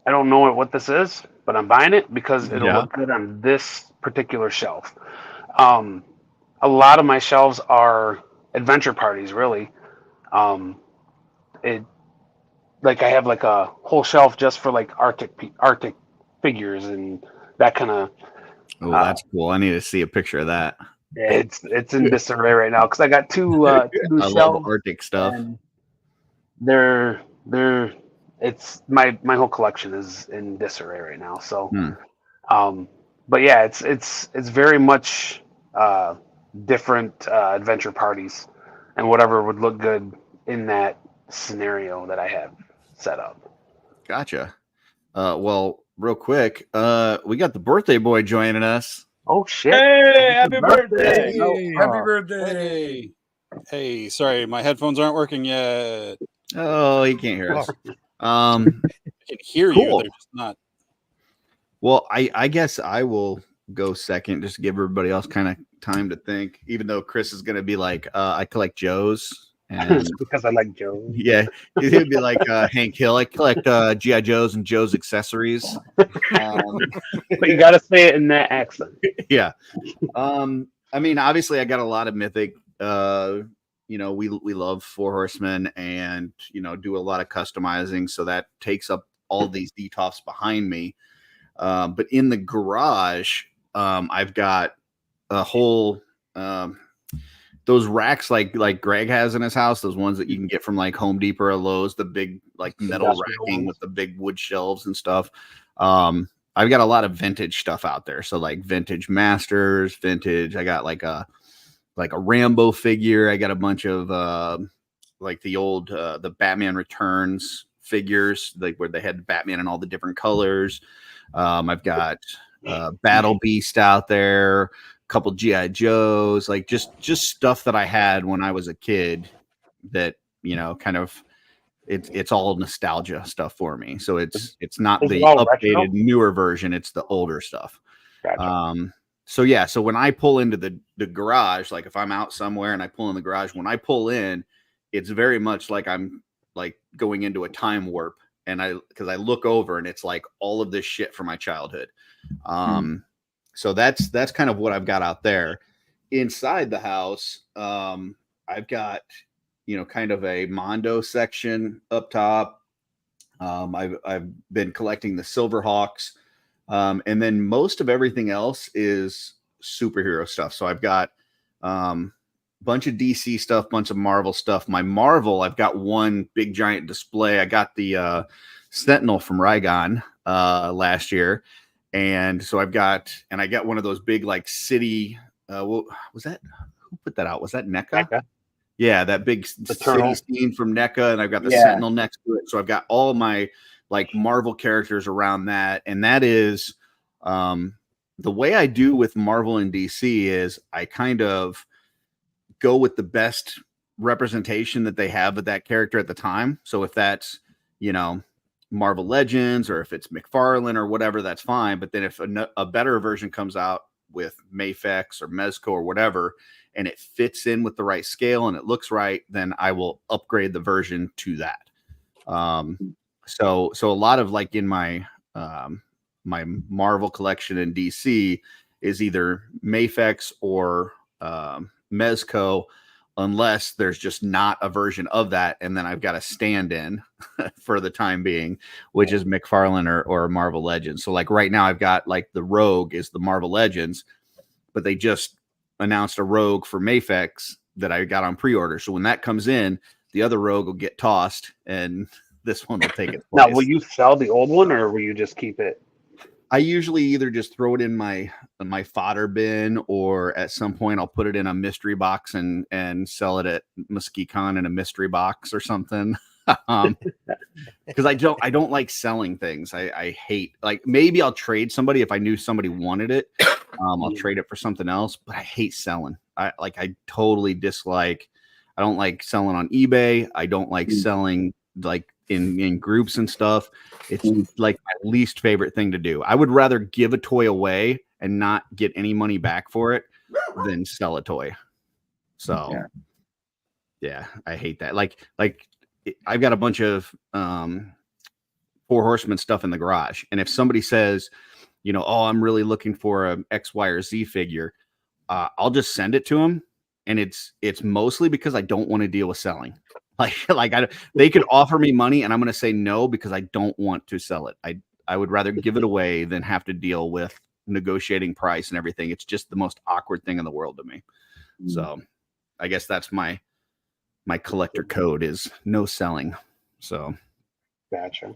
[SPEAKER 5] I don't know what this is, but I'm buying it because it'll look good on this particular shelf. A lot of my shelves are adventure parties, really. I have like a whole shelf just for like Arctic figures and that kind of.
[SPEAKER 3] Oh, that's cool. I need to see a picture of that.
[SPEAKER 5] It's in disarray right now because I got two new
[SPEAKER 3] I
[SPEAKER 5] shelves.
[SPEAKER 3] love Arctic stuff.
[SPEAKER 5] It's my whole collection is in disarray right now. So, but yeah, it's very much different adventure parties and whatever would look good in that scenario that I have set up.
[SPEAKER 3] Gotcha. Well, real quick, we got the birthday boy joining us.
[SPEAKER 5] Oh shit!
[SPEAKER 8] Hey, happy birthday!
[SPEAKER 9] Hey.
[SPEAKER 8] Happy birthday!
[SPEAKER 9] Hey, sorry, my headphones aren't working yet.
[SPEAKER 3] Oh, he can't hear us.
[SPEAKER 9] I can hear you. They're just not.
[SPEAKER 3] Well, I guess I will go second just to give everybody else kind of time to think, even though Chris is going to be like, I collect Joes. And
[SPEAKER 5] because I like Joe.
[SPEAKER 3] Yeah, he'd be like Hank Hill. I collect G.I. Joes and Joe's accessories.
[SPEAKER 5] But you got to say it in that accent.
[SPEAKER 3] Yeah. I mean, obviously, I got a lot of mythic. We love Four Horsemen and do a lot of customizing, so that takes up all these detofs behind me. But in the garage, I've got a whole. Those racks like Greg has in his house, those ones that you can get from like Home Depot or Lowe's, the big like metal racking with the big wood shelves and stuff. I've got a lot of vintage stuff out there. So like vintage Masters, vintage. I got like a Rambo figure. I got a bunch of like the old the Batman Returns figures, like where they had Batman in all the different colors. I've got Battle Beast out there. Couple G.I. Joes, like just stuff that I had when I was a kid that kind of it's all nostalgia stuff for me. So it's not the updated newer version, it's the older stuff.
[SPEAKER 5] Gotcha.
[SPEAKER 3] So when I pull into the garage, like if I'm out somewhere and I pull in the garage, when I pull in, it's very much like I'm like going into a time warp, and because I look over and it's like all of this shit from my childhood. So that's kind of what I've got out there. Inside the house, I've got, kind of a Mondo section up top. I've been collecting the Silverhawks. And then most of everything else is superhero stuff. So I've got bunch of DC stuff, bunch of Marvel stuff. My Marvel, I've got one big giant display. I got the Sentinel from Rygon last year. And so I got one of those big like city. Was that who put that out? Was that NECA? Yeah, that big city scene from NECA, and I've got the Sentinel next to it. So I've got all my like Marvel characters around that. And that is the way I do with Marvel and DC is I kind of go with the best representation that they have of that character at the time. So if that's, you know, Marvel Legends, or if it's McFarlane or whatever, that's fine. But then if a better version comes out with Mafex or Mezco or whatever, and it fits in with the right scale and it looks right, then I will upgrade the version to that. So a lot of like in my my Marvel collection in DC is either Mafex or Mezco, unless there's just not a version of that, and then I've got a stand-in for the time being, which is McFarlane or Marvel Legends. So like right now I've got like the Rogue is the Marvel Legends, but they just announced a Rogue for Mafex that I got on pre-order. So when that comes in, the other Rogue will get tossed and this one will take its place.
[SPEAKER 5] Now, will you sell the old one, or will you just keep it?
[SPEAKER 3] I usually either just throw it in my fodder bin, or at some point I'll put it in a mystery box and sell it at MuskeeCon in a mystery box or something. Because I don't like selling things. I hate, like, maybe I'll trade somebody if I knew somebody wanted it. I'll trade it for something else, but I hate selling. I totally dislike. I don't like selling on eBay. I don't like selling like in groups and stuff. It's like my least favorite thing to do. I would rather give a toy away and not get any money back for it than sell a toy. So yeah, I hate that. Like I've got a bunch of Four Horsemen stuff in the garage, and if somebody says, you know, oh, I'm really looking for a X, Y, or Z figure, I'll just send it to them, and it's mostly because I don't want to deal with selling. They could offer me money, and I'm going to say no because I don't want to sell it. I would rather give it away than have to deal with negotiating price and everything. It's just the most awkward thing in the world to me. So I guess that's my collector code is no selling. So
[SPEAKER 5] Gotcha.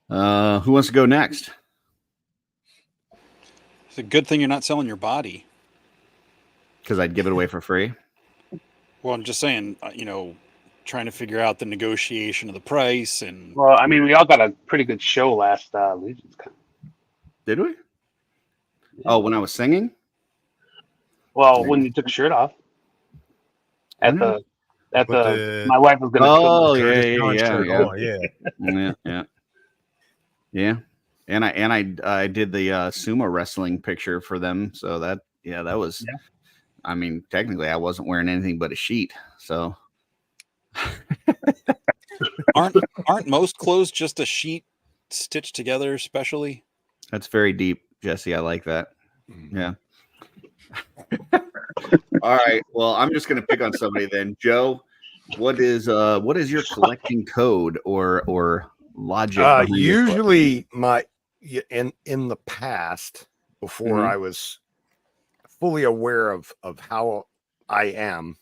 [SPEAKER 3] Who wants to go next?
[SPEAKER 9] It's a good thing you're not selling your body.
[SPEAKER 3] Because I'd give it away for free.
[SPEAKER 9] Well, I'm just saying, you know, trying to figure out the negotiation of the price. And
[SPEAKER 5] Well, I mean, we all got a pretty good show last Legion's Con.
[SPEAKER 3] Did we? Oh, when I was singing?
[SPEAKER 5] Well, when you took your shirt off at the my wife was gonna.
[SPEAKER 3] Oh yeah. And I did the sumo wrestling picture for them. So that was. Yeah. I mean, technically, I wasn't wearing anything but a sheet. So.
[SPEAKER 9] aren't most clothes just a sheet stitched together specially?
[SPEAKER 3] That's very deep, Jesse. I like that. Yeah. All right. Well, I'm just going to pick on somebody then. Joe, what is your collecting code or logic?
[SPEAKER 6] Usually in the past, before I was fully aware of how I am,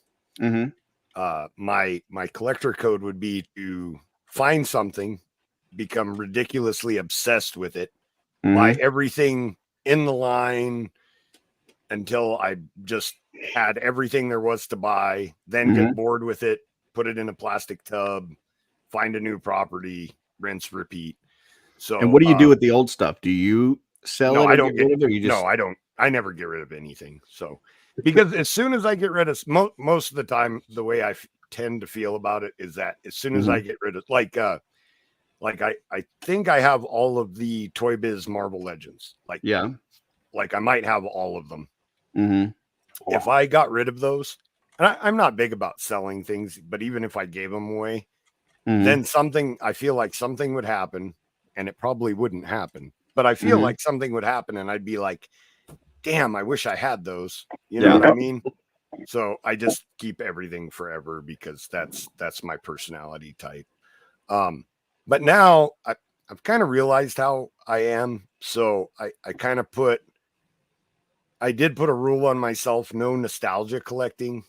[SPEAKER 6] my collector code would be to find something, become ridiculously obsessed with it, buy everything in the line until I just had everything there was to buy, then get bored with it, put it in a plastic tub, find a new property, rinse, repeat. So,
[SPEAKER 3] and what do you do with the old stuff? Do you sell it?
[SPEAKER 6] I don't get rid of it. No, I don't. I never get rid of anything. So, because as soon as I get rid of most of the time, the way I tend to feel about it is that as soon as I get rid of, like I think I have all of the Toy Biz Marvel Legends. Like I might have all of them. If I got rid of those, and I'm not big about selling things, but even if I gave them away, then I feel like something would happen, and it probably wouldn't happen. But I feel like something would happen, and I'd be like, damn, I wish I had those. You know what I mean? So I just keep everything forever because that's my personality type. But now I've kind of realized how I am. So I did put a rule on myself, no nostalgia collecting,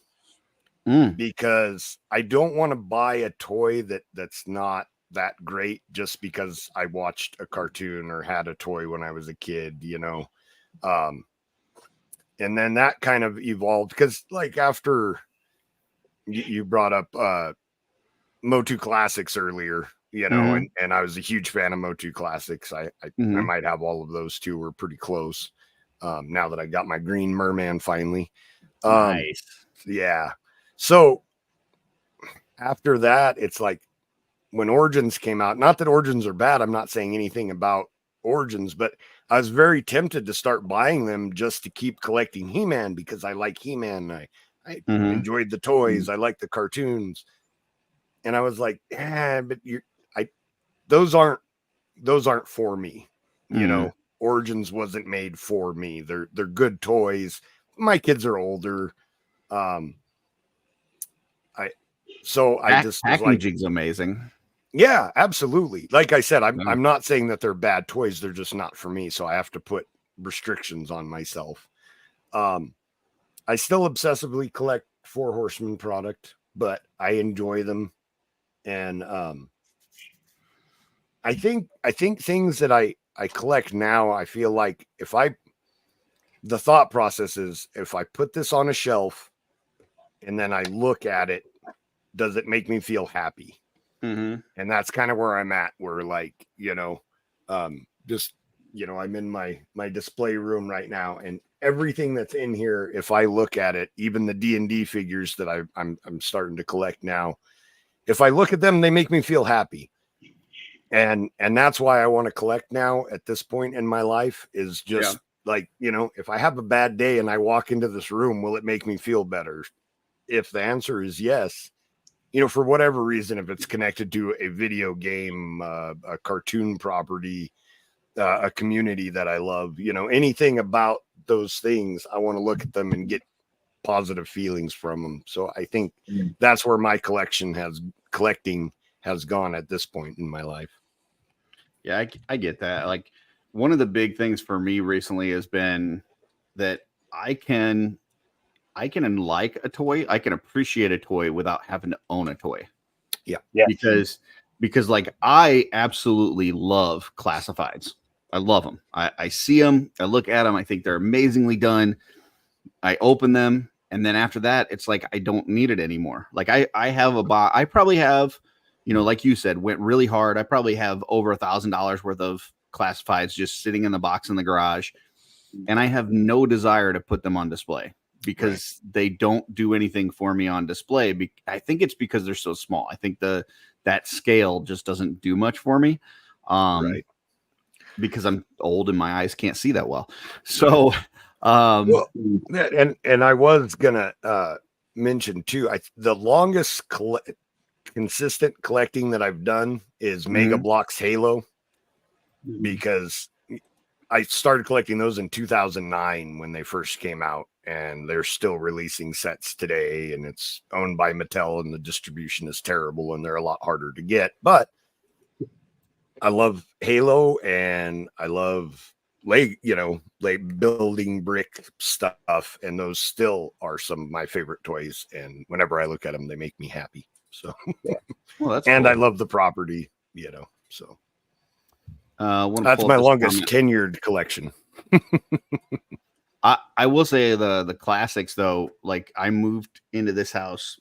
[SPEAKER 6] because I don't want to buy a toy that's not that great just because I watched a cartoon or had a toy when I was a kid, you know. And then that kind of evolved because, like, after you brought up Motu Classics earlier, you know, and I was a huge fan of Motu Classics. I might have all of those too. We're pretty close. Now that I got my green merman finally.
[SPEAKER 3] Nice.
[SPEAKER 6] Yeah. So after that, it's like when Origins came out, not that Origins are bad. I'm not saying anything about Origins, but I was very tempted to start buying them just to keep collecting He-Man because I like He-Man. I enjoyed the toys. I like the cartoons. And I was like, but those aren't for me. You know, Origins wasn't made for me. They're good toys. My kids are older.
[SPEAKER 3] Packaging's amazing.
[SPEAKER 6] Yeah, absolutely. Like I said, I'm not saying that they're bad toys. They're just not for me. So I have to put restrictions on myself. I still obsessively collect Four Horsemen product, but I enjoy them. And I think things that I collect now, I feel like the thought process is if I put this on a shelf and then I look at it, does it make me feel happy? And that's kind of where I'm at, where like, you know, just, you know, I'm in my display room right now, and everything that's in here, if I look at it, even the D&D figures that I'm starting to collect now, if I look at them, they make me feel happy. And that's why I want to collect now at this point in my life, is just like, you know, if I have a bad day and I walk into this room, will it make me feel better? If the answer is yes, you know, for whatever reason, if it's connected to a video game, a cartoon property, a community that I love, you know, anything about those things, I want to look at them and get positive feelings from them. So I think that's where my collecting has gone at this point in my life.
[SPEAKER 3] Yeah, I get that. Like, one of the big things for me recently has been that I can like a toy, I can appreciate a toy without having to own a toy.
[SPEAKER 6] Yeah.
[SPEAKER 3] Because like, I absolutely love classifieds. I love them. I see them, I look at them, I think they're amazingly done. I open them, and then after that, it's like I don't need it anymore. Like, I have I probably have, you know, like you said, went really hard. I probably have over $1,000 worth of classifieds just sitting in the box in the garage, and I have no desire to put them on display because they don't do anything for me on display. I think it's because they're so small. I think that scale just doesn't do much for me. Because I'm old and my eyes can't see that well. So,
[SPEAKER 6] and I was gonna mention too, the longest consistent collecting that I've done is Mega Bloks Halo, because I started collecting those in 2009 when they first came out, and they're still releasing sets today, and it's owned by Mattel, and the distribution is terrible, and they're a lot harder to get. But I love Halo, and I love building brick stuff, and those still are some of my favorite toys. And whenever I look at them, they make me happy. So,
[SPEAKER 3] well, that's
[SPEAKER 6] and
[SPEAKER 3] cool.
[SPEAKER 6] I love the property, you know. So
[SPEAKER 3] that's
[SPEAKER 6] my longest tenured collection.
[SPEAKER 3] I will say the classics though. Like, I moved into this house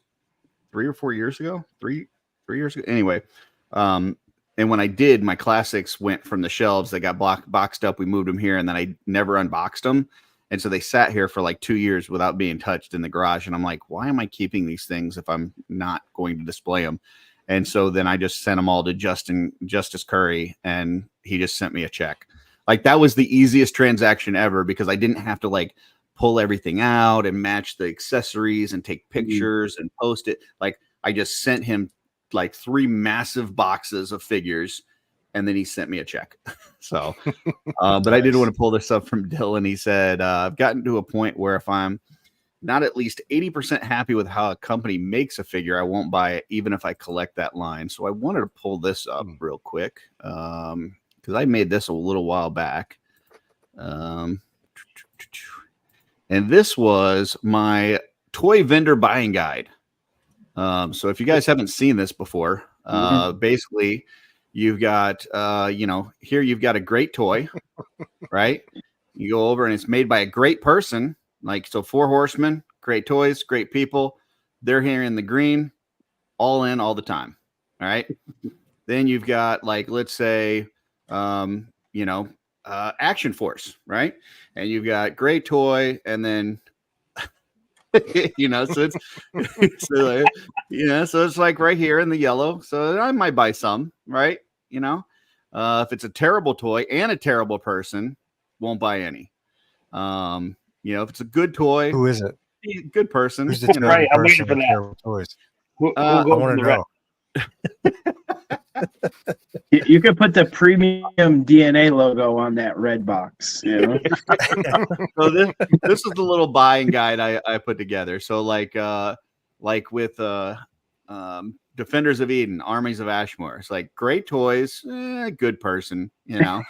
[SPEAKER 3] 3 or 4 years ago. 3 years ago. Anyway, and when I did, my classics went from the shelves. They got boxed up. We moved them here, and then I never unboxed them. And so they sat here for like 2 years without being touched in the garage. And I'm like, why am I keeping these things if I'm not going to display them? And so then I just sent them all to Justice Curry, and he just sent me a check. Like, that was the easiest transaction ever, because I didn't have to like pull everything out and match the accessories and take pictures and post it. Like, I just sent him like 3 massive boxes of figures, and then he sent me a check. So, but I did want to pull this up from Dylan. He said, I've gotten to a point where if I'm not at least 80% happy with how a company makes a figure, I won't buy it, even if I collect that line. So I wanted to pull this up real quick, because I made this a little while back. And this was my toy vendor buying guide. So if you guys haven't seen this before, basically you've got, here you've got a great toy, right? You go over and it's made by a great person. Like, so 4 Horsemen, great toys, great people. They're here in the green, all in all the time. All right. Then you've got like, let's say, Action Force, right? And you've got Gray Toy, and then so it's so it's like right here in the yellow. So I might buy some, right? If it's a terrible toy and a terrible person, won't buy any. If it's a good toy,
[SPEAKER 2] Who is it?
[SPEAKER 3] Good person.
[SPEAKER 2] Who's the terrible
[SPEAKER 5] Right, I'm waiting
[SPEAKER 2] person
[SPEAKER 5] for
[SPEAKER 2] with
[SPEAKER 5] that.
[SPEAKER 2] terrible toys?
[SPEAKER 5] Who
[SPEAKER 2] I
[SPEAKER 5] goes
[SPEAKER 2] want
[SPEAKER 5] in
[SPEAKER 2] to
[SPEAKER 5] the red?
[SPEAKER 2] know.
[SPEAKER 7] You could put the premium DNA logo on that red box.
[SPEAKER 3] So this is the little buying guide I put together. So like with Defenders of Eden, Armies of Ashmore, it's like great toys, good person, so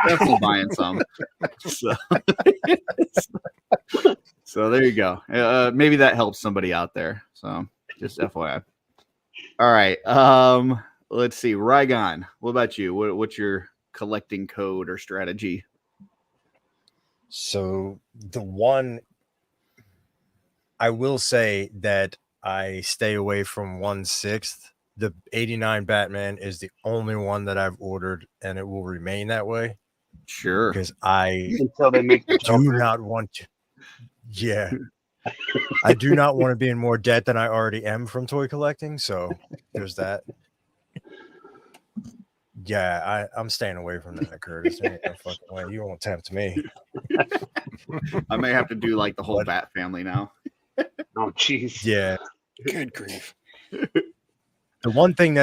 [SPEAKER 3] definitely buying some. So there you go. Maybe that helps somebody out there. So just FYI. All right. Let's see. Rygon, what about you? What's your collecting code or strategy?
[SPEAKER 2] So the one I will say that I stay away from 1/6. The 89 Batman is the only one that I've ordered, and it will remain that way.
[SPEAKER 3] Sure.
[SPEAKER 2] Because I
[SPEAKER 5] Until they make the
[SPEAKER 2] do not want to. Yeah. I do not want to be in more debt than I already am from toy collecting. So there's that. Yeah, I'm staying away from that, Curtis. There ain't no fucking way. You won't tempt me.
[SPEAKER 3] I may have to do like the whole Bat family now.
[SPEAKER 5] Oh, jeez.
[SPEAKER 2] Yeah.
[SPEAKER 9] Good grief.
[SPEAKER 2] The one thing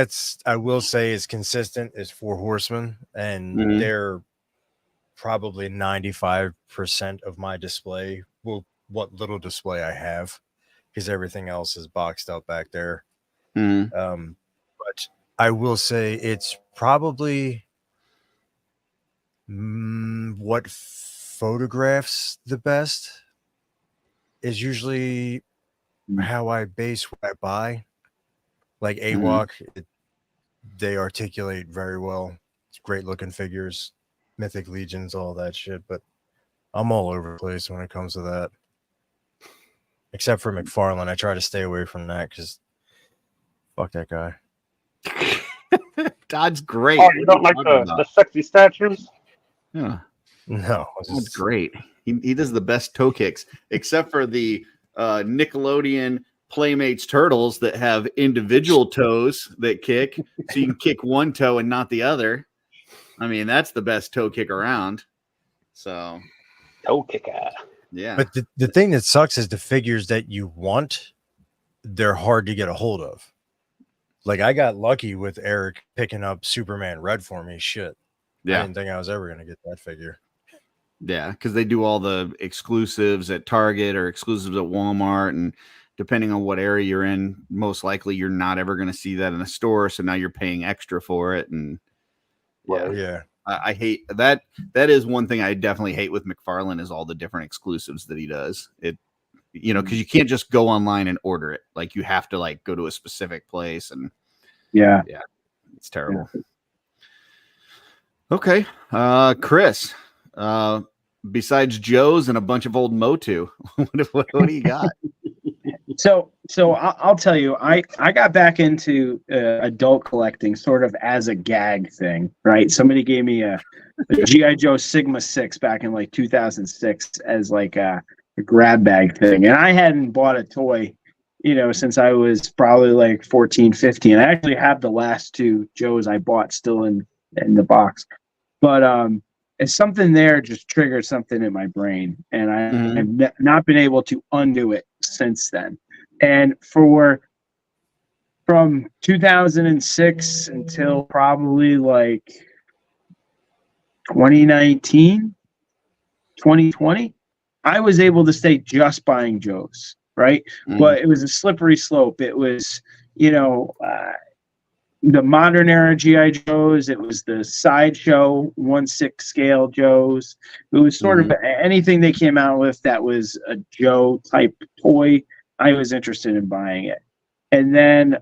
[SPEAKER 2] I will say is consistent is 4 Horsemen, and they're probably 95% of my display. Well, what little display I have, because everything else is boxed up back there. But I will say it's probably what photographs the best is usually how I base what I buy. Like AWOC, they articulate very well. It's great looking figures, Mythic Legions, all that shit. But I'm all over the place when it comes to that. Except for McFarlane. I try to stay away from that because fuck that guy.
[SPEAKER 3] Todd's great.
[SPEAKER 5] Oh, you don't like the sexy statues?
[SPEAKER 3] Yeah.
[SPEAKER 2] No.
[SPEAKER 3] That's great. He does the best toe kicks, except for the Nickelodeon Playmates Turtles that have individual toes that kick. So you can kick one toe and not the other. I mean, that's the best toe kick around. So.
[SPEAKER 5] Toe kicker.
[SPEAKER 3] Yeah.
[SPEAKER 2] But the thing that sucks is the figures that you want, they're hard to get a hold of. Like I got lucky with Eric picking up Superman Red for me. Shit.
[SPEAKER 3] Yeah.
[SPEAKER 2] I didn't think I was ever going to get that figure.
[SPEAKER 3] Yeah, because they do all the exclusives at Target or exclusives at Walmart. And depending on what area you're in, most likely you're not ever going to see that in a store. So now you're paying extra for it. And
[SPEAKER 2] Yeah.
[SPEAKER 3] I hate that. That is one thing I definitely hate with McFarlane is all the different exclusives that he does. Because you can't just go online and order it. Like you have to like go to a specific place, and
[SPEAKER 7] yeah,
[SPEAKER 3] it's terrible. Yeah. Okay, Chris. Besides Joe's and a bunch of old Motu, what do you got?
[SPEAKER 7] So I'll tell you, I got back into adult collecting sort of as a gag thing, right? Somebody gave me a G.I. Joe Sigma 6 back in like 2006 as like a grab bag thing. And I hadn't bought a toy, since I was probably like 14, 15. I actually have the last 2 Joes I bought still in the box. But it's something there just triggered something in my brain. And I've not been able to undo it since then. And from 2006 until probably like 2019, 2020, I was able to stay just buying Joes, right? But it was a slippery slope. It was, the modern era G.I. Joes. It was the sideshow 1/6 scale Joes. It was sort of anything they came out with that was a Joe type toy. I was interested in buying it. And then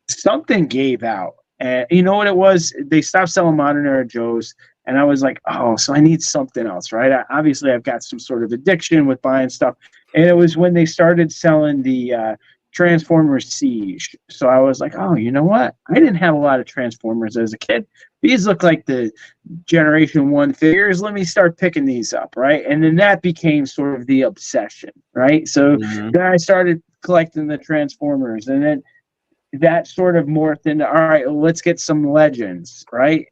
[SPEAKER 7] something gave out. And you know what it was? They stopped selling modern era Joes. And I was like, oh, so I need something else, right? Obviously, I've got some sort of addiction with buying stuff. And it was when they started selling the Transformers Siege. So I was like, oh, you know what? I didn't have a lot of Transformers as a kid. These look like the Generation 1 figures. Let me start picking these up, right? And then that became sort of the obsession, right? So then I started collecting the Transformers, and then that sort of morphed into, all right, well, let's get some Legends, right?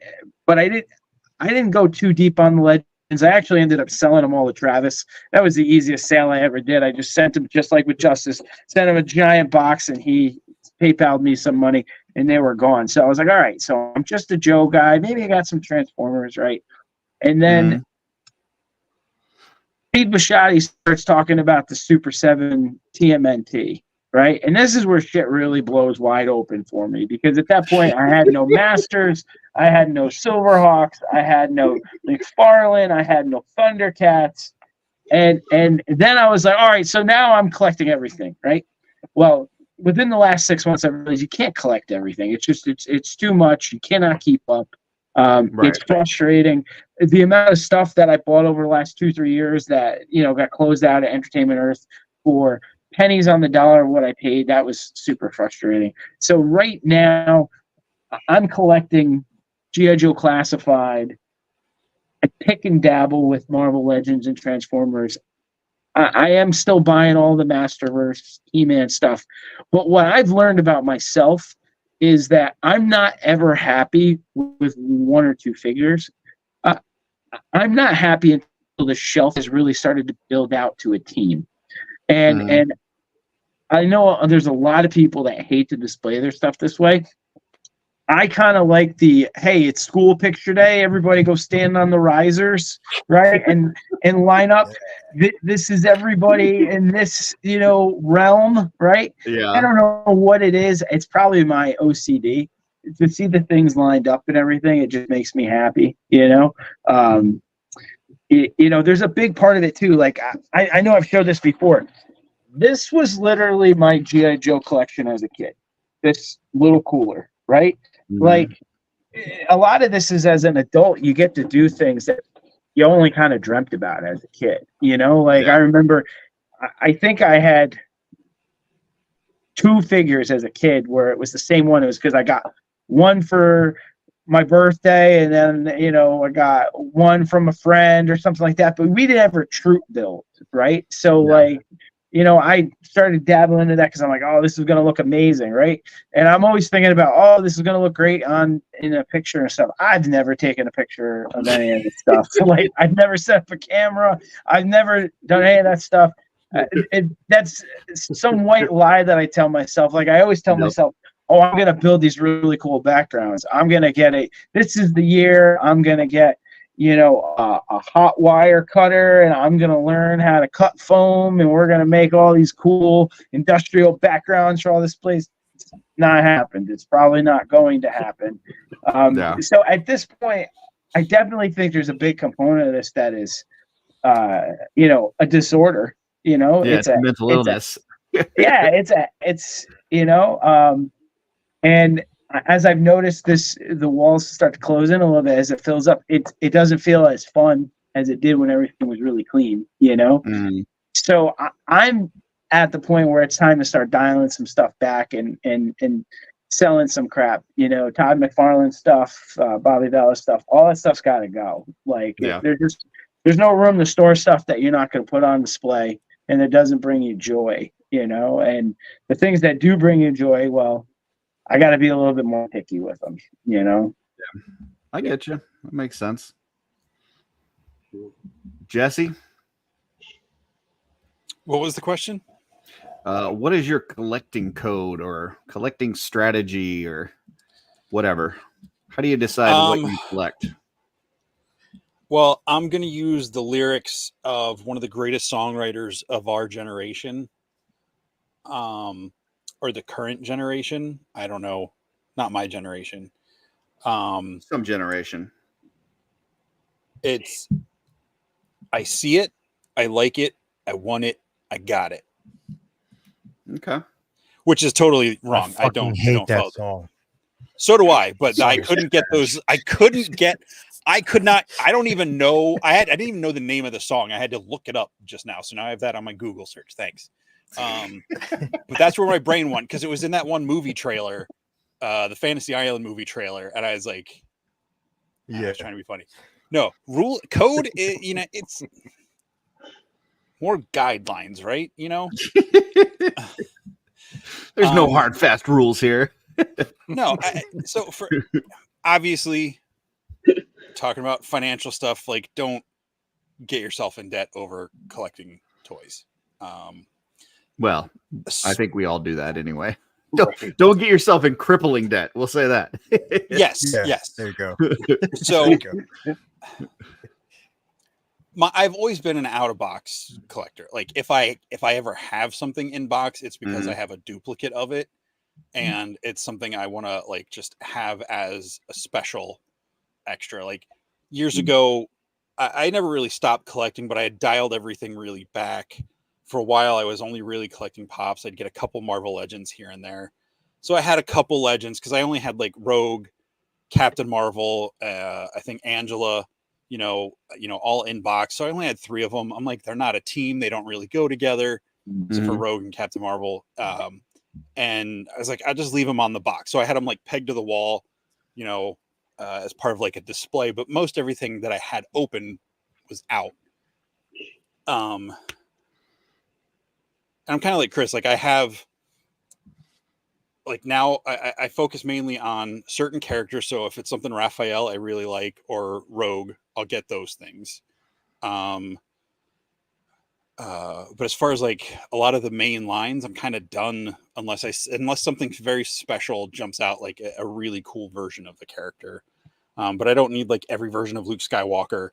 [SPEAKER 7] But I didn't go too deep on the Legends. I actually ended up selling them all to Travis. That was the easiest sale I ever did. I just sent him, just like with Justice, sent him a giant box, and he PayPal'd me some money, and they were gone. So I was like, all right, so I'm just a Joe guy. Maybe I got some Transformers, right? And then Pete Bisciotti starts talking about the Super 7 TMNT, right? And this is where shit really blows wide open for me, because at that point I had no Masters, I had no Silverhawks, I had no McFarlane, I had no Thundercats, and then I was like, all right, so now I'm collecting everything, right? Well, within the last 6 months, I realized you can't collect everything. It's just it's too much. You cannot keep up. It's frustrating. The amount of stuff that I bought over the last 2-3 years that got closed out at Entertainment Earth for pennies on the dollar what I paid, that was super frustrating. So right now, I'm collecting G.I. Joe Classified. I pick and dabble with Marvel Legends and Transformers. I am still buying all the Masterverse, HeMan stuff. But what I've learned about myself is that I'm not ever happy with 1 or 2 figures. I'm not happy until the shelf has really started to build out to a team. And I know there's a lot of people that hate to display their stuff this way. I kind of like hey, it's school picture day. Everybody go stand on the risers, right? And line up. This is everybody in this, realm, right?
[SPEAKER 3] Yeah.
[SPEAKER 7] I don't know what it is. It's probably my OCD. To see the things lined up and everything, it just makes me happy, there's a big part of it too. Like I know I've showed this before. This was literally my G.I. Joe collection as a kid. This little cooler, right? Like, a lot of this is, as an adult, you get to do things that you only kind of dreamt about as a kid. I remember, I think I had 2 figures as a kid where it was the same one. It was because I got one for my birthday, and then I got one from a friend or something like that. But we didn't ever troop build, right? So I started dabbling into that because I'm like, oh, this is going to look amazing, right? And I'm always thinking about, oh, this is going to look great in a picture and stuff. I've never taken a picture of any of this stuff. Like, I've never set up a camera. I've never done any of that stuff. That's some white lie that I tell myself. Like, I always tell myself, oh, I'm going to build these really cool backgrounds. I'm going to get this is the year I'm going to get a hot wire cutter, and I'm going to learn how to cut foam, and we're going to make all these cool industrial backgrounds for all this place. It's not happened. It's probably not going to happen. So at this point, I definitely think there's a big component of this that is, a disorder. It's a
[SPEAKER 3] mental illness.
[SPEAKER 7] And as I've noticed the walls start to close in a little bit as it fills up, it doesn't feel as fun as it did when everything was really clean, So I'm at the point where it's time to start dialing some stuff back and selling some crap, Todd McFarlane stuff, Bobby Vela stuff, all that stuff's got to go. Like, there's no room to store stuff that you're not going to put on display and that doesn't bring you joy, and the things that do bring you joy, well, I got to be a little bit more picky with them,
[SPEAKER 3] Yeah, I get you. That makes sense. Jesse,
[SPEAKER 9] what was the question?
[SPEAKER 3] What is your collecting code or collecting strategy or whatever? How do you decide what you collect?
[SPEAKER 9] Well, I'm going to use the lyrics of one of the greatest songwriters of our generation. Or the current generation. I don't know. Not my generation.
[SPEAKER 3] Some generation.
[SPEAKER 9] I see it. I like it. I want it. I got it.
[SPEAKER 3] Okay.
[SPEAKER 9] Which is totally wrong. I don't
[SPEAKER 2] hate that song.
[SPEAKER 9] So do I, but I couldn't get those. I could not. I don't even know. I didn't even know the name of the song. I had to look it up just now. So now I have that on my Google search. Thanks. But that's where my brain went because it was in that one movie trailer, the Fantasy Island movie trailer, and I was like, I was trying to be funny. No, code, it's more guidelines, right?
[SPEAKER 3] There's no hard, fast rules here.
[SPEAKER 9] No, so for obviously talking about financial stuff, like don't get yourself in debt over collecting toys.
[SPEAKER 3] Well, I think we all do that anyway. Don't get yourself in crippling debt. We'll say that.
[SPEAKER 9] Yes.
[SPEAKER 2] There you go.
[SPEAKER 9] So I've always been an out of box collector. Like if I ever have something in box, it's because I have a duplicate of it, and it's something I want to like just have as a special extra. Like years ago, I never really stopped collecting, but I had dialed everything really back. For a while, I was only really collecting pops. I'd get a couple Marvel Legends here and there. So I had a couple Legends because I only had like Rogue, Captain Marvel, I think Angela, all in box. So I only had 3 of them. I'm like, they're not a team. They don't really go together. Except for Rogue and Captain Marvel. And I was like, I'll just leave them on the box. So I had them like pegged to the wall, as part of like a display. But most everything that I had open was out. And I'm kind of like Chris, like I have, like now I focus mainly on certain characters. So if it's something Raphael I really like or Rogue, I'll get those things. But as far as like a lot of the main lines, I'm kind of done unless something very special jumps out, like a really cool version of the character. But I don't need like every version of Luke Skywalker.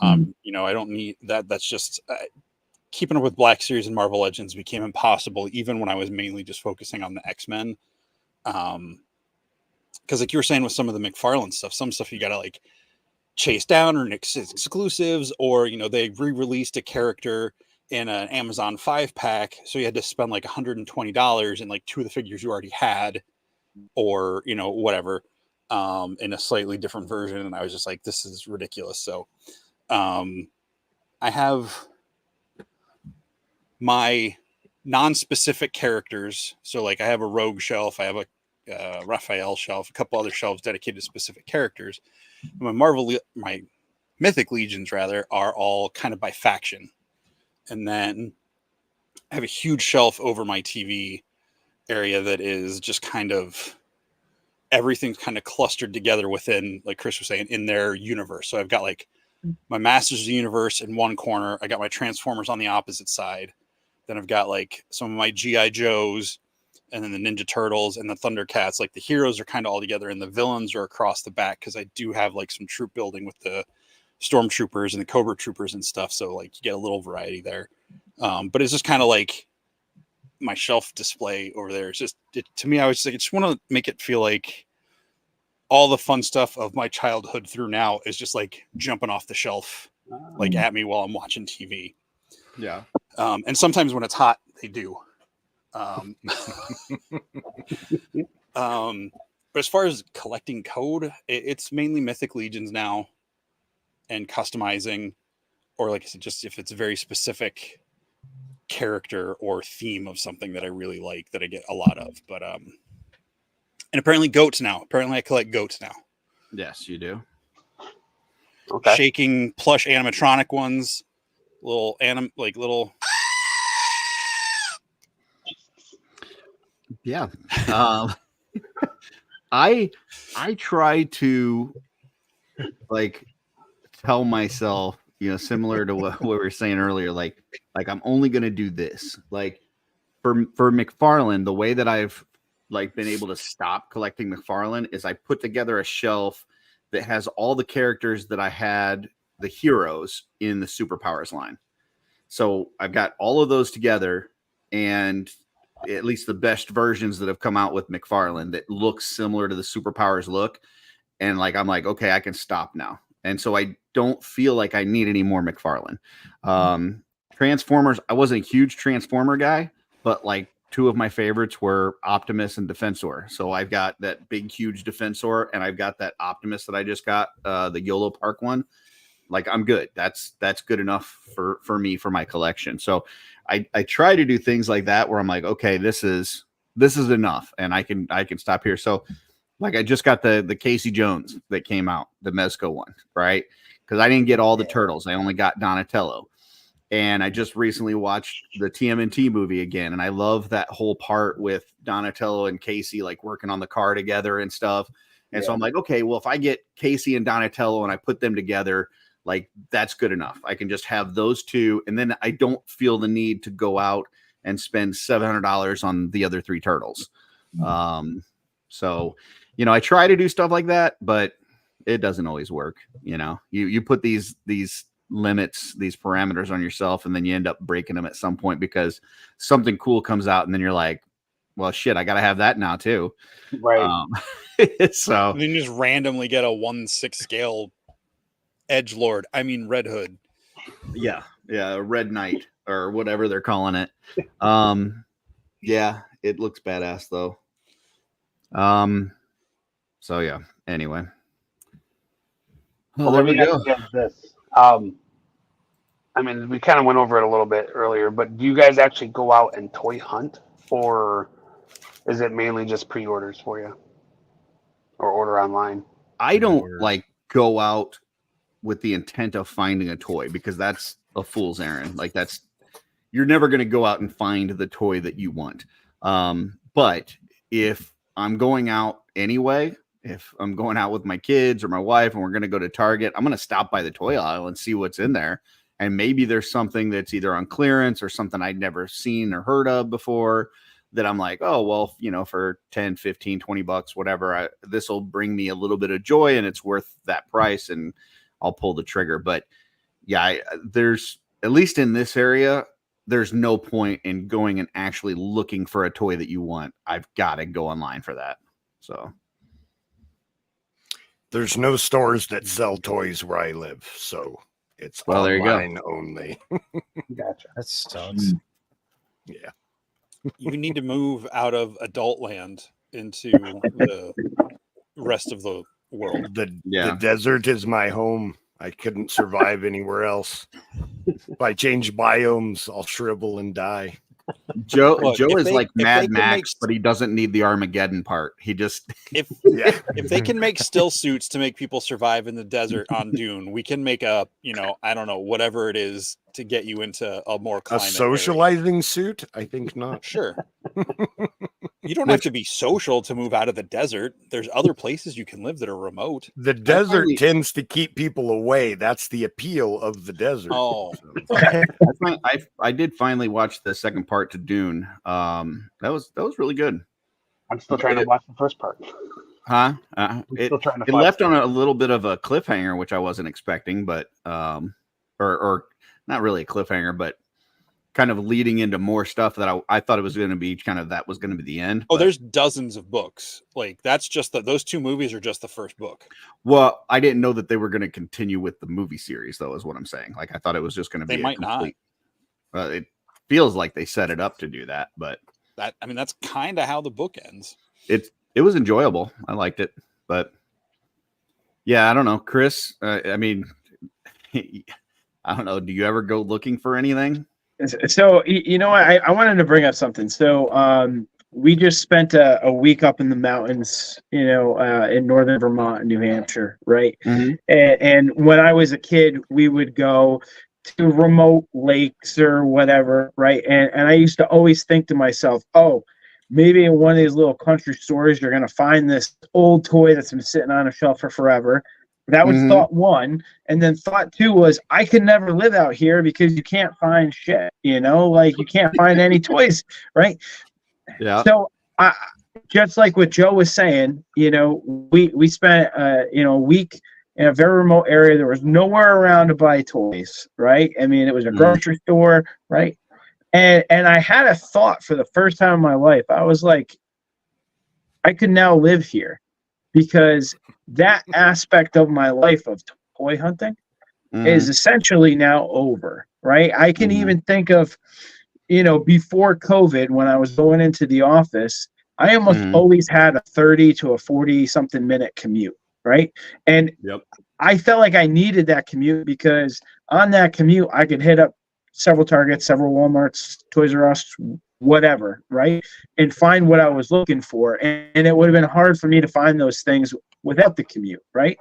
[SPEAKER 9] I don't need that. That's just keeping up with Black Series and Marvel Legends became impossible, even when I was mainly just focusing on the X-Men. Because like you were saying with some of the McFarlane stuff, some stuff you got to like chase down or exclusives, or, they re-released a character in an Amazon 5-pack. So you had to spend like $120 in like 2 of the figures you already had, or, whatever, in a slightly different version. And I was just like, this is ridiculous. So I have my non-specific characters. So like I have a Rogue shelf, I have a Raphael shelf, a couple other shelves dedicated to specific characters. My Mythic Legions rather are all kind of by faction. And then I have a huge shelf over my TV area that is just kind of everything's kind of clustered together within, like Chris was saying, in their universe. So I've got like my Masters of the Universe in one corner. I got my Transformers on the opposite side. Then I've got like some of my G.I. Joes, and then the Ninja Turtles and the Thundercats. Like the heroes are kind of all together and the villains are across the back, because I do have like some troop building with the Stormtroopers and the Cobra Troopers and stuff. So like you get a little variety there. But it's just kind of like my shelf display over there. It's just, to me, I was like, I just want to make it feel like all the fun stuff of my childhood through now is just like jumping off the shelf, like at me while I'm watching TV.
[SPEAKER 3] Yeah.
[SPEAKER 9] And sometimes when it's hot, they do. But as far as collecting code, it's mainly Mythic Legions now, and customizing, or like I said, just if it's a very specific character or theme of something that I really like that I get a lot of. But and apparently goats now. Apparently I collect goats now.
[SPEAKER 3] Yes, you do.
[SPEAKER 5] Okay.
[SPEAKER 9] Shaking plush animatronic ones, little.
[SPEAKER 3] Yeah. I try to like tell myself, similar to what we were saying earlier, like I'm only going to do this. Like for McFarlane, the way that I've like been able to stop collecting McFarlane is I put together a shelf that has all the characters that I had, the heroes in the Superpowers line. So I've got all of those together, and at least the best versions that have come out with McFarlane that look similar to the Superpowers look. And like, I'm like, okay, I can stop now. And so I don't feel like I need any more McFarlane. Transformers, I wasn't a huge Transformer guy, but like 2 of my favorites were Optimus and Defensor. So I've got that big, huge Defensor, and I've got that Optimus that I just got, the YOLO Park one. Like I'm good. That's good enough for me for my collection. So I try to do things like that where I'm like, okay, this is enough, and I can stop here. So like I just got the Casey Jones that came out, the Mezco one, right? Because I didn't get all the turtles. I only got Donatello. And I just recently watched the TMNT movie again, and I love that whole part with Donatello and Casey like working on the car together and stuff. And so I'm like, okay, well, if I get Casey and Donatello and I put them together, like that's good enough. I can just have those two, and then I don't feel the need to go out and spend $700 on the other 3 turtles. So, you know, I try to do stuff like that, but it doesn't always work. You know, you put these limits, these parameters on yourself, and then you end up breaking them at some point because something cool comes out, and then you're like, well, shit, I gotta have that now too.
[SPEAKER 5] Right.
[SPEAKER 3] So
[SPEAKER 9] and then you just randomly get a 1/6 scale Edgelord. I mean Red Hood.
[SPEAKER 3] Yeah, Red Knight or whatever they're calling it. Yeah, it looks badass though. So yeah. Anyway.
[SPEAKER 5] Well, let me ask you guys this. I mean, we kind of went over it a little bit earlier, but do you guys actually go out and toy hunt, or is it mainly just pre-orders for you, or order online?
[SPEAKER 3] I don't like go out with the intent of finding a toy because that's a fool's errand. Like you're never going to go out and find the toy that you want. But if I'm going out anyway, if I'm going out with my kids or my wife and we're going to go to Target, I'm going to stop by the toy aisle and see what's in there. And maybe there's something that's either on clearance or something I'd never seen or heard of before that I'm like, oh, well, you know, for 10, 15, 20 bucks, whatever, this will bring me a little bit of joy and it's worth that price and I'll pull the trigger. But yeah, there's, at least in this area, there's no point in going and actually looking for a toy that you want. I've got to go online for that. So
[SPEAKER 6] there's no stores that sell toys where I live, so it's
[SPEAKER 3] there you
[SPEAKER 6] online
[SPEAKER 3] go.
[SPEAKER 6] only.
[SPEAKER 5] Gotcha.
[SPEAKER 2] That sucks.
[SPEAKER 6] Yeah.
[SPEAKER 9] You need to move out of adult land into the rest of the world.
[SPEAKER 6] The desert is my home. I couldn't survive anywhere else. If I change biomes, I'll shrivel and die.
[SPEAKER 3] Joe is like Mad Max, but he doesn't need the Armageddon part. He just
[SPEAKER 9] if they can make still suits to make people survive in the desert on Dune, we can make a, you know, I don't know, whatever it is to get you into a more climate.
[SPEAKER 6] A socializing suit? I think not.
[SPEAKER 9] Sure. You don't have to be social to move out of the desert. There's other places you can live that are remote.
[SPEAKER 6] The desert tends to keep people away. That's the appeal of the desert.
[SPEAKER 9] Oh,
[SPEAKER 3] I did finally watch the second part to Dune. That was really good.
[SPEAKER 5] I'm still trying to watch the first part.
[SPEAKER 3] Huh?
[SPEAKER 5] It
[SPEAKER 3] left on a little bit of a cliffhanger, which I wasn't expecting, but or not really a cliffhanger, but kind of leading into more stuff that I thought it was going to be that was going to be the end.
[SPEAKER 9] Oh, there's dozens of books. Like that's just those 2 movies are just the first book.
[SPEAKER 3] Well, I didn't know that they were going to continue with the movie series, though, is what I'm saying. Like I thought it was just going to be.
[SPEAKER 9] They might not.
[SPEAKER 3] It feels like they set it up to do that, but
[SPEAKER 9] that's kind of how the book ends.
[SPEAKER 3] It was enjoyable. I liked it, but yeah, I don't know, Chris. I mean, I don't know. Do you ever go looking for anything?
[SPEAKER 7] So, you know, I wanted to bring up something. So, we just spent a week up in the mountains, you know, in northern Vermont and New Hampshire, right?
[SPEAKER 3] Mm-hmm.
[SPEAKER 7] And when I was a kid, we would go to remote lakes or whatever, right? And I used to always think to myself, oh, maybe in one of these little country stores, you're going to find this old toy that's been sitting on a shelf for forever. That was thought 1. And then thought 2 was I could never live out here because you can't find shit, you know, like you can't find any toys, right?
[SPEAKER 3] Yeah.
[SPEAKER 7] So just like what Joe was saying, you know, we spent, you know, a week in a very remote area. There was nowhere around to buy toys, right? I mean, it was a grocery store, right? And I had a thought for the first time in my life. I was like, I could now live here. Because that aspect of my life of toy hunting is essentially now over, right? I can even think of, you know, before COVID, when I was going into the office, I almost always had a 30 to a 40 something minute commute, right? And I felt like I needed that commute because on that commute, I could hit up several Targets, several Walmarts, Toys R Us, whatever, right? And find what I was looking for. And it would have been hard for me to find those things without the commute, right?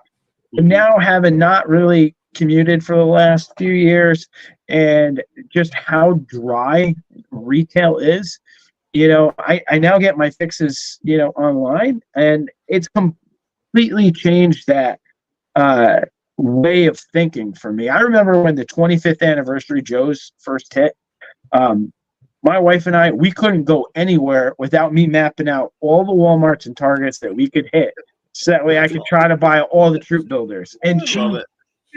[SPEAKER 7] But now, having not really commuted for the last few years and just how dry retail is, I now get my fixes, online, and it's completely changed that way of thinking for me. I remember when the 25th anniversary Joe's first hit, my wife and I, we couldn't go anywhere without me mapping out all the Walmarts and Targets that we could hit, so that way I could try to buy all the troop builders. And she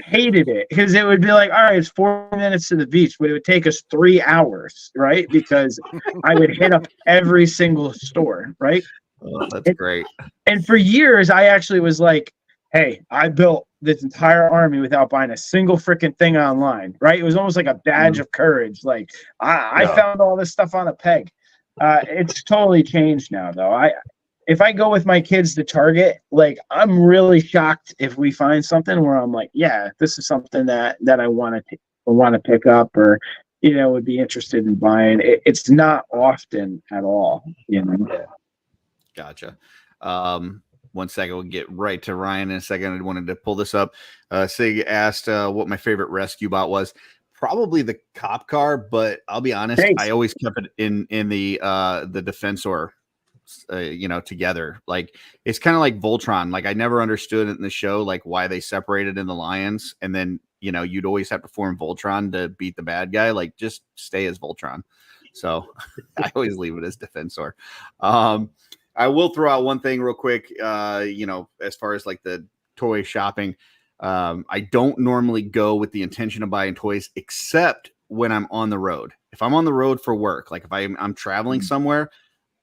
[SPEAKER 7] hated it because it would be like, all right, it's 4 minutes to the beach, but it would take us 3 hours, right? Because I would hit up every single store, right?
[SPEAKER 3] Oh, that's great.
[SPEAKER 7] And for years, I actually was like, hey, I built this entire army without buying a single freaking thing online, right? It was almost like a badge of courage. Like, I found all this stuff on a peg. It's totally changed now, though. If I go with my kids to Target, like, I'm really shocked if we find something where I'm like, yeah, this is something that I want to pick up, or would be interested in buying. It's not often at all,
[SPEAKER 3] Yeah. Gotcha. 1 second, we'll get right to Ryan in a second. I wanted to pull this up. Sig asked what my favorite rescue bot was. Probably the cop car, but I'll be honest,
[SPEAKER 7] Thanks.
[SPEAKER 3] I always kept it in the Defensor, together. Like, it's kind of like Voltron. Like, I never understood it in the show, like, why they separated in the Lions, and then you'd always have to form Voltron to beat the bad guy. Like, just stay as Voltron. So I always leave it as Defensor. I will throw out one thing real quick. As far as like the toy shopping, I don't normally go with the intention of buying toys, except when I'm on the road. If I'm on the road for work, like if I'm traveling somewhere,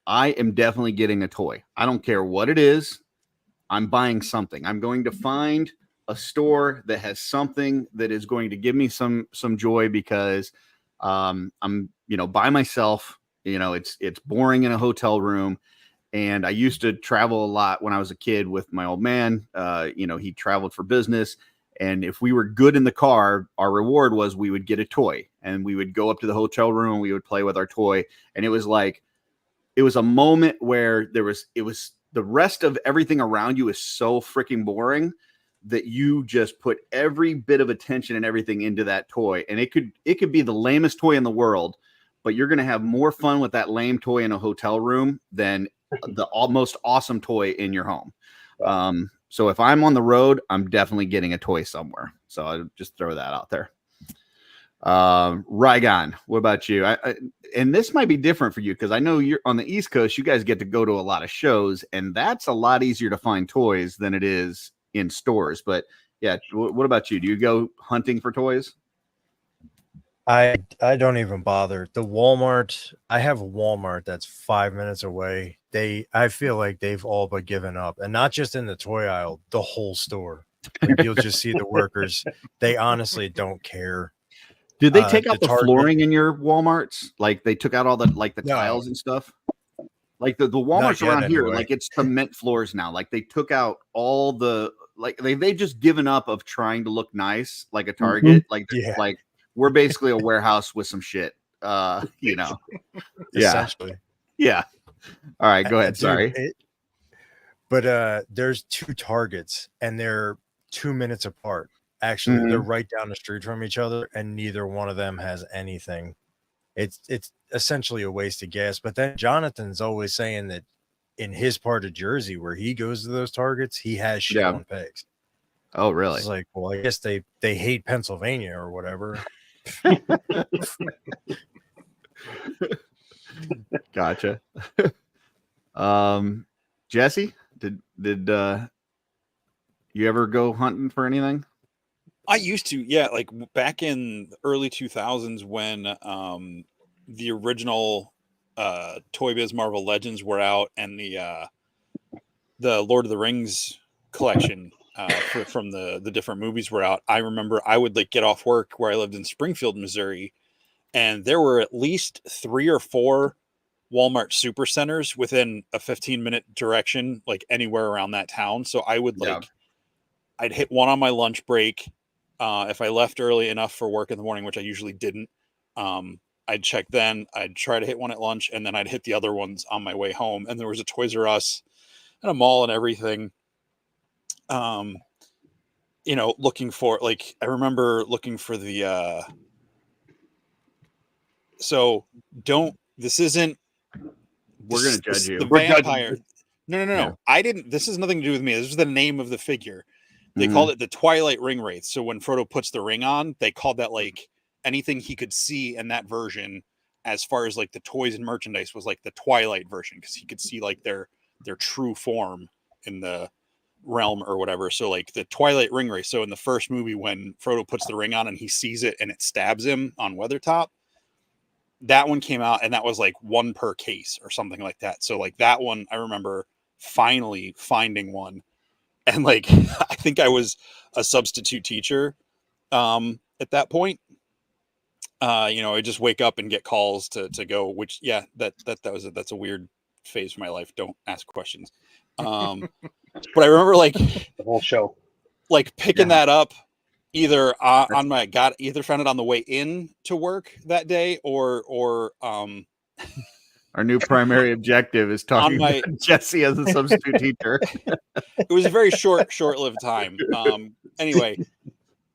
[SPEAKER 3] I am definitely getting a toy. I don't care what it is. I'm buying something. I'm going to find a store that has something that is going to give me some joy, because I'm by myself. It's boring in a hotel room. And I used to travel a lot when I was a kid with my old man. He traveled for business. And if we were good in the car, our reward was we would get a toy. And we would go up to the hotel room and we would play with our toy. And it was a moment where it was the rest of everything around you is so freaking boring that you just put every bit of attention and everything into that toy. And it could be the lamest toy in the world, but you're going to have more fun with that lame toy in a hotel room than the most awesome toy in your home. So if I'm on the road, I'm definitely getting a toy somewhere. So I'll just throw that out there. Rygon, what about you? And this might be different for you, because I know you're on the East Coast. You guys get to go to a lot of shows, and that's a lot easier to find toys than it is in stores. But yeah, what about you? Do you go hunting for toys?
[SPEAKER 2] I don't even bother. The Walmart, I have a Walmart that's 5 minutes away. I feel like they've all but given up, and not just in the toy aisle, the whole store. Like, you'll just see the workers. They honestly don't care.
[SPEAKER 3] Did they take out the flooring in your Walmarts? Like, they took out all the tiles and stuff? Like the Walmarts around here, anyway. Like, it's cement floors now. Like, they took out all the, like, they just given up of trying to look nice like a Target. Like we're basically a warehouse with some shit.
[SPEAKER 2] Essentially.
[SPEAKER 3] Yeah. All right, go ahead. Sorry.
[SPEAKER 2] But there's 2 Targets, and they're 2 minutes apart. Actually, they're right down the street from each other, and neither one of them has anything. It's essentially a waste of gas. But then Jonathan's always saying that in his part of Jersey, where he goes to those Targets, he has shit on pegs.
[SPEAKER 3] Oh, really?
[SPEAKER 2] It's like, well, I guess they hate Pennsylvania or whatever.
[SPEAKER 3] Gotcha. Jesse, did you ever go hunting for anything?
[SPEAKER 9] I used to, yeah, like back in the early 2000s when the original Toy Biz Marvel Legends were out, and the Lord of the Rings collection from the different movies were out. I remember I would like get off work where I lived in Springfield, Missouri, and there were at least 3 or 4 Walmart supercenters within a 15-minute direction, like anywhere around that town. So I would I'd hit one on my lunch break. If I left early enough for work in the morning, which I usually didn't, I'd check then. I'd try to hit one at lunch, and then I'd hit the other ones on my way home. And there was a Toys R Us and a mall and everything. You know, looking for, like, I remember looking for the so this isn't,
[SPEAKER 3] We're gonna judge you.
[SPEAKER 9] The
[SPEAKER 5] We're
[SPEAKER 9] vampire.
[SPEAKER 5] judging.
[SPEAKER 9] No.
[SPEAKER 3] Yeah.
[SPEAKER 9] I didn't. This has nothing to do with me. This is the name of the figure. They called it the Twilight Ring Wraith. So when Frodo puts the ring on, they called that like anything he could see in that version, as far as like the toys and merchandise, was like the Twilight version, because he could see like their true form in the realm or whatever. So like the Twilight Ring Wraith. So in the first movie, when Frodo puts the ring on and he sees it and it stabs him on Weathertop, that one came out, and that was like one per case or something like that. So like that one, I remember finally finding one, and like I think I was a substitute teacher at that point. You know, I just wake up and get calls to go, which that's a weird phase of my life. Don't ask questions. But I remember like
[SPEAKER 5] The whole show.
[SPEAKER 9] like picking that up either either found it on the way in to work that day, or
[SPEAKER 3] Our new primary objective is talking
[SPEAKER 9] my-
[SPEAKER 3] about Jesse as a substitute teacher.
[SPEAKER 9] it was a very short-lived time. Anyway,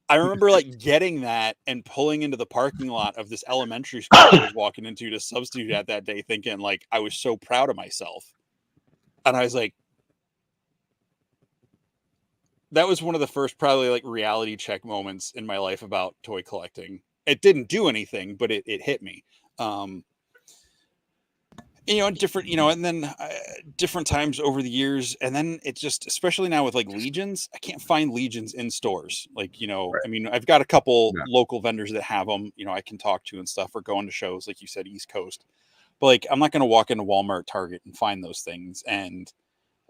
[SPEAKER 9] I remember like getting that and pulling into the parking lot of this elementary school I was walking into to substitute at that day, thinking like I was so proud of myself. And I was like, that was one of the first probably like reality check moments in my life about toy collecting. It didn't do anything, but it hit me. You know, different, you know, and then different times over the years. And then it's just, especially now with like Legions, I can't find Legions in stores. Like, you know, I mean, I've got a couple local vendors that have them, you know, I can talk to and stuff, or going to shows, like you said, East Coast. But like, I'm not going to walk into Walmart, Target and find those things. And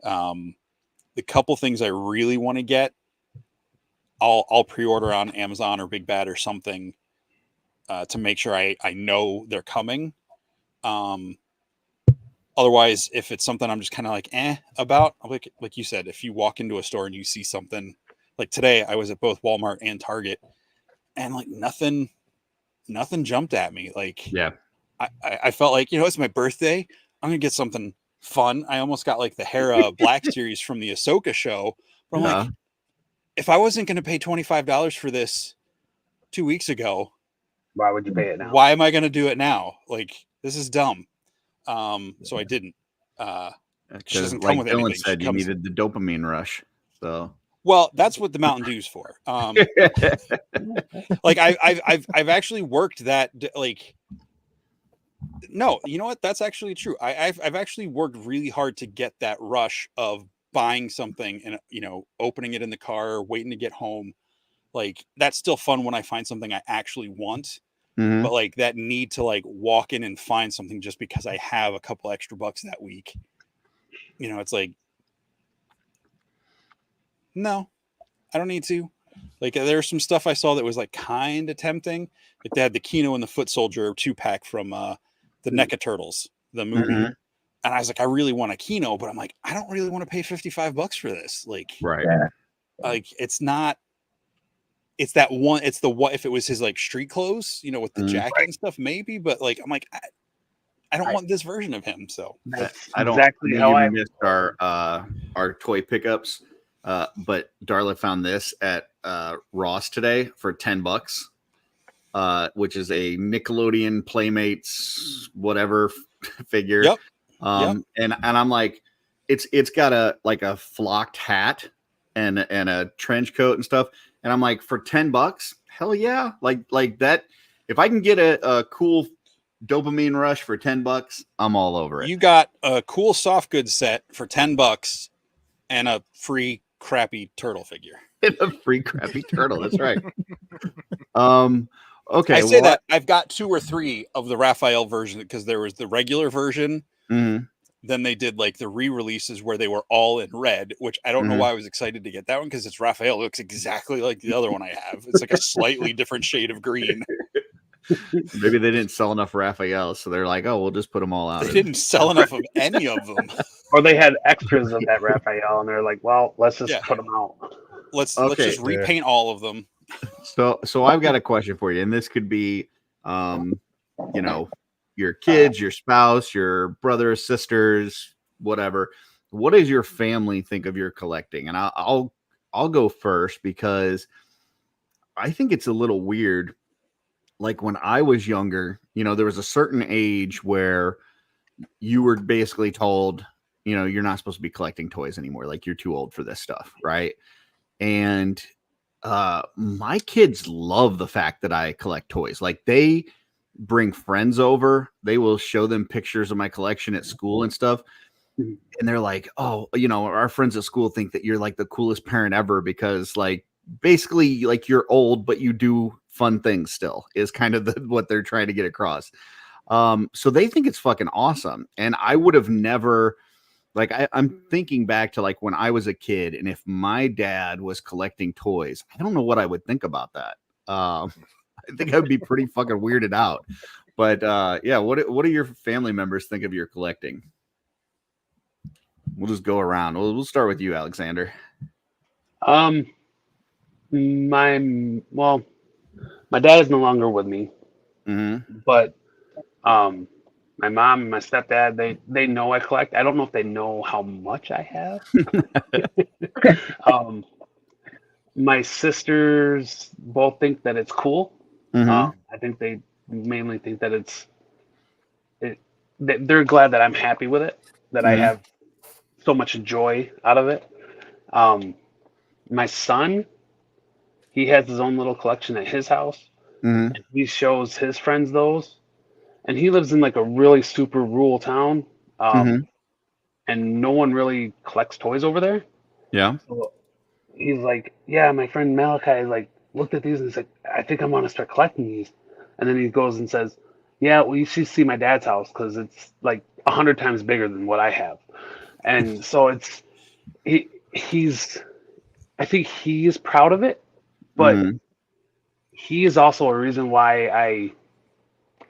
[SPEAKER 9] the couple things I really want to get, I'll pre-order on Amazon or Big Bad or something to make sure I know they're coming. Otherwise, if it's something I'm just kind of like about, like you said, if you walk into a store and you see something, like today, I was at both Walmart and Target, and like nothing jumped at me. Like, I felt like, you know, it's my birthday, I'm gonna get something fun. I almost got like the Hera Black series from the Ahsoka show, but I'm like, if I wasn't going to pay $25 for this 2 weeks ago,
[SPEAKER 5] Why would you pay it now?
[SPEAKER 9] why am I going to do it now? Like, this is dumb. So I didn't. She doesn't come
[SPEAKER 3] Like
[SPEAKER 9] with
[SPEAKER 3] Dylan
[SPEAKER 9] anything.
[SPEAKER 3] said, you needed the dopamine rush. So,
[SPEAKER 9] well, that's what the Mountain Dew's for. Like I've actually worked that, like, no, you know what? That's actually true. I've actually worked really hard to get that rush of buying something and, you know, opening it in the car, waiting to get home. Like, that's still fun when I find something I actually want. But like that need to like walk in and find something just because I have a couple extra bucks that week, you know, it's like, no, I don't need to. Like, there's some stuff I saw that was like kind of tempting. Like, they had the Kino and the Foot Soldier 2-pack from the NECA Turtles, the movie. And I was like, I really want a Kino, but I'm like, I don't really want to pay $55 for this. Like, like it's not. It's that one. It's the what if it was his like street clothes, you know, with the jacket and stuff, maybe. But like, I'm like, I don't want this version of him. So
[SPEAKER 3] I don't
[SPEAKER 5] exactly how I
[SPEAKER 3] missed our toy pickups. But Darla found this at Ross today for $10, which is a Nickelodeon Playmates whatever figure. And I'm like, it's got a flocked hat and a trench coat and stuff. And I'm like, for $10, hell yeah. Like that. If I can get a cool dopamine rush for $10, I'm all over it.
[SPEAKER 9] You got a cool soft goods set for $10 and a free crappy turtle figure.
[SPEAKER 3] And a free crappy turtle. That's right. Okay.
[SPEAKER 9] I say that I've got 2 or 3 of the Raphael version, because there was the regular version. Then they did like the re-releases where they were all in red, which I don't know why I was excited to get that one, because it's Raphael. It looks exactly like the other one I have. It's like a slightly different shade of green.
[SPEAKER 3] Maybe they didn't sell enough Raphael, so they're like, oh, we'll just put them all out.
[SPEAKER 9] They didn't sell enough of any of them.
[SPEAKER 5] Or they had extras of that Raphael, and they're like, well, let's just put them out.
[SPEAKER 9] let's
[SPEAKER 3] Okay.
[SPEAKER 9] just repaint all of them.
[SPEAKER 3] So I've got a question for you, and this could be, you know, your kids, your spouse, your brothers, sisters, whatever. What does your family think of your collecting? And I'll go first because I think it's a little weird. Like when I was younger, you know, there was a certain age where you were basically told, you know, you're not supposed to be collecting toys anymore. Like you're too old for this stuff, right? And my kids love the fact that I collect toys. Like they bring friends over, they will show them pictures of my collection at school and stuff. And they're like, oh, you know, our friends at school think that you're like the coolest parent ever because like basically like you're old, but you do fun things still is kind of what they're trying to get across. So they think it's fucking awesome. And I would have never, like, I'm thinking back to like when I was a kid, and if my dad was collecting toys, I don't know what I would think about that. I think I would be pretty fucking weirded out. But yeah, what do your family members think of your collecting? We'll just go around. We'll start with you, Alexander.
[SPEAKER 5] My dad is no longer with me, but my mom and my stepdad, they know I collect. I don't know if they know how much I have. My sisters both think that it's cool. I think they mainly think that they're glad that I'm happy with it, that I have so much joy out of it. My son, he has his own little collection at his house. And he shows his friends those. And he lives in like a really super rural town. And no one really collects toys over there.
[SPEAKER 3] Yeah.
[SPEAKER 5] So he's like, yeah, my friend Malachi like looked at these and he's like, I think I want to start collecting these. And then he goes and says, yeah, well, you should see my dad's house because it's like 100 times bigger than what I have. And so I think he is proud of it, but he is also a reason why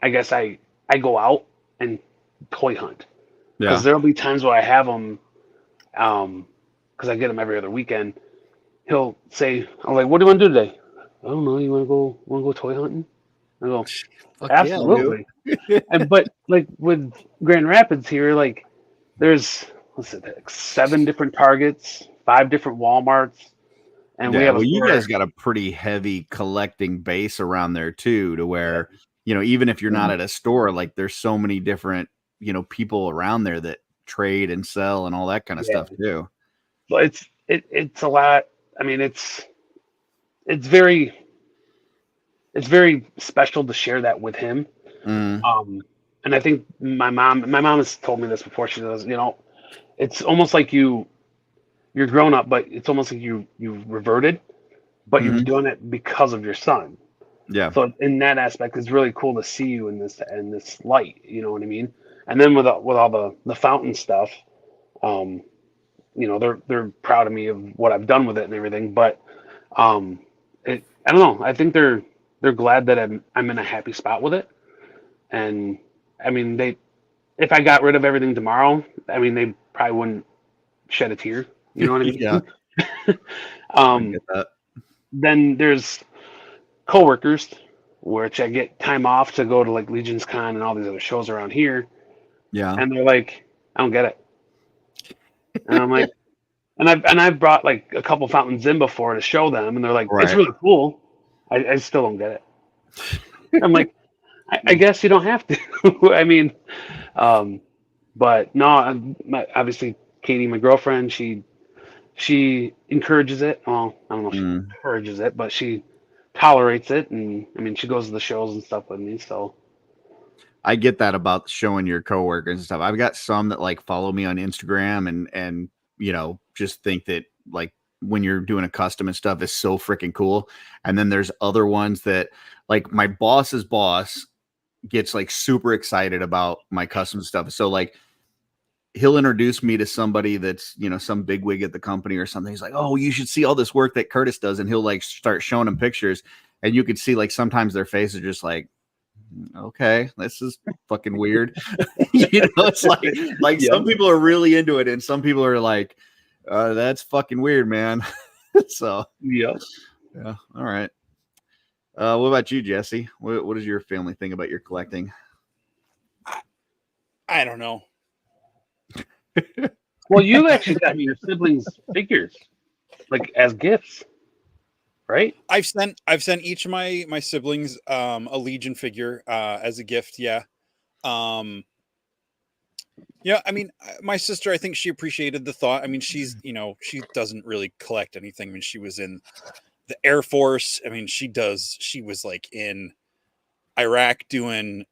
[SPEAKER 5] I guess I go out and toy hunt. Because there'll be times where I have them, because I get them every other weekend. He'll say, I'm like, what do you want to do today? I don't know. You want to go toy hunting? I go, absolutely. But like with Grand Rapids here, like there's like 7 different Targets, 5 different Walmarts. And we have
[SPEAKER 3] you guys got a pretty heavy collecting base around there too, to where, you know, even if you're not at a store, like there's so many different, you know, people around there that trade and sell and all that kind of stuff too.
[SPEAKER 5] But it's a lot. I mean, it's very special to share that with him. And I think my mom has told me this before. She says, you know, it's almost like you're grown up, but it's almost like you reverted, but you're doing it because of your son.
[SPEAKER 3] Yeah.
[SPEAKER 5] So in that aspect, it's really cool to see you in this light. You know what I mean? And then with all the fountain stuff, you know, they're proud of me of what I've done with it and everything. But I don't know. I think they're glad that I'm in a happy spot with it. And I mean, if I got rid of everything tomorrow, I mean, they probably wouldn't shed a tear. You know what I mean?
[SPEAKER 3] Yeah.
[SPEAKER 5] I get that. Then there's coworkers, which I get time off to go to like Legion's Con and all these other shows around here.
[SPEAKER 3] Yeah.
[SPEAKER 5] And they're like, I don't get it. And I'm like, and I've brought like a couple fountains in before to show them, and they're like, it's really cool. I still don't get it. I'm like, I guess you don't have to. I mean, but no, obviously Katie, my girlfriend, she encourages it. Well, I don't know if she encourages it, but she tolerates it. And I mean, she goes to the shows and stuff with me. So
[SPEAKER 3] I get that about showing your coworkers and stuff. I've got some that like follow me on Instagram and, you know, just think that like when you're doing a custom and stuff is so freaking cool. And then there's other ones that like my boss's boss gets like super excited about my custom stuff. So like, he'll introduce me to somebody that's, you know, some bigwig at the company or something. He's like, oh, you should see all this work that Curtis does. And he'll like start showing them pictures. And you could see like sometimes their faces are just like, okay, this is fucking weird. You know, it's like some people are really into it. And some people are like, that's fucking weird, man. So
[SPEAKER 5] Yeah.
[SPEAKER 3] yeah, all right. What about you, Jesse? What does your family think about your collecting?
[SPEAKER 9] I don't know.
[SPEAKER 5] Well, you actually got your siblings figures, like as gifts, right?
[SPEAKER 9] I've sent each of my siblings a Legion figure as a gift. Yeah. Yeah, I mean, my sister, I think she appreciated the thought. I mean, she's, she doesn't really collect anything. I mean, she was in the Air Force. I mean, she was like in Iraq doing,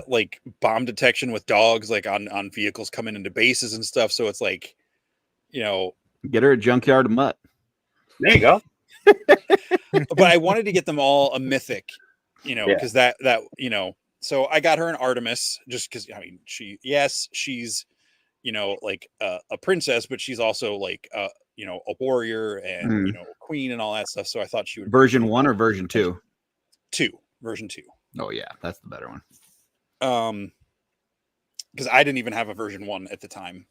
[SPEAKER 9] like bomb detection with dogs, like on vehicles coming into bases and stuff. So it's like,
[SPEAKER 3] get her a junkyard of mutt.
[SPEAKER 5] There you go.
[SPEAKER 9] But I wanted to get them all a mythic, because that so I got her an Artemis just because, I mean, she's, like a princess, but she's also like, a warrior and, a queen and all that stuff. So I thought she would.
[SPEAKER 3] Version 1 or version 2?
[SPEAKER 9] Version 2.
[SPEAKER 3] Oh yeah, that's the better one.
[SPEAKER 9] Because I didn't even have a version 1 at the time.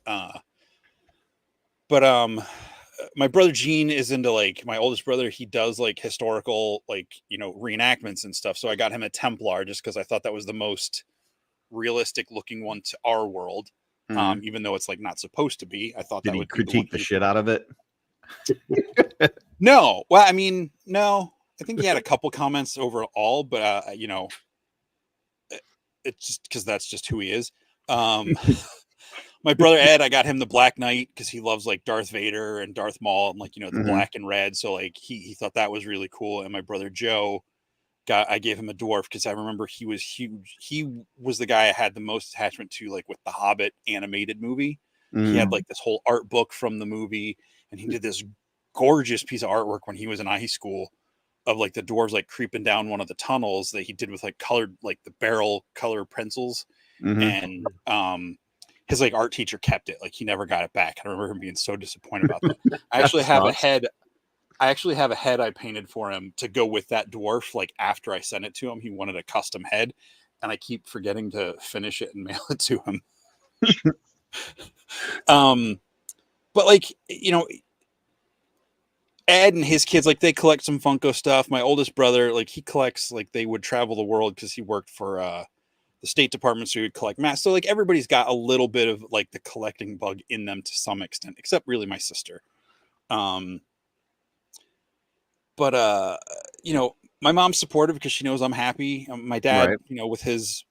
[SPEAKER 9] But my brother Gene is into, like, my oldest brother, he does like historical, like, reenactments and stuff. So I got him a Templar just because I thought that was the most realistic looking one to our world. Even though it's like not supposed to be. I thought
[SPEAKER 3] Did
[SPEAKER 9] that
[SPEAKER 3] he
[SPEAKER 9] would
[SPEAKER 3] critique the shit out of it?
[SPEAKER 9] No. Well, I mean, no. I think he had a couple comments overall, but it's just because that's just who he is. My brother Ed, I got him the Black Knight because he loves like Darth Vader and Darth Maul and, like, the black and red. So like he thought that was really cool. And my brother Joe, I gave him a dwarf because I remember he was huge. He was the guy I had the most attachment to, like with the Hobbit animated movie. He had like this whole art book from the movie, and he did this gorgeous piece of artwork when he was in high school of like the dwarves like creeping down one of the tunnels that he did with like colored, like the barrel color pencils. And his like art teacher kept it, like he never got it back. I remember him being so disappointed about that. I actually have a head. I painted for him to go with that dwarf. Like after I sent it to him, he wanted a custom head, and I keep forgetting to finish it and mail it to him. But like, Ed and his kids, like they collect some Funko stuff. My oldest brother, like he collects, like they would travel the world because he worked for the State Department, so he would collect masks. So like everybody's got a little bit of like the collecting bug in them to some extent, except really my sister. But my mom's supportive because she knows I'm happy. My dad, right, with his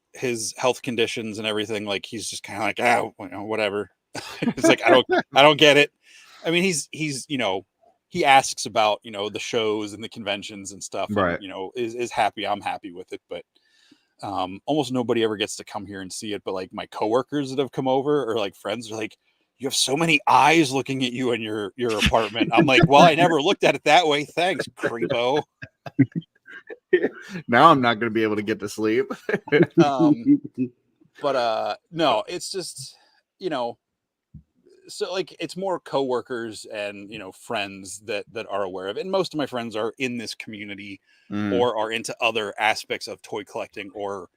[SPEAKER 9] health conditions and everything, like he's just kind of like, whatever. It's like I don't get it. I mean, he's he asks about the shows and the conventions and stuff,
[SPEAKER 3] right?
[SPEAKER 9] And, is happy. I'm happy with it, but almost nobody ever gets to come here and see it. But like my coworkers that have come over or like friends are like, you have so many eyes looking at you in your apartment. I'm like, well, I never looked at it that way. Thanks, creepo.
[SPEAKER 3] Now I'm not going to be able to get to sleep.
[SPEAKER 9] But no, it's just, so like it's more coworkers and, friends that are aware of it. And most of my friends are in this community or are into other aspects of toy collecting or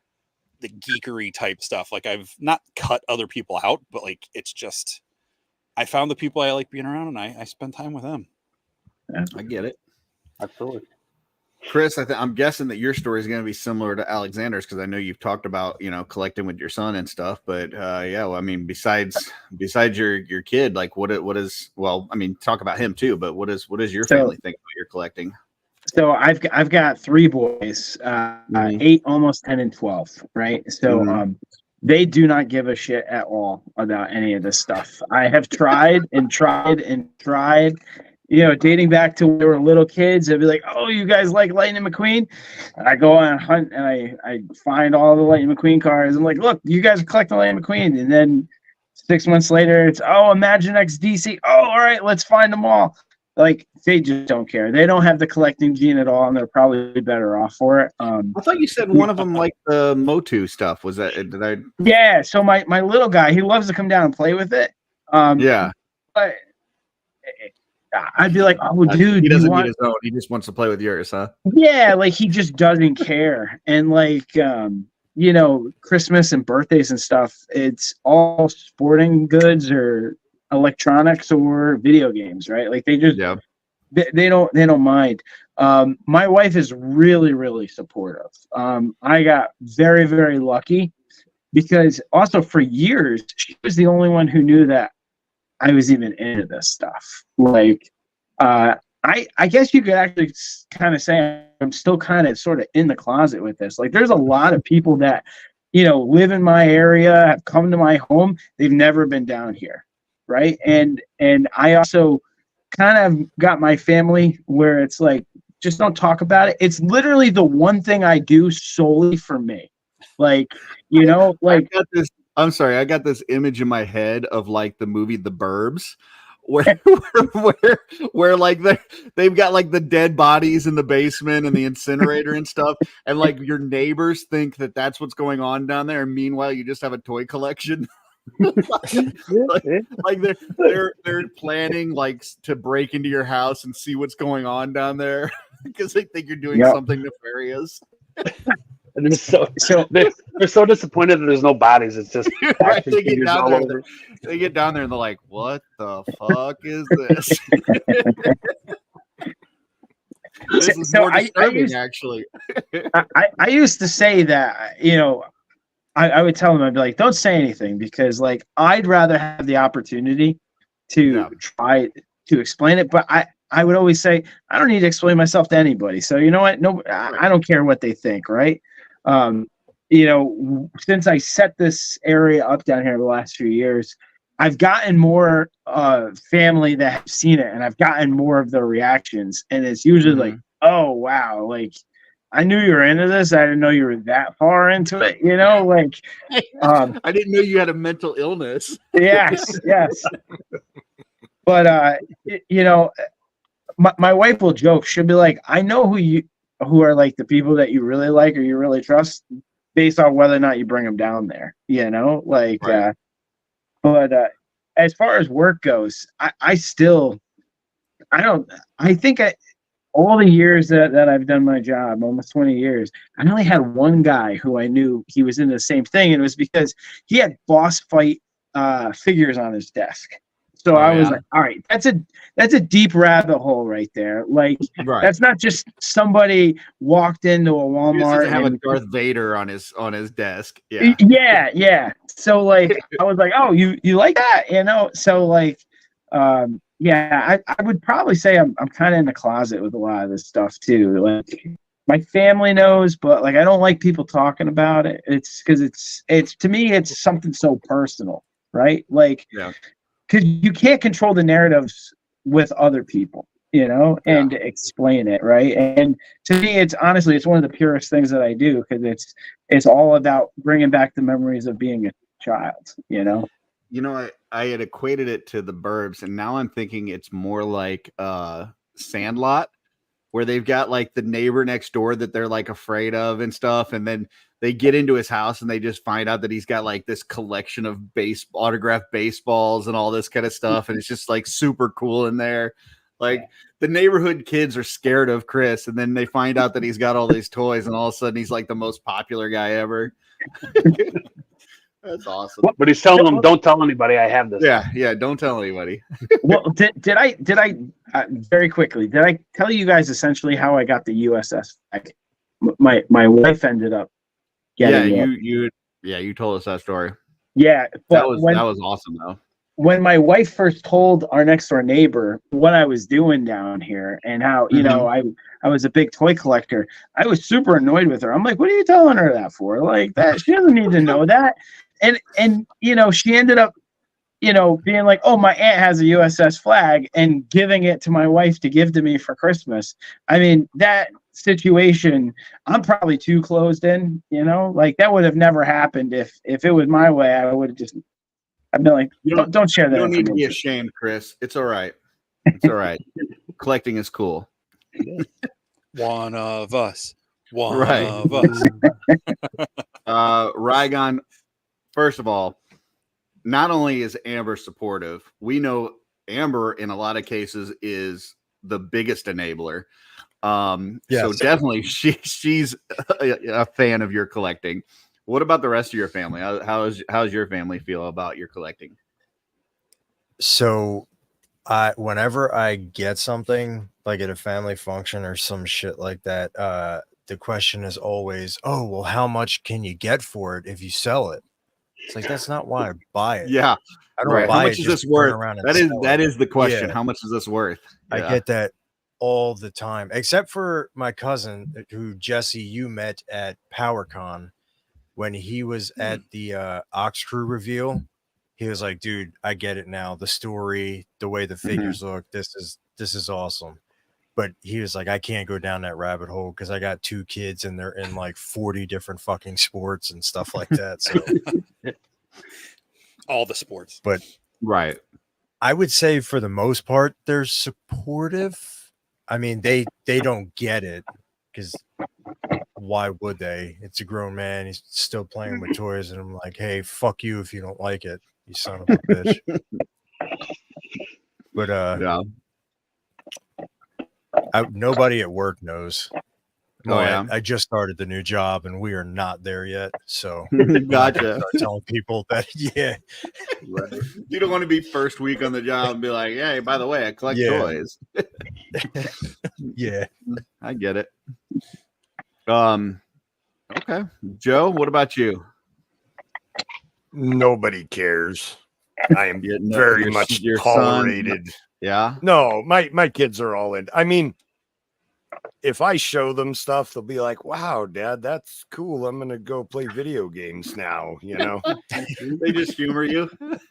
[SPEAKER 9] the geekery type stuff. Like I've not cut other people out, but like, it's just, I found the people I like being around and I spend time with them.
[SPEAKER 3] Yeah, I get it.
[SPEAKER 5] Absolutely.
[SPEAKER 3] Chris, I'm guessing that your story is going to be similar to Alexander's because I know you've talked about, collecting with your son and stuff. But yeah, well, I mean, besides your kid, like what is, well, I mean, talk about him too, but what is your family think about your collecting?
[SPEAKER 7] So I've got 3 boys, 8, almost 10 and 12. Right. So, they do not give a shit at all about any of this stuff. I have tried and tried and tried, dating back to when we were little kids. I'd be like, oh, you guys like Lightning McQueen? And I go on a hunt and I find all the Lightning McQueen cars. I'm like, look, you guys are collecting Lightning McQueen. And then 6 months later, it's, oh, Imaginext DC. Oh, all right, let's find them all. Like, they just don't care. They don't have the collecting gene at all, and they're probably better off for it.
[SPEAKER 3] I thought you said one of them liked the Motu stuff. Was that, did I?
[SPEAKER 7] Yeah, so my little guy, he loves to come down and play with it.
[SPEAKER 3] Yeah.
[SPEAKER 7] But I'd be like, oh, dude.
[SPEAKER 3] He doesn't need his own. He just wants to play with yours, huh?
[SPEAKER 7] Yeah, like, he just doesn't care. And, like, Christmas and birthdays and stuff, it's all sporting goods or electronics or video games, right? Like they just
[SPEAKER 3] Yeah.
[SPEAKER 7] they don't mind. My wife is really, really supportive. I got very, very lucky because also for years she was the only one who knew that I was even into this stuff. Like, I guess you could actually kind of say I'm still kind of sort of in the closet with this. Like, there's a lot of people that, you know, live in my area, have come to my home. They've never been down here, right? And I also kind of got my family where it's like, just don't talk about it. It's literally the one thing I do solely for me. Like, you know, like
[SPEAKER 3] I got this image in my head of like the movie The Burbs, where like they've got like the dead bodies in the basement and the incinerator and stuff, and like your neighbors think that that's what's going on down there, and meanwhile you just have a toy collection. like they're planning like to break into your house and see what's going on down there because they think you're doing something nefarious.
[SPEAKER 5] And they're so disappointed that there's no bodies. It's just
[SPEAKER 3] right. They get down there and they're like, "What the fuck is this?" This is more disturbing, actually.
[SPEAKER 7] I used to say that, you know, I would tell them, I'd be like, don't say anything, because like I'd rather have the opportunity to try to explain it. But I would always say, I don't need to explain myself to anybody. So you know what? No, I don't care what they think, right? You know, since I set this area up down here the last few years, I've gotten more family that have seen it, and I've gotten more of the reactions. And it's usually like, oh wow, like I knew you were into this. I didn't know you were that far into it. You know, like
[SPEAKER 3] I didn't know you had a mental illness.
[SPEAKER 7] Yes. But you know, my wife will joke. She'll be like, I know who are like the people that you really like or you really trust based on whether or not you bring them down there. You know, like. Right. But as far as work goes, I think all the years that I've done my job, almost 20 years, I only had one guy who I knew he was into the same thing. And it was because he had boss fight figures on his desk. So I was like, all right, that's a deep rabbit hole right there. Like, that's not just somebody walked into a Walmart
[SPEAKER 3] and have a Darth Vader on his desk.
[SPEAKER 7] Yeah. So like, I was like, oh, you like that, you know? So like, I would probably say I'm kind of in the closet with a lot of this stuff too. Like, my family knows, but like, I don't like people talking about it. It's because it's to me, it's something so personal, right? Like, because you can't control the narratives with other people, you know, and explain it, right? And to me, it's honestly, it's one of the purest things that I do, because it's all about bringing back the memories of being a child, you know.
[SPEAKER 3] You know, I had equated it to The Burbs, and now I'm thinking it's more like Sandlot, where they've got like the neighbor next door that they're like afraid of and stuff, and then they get into his house and they just find out that he's got like this collection of autographed baseballs and all this kind of stuff, and it's just like super cool in there. Like, the neighborhood kids are scared of Chris, and then they find out that he's got all these toys, and all of a sudden he's like the most popular guy ever. That's awesome.
[SPEAKER 5] But he's telling them, don't tell anybody I have this.
[SPEAKER 3] Yeah, don't tell anybody.
[SPEAKER 7] Well, did I very quickly, did I tell you guys essentially how I got the USS flag? My wife ended up getting it.
[SPEAKER 3] You told us that story.
[SPEAKER 7] Yeah,
[SPEAKER 3] but that was awesome though.
[SPEAKER 7] When my wife first told our next door neighbor what I was doing down here and how, you know, I was a big toy collector, I was super annoyed with her. I'm like, what are you telling her that for? Like, that she doesn't need to know that. And you know, she ended up, you know, being like, oh, my aunt has a USS flag, and giving it to my wife to give to me for Christmas. I mean, that situation, I'm probably too closed in, you know, like that would have never happened if it was my way. I would have just, I'd be like, don't share that.
[SPEAKER 3] You don't need to be ashamed, Chris. It's all right. It's all right. Collecting is cool.
[SPEAKER 9] One of us. One of us.
[SPEAKER 3] Rygon, first of all, not only is Amber supportive, we know Amber in a lot of cases is the biggest enabler. So definitely she's a fan of your collecting. What about the rest of your family? How's your family feel about your collecting?
[SPEAKER 2] So whenever I get something like at a family function or some shit like that, the question is always, oh, well, how much can you get for it if you sell it? It's like, that's not why I buy it.
[SPEAKER 3] Yeah.
[SPEAKER 2] I don't
[SPEAKER 3] Right.
[SPEAKER 2] buy
[SPEAKER 3] How much
[SPEAKER 2] it
[SPEAKER 3] is
[SPEAKER 2] just
[SPEAKER 3] this
[SPEAKER 2] to turn
[SPEAKER 3] worth?
[SPEAKER 2] around and
[SPEAKER 3] That is
[SPEAKER 2] sell
[SPEAKER 3] that
[SPEAKER 2] it.
[SPEAKER 3] is the question.
[SPEAKER 2] Yeah.
[SPEAKER 3] How much is this worth?
[SPEAKER 2] I get that all the time, except for my cousin who, Jesse, you met at PowerCon when he was at the Ox Crew reveal. He was like, dude, I get it now. The story, the way the figures look, this is awesome. But he was like, I can't go down that rabbit hole because I got 2 kids and they're in like 40 different fucking sports and stuff like that. So
[SPEAKER 9] all the sports.
[SPEAKER 2] But
[SPEAKER 3] right.
[SPEAKER 2] I would say for the most part, they're supportive. I mean, they don't get it because why would they? It's a grown man. He's still playing with toys. And I'm like, hey, fuck you if you don't like it, you son of a bitch. But
[SPEAKER 3] yeah.
[SPEAKER 2] Nobody at work knows. No,
[SPEAKER 3] yeah.
[SPEAKER 2] I just started the new job and we are not there yet. So
[SPEAKER 3] Gotcha.
[SPEAKER 2] Start telling people that, yeah.
[SPEAKER 3] Right. You don't want to be first week on the job and be like, hey, by the way, I collect toys.
[SPEAKER 2] Yeah.
[SPEAKER 3] I get it. Okay. Joe, what about you?
[SPEAKER 6] Nobody cares. I am very much tolerated.
[SPEAKER 3] Son, yeah.
[SPEAKER 6] No, my kids are all in. I mean, if I show them stuff, they'll be like, wow, Dad, that's cool. I'm gonna go play video games now, you know.
[SPEAKER 3] They just humor you.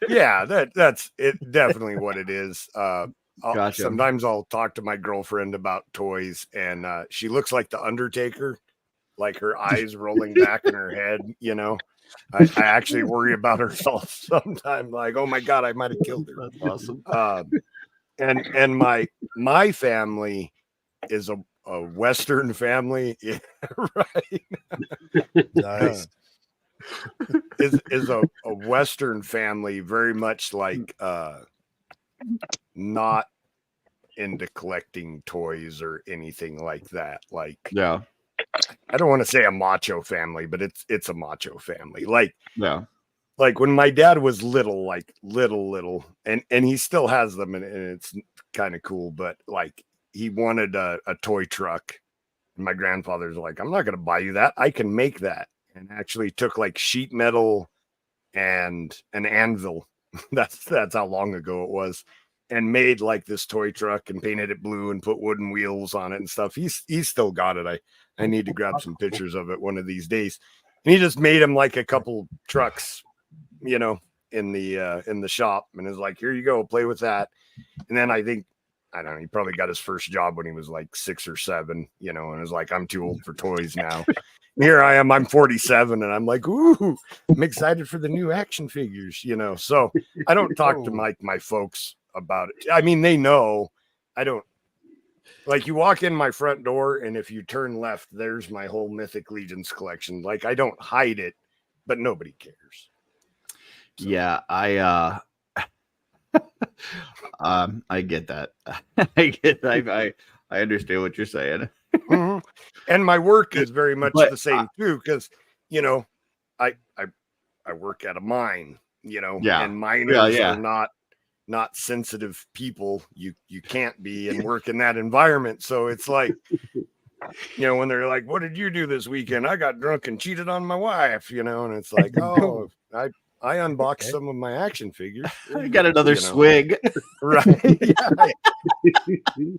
[SPEAKER 6] Yeah, that's it, definitely what it is.
[SPEAKER 3] Gotcha.
[SPEAKER 6] Sometimes I'll talk to my girlfriend about toys, and she looks like the Undertaker, like her eyes rolling back in her head, you know. I actually worry about her sometimes, like, oh my God, I might have killed her.
[SPEAKER 3] That's awesome.
[SPEAKER 6] And my family is a Western family, yeah, right?
[SPEAKER 2] Nice.
[SPEAKER 6] Is a Western family, very much like not into collecting toys or anything like that. Like,
[SPEAKER 3] yeah,
[SPEAKER 6] I don't want to say a macho family, but it's a macho family. Like,
[SPEAKER 3] yeah,
[SPEAKER 6] like when my dad was little, like little, and he still has them, and it's kind of cool. But like, he wanted a toy truck. And my grandfather's like, I'm not going to buy you that. I can make that. And actually took like sheet metal and an anvil. That's how long ago it was. And made like this toy truck and painted it blue and put wooden wheels on it and stuff. He's still got it. I need to grab some pictures of it one of these days. And he just made him like a couple trucks, you know, in the shop, and is like, here you go, play with that. And then I don't know, he probably got his first job when he was like 6 or 7, you know, and was like, I'm too old for toys now. Here I am, I'm 47, and I'm like, ooh, I'm excited for the new action figures, you know. So I don't talk to my folks about it. I mean, they know. I don't, like, you walk in my front door, and if you turn left, there's my whole Mythic Legions collection. Like, I don't hide it, but nobody cares. So.
[SPEAKER 3] Yeah, I get that. I understand what you're saying.
[SPEAKER 6] Mm-hmm. And my work is very much the same too, because you know, I work at a mine, you know, and miners are not sensitive people. You can't be and work in that environment. So it's like, you know, when they're like, what did you do this weekend? I got drunk and cheated on my wife, you know, and it's like, oh, I unboxed some of my action figures.
[SPEAKER 3] I got another swig.
[SPEAKER 6] Right.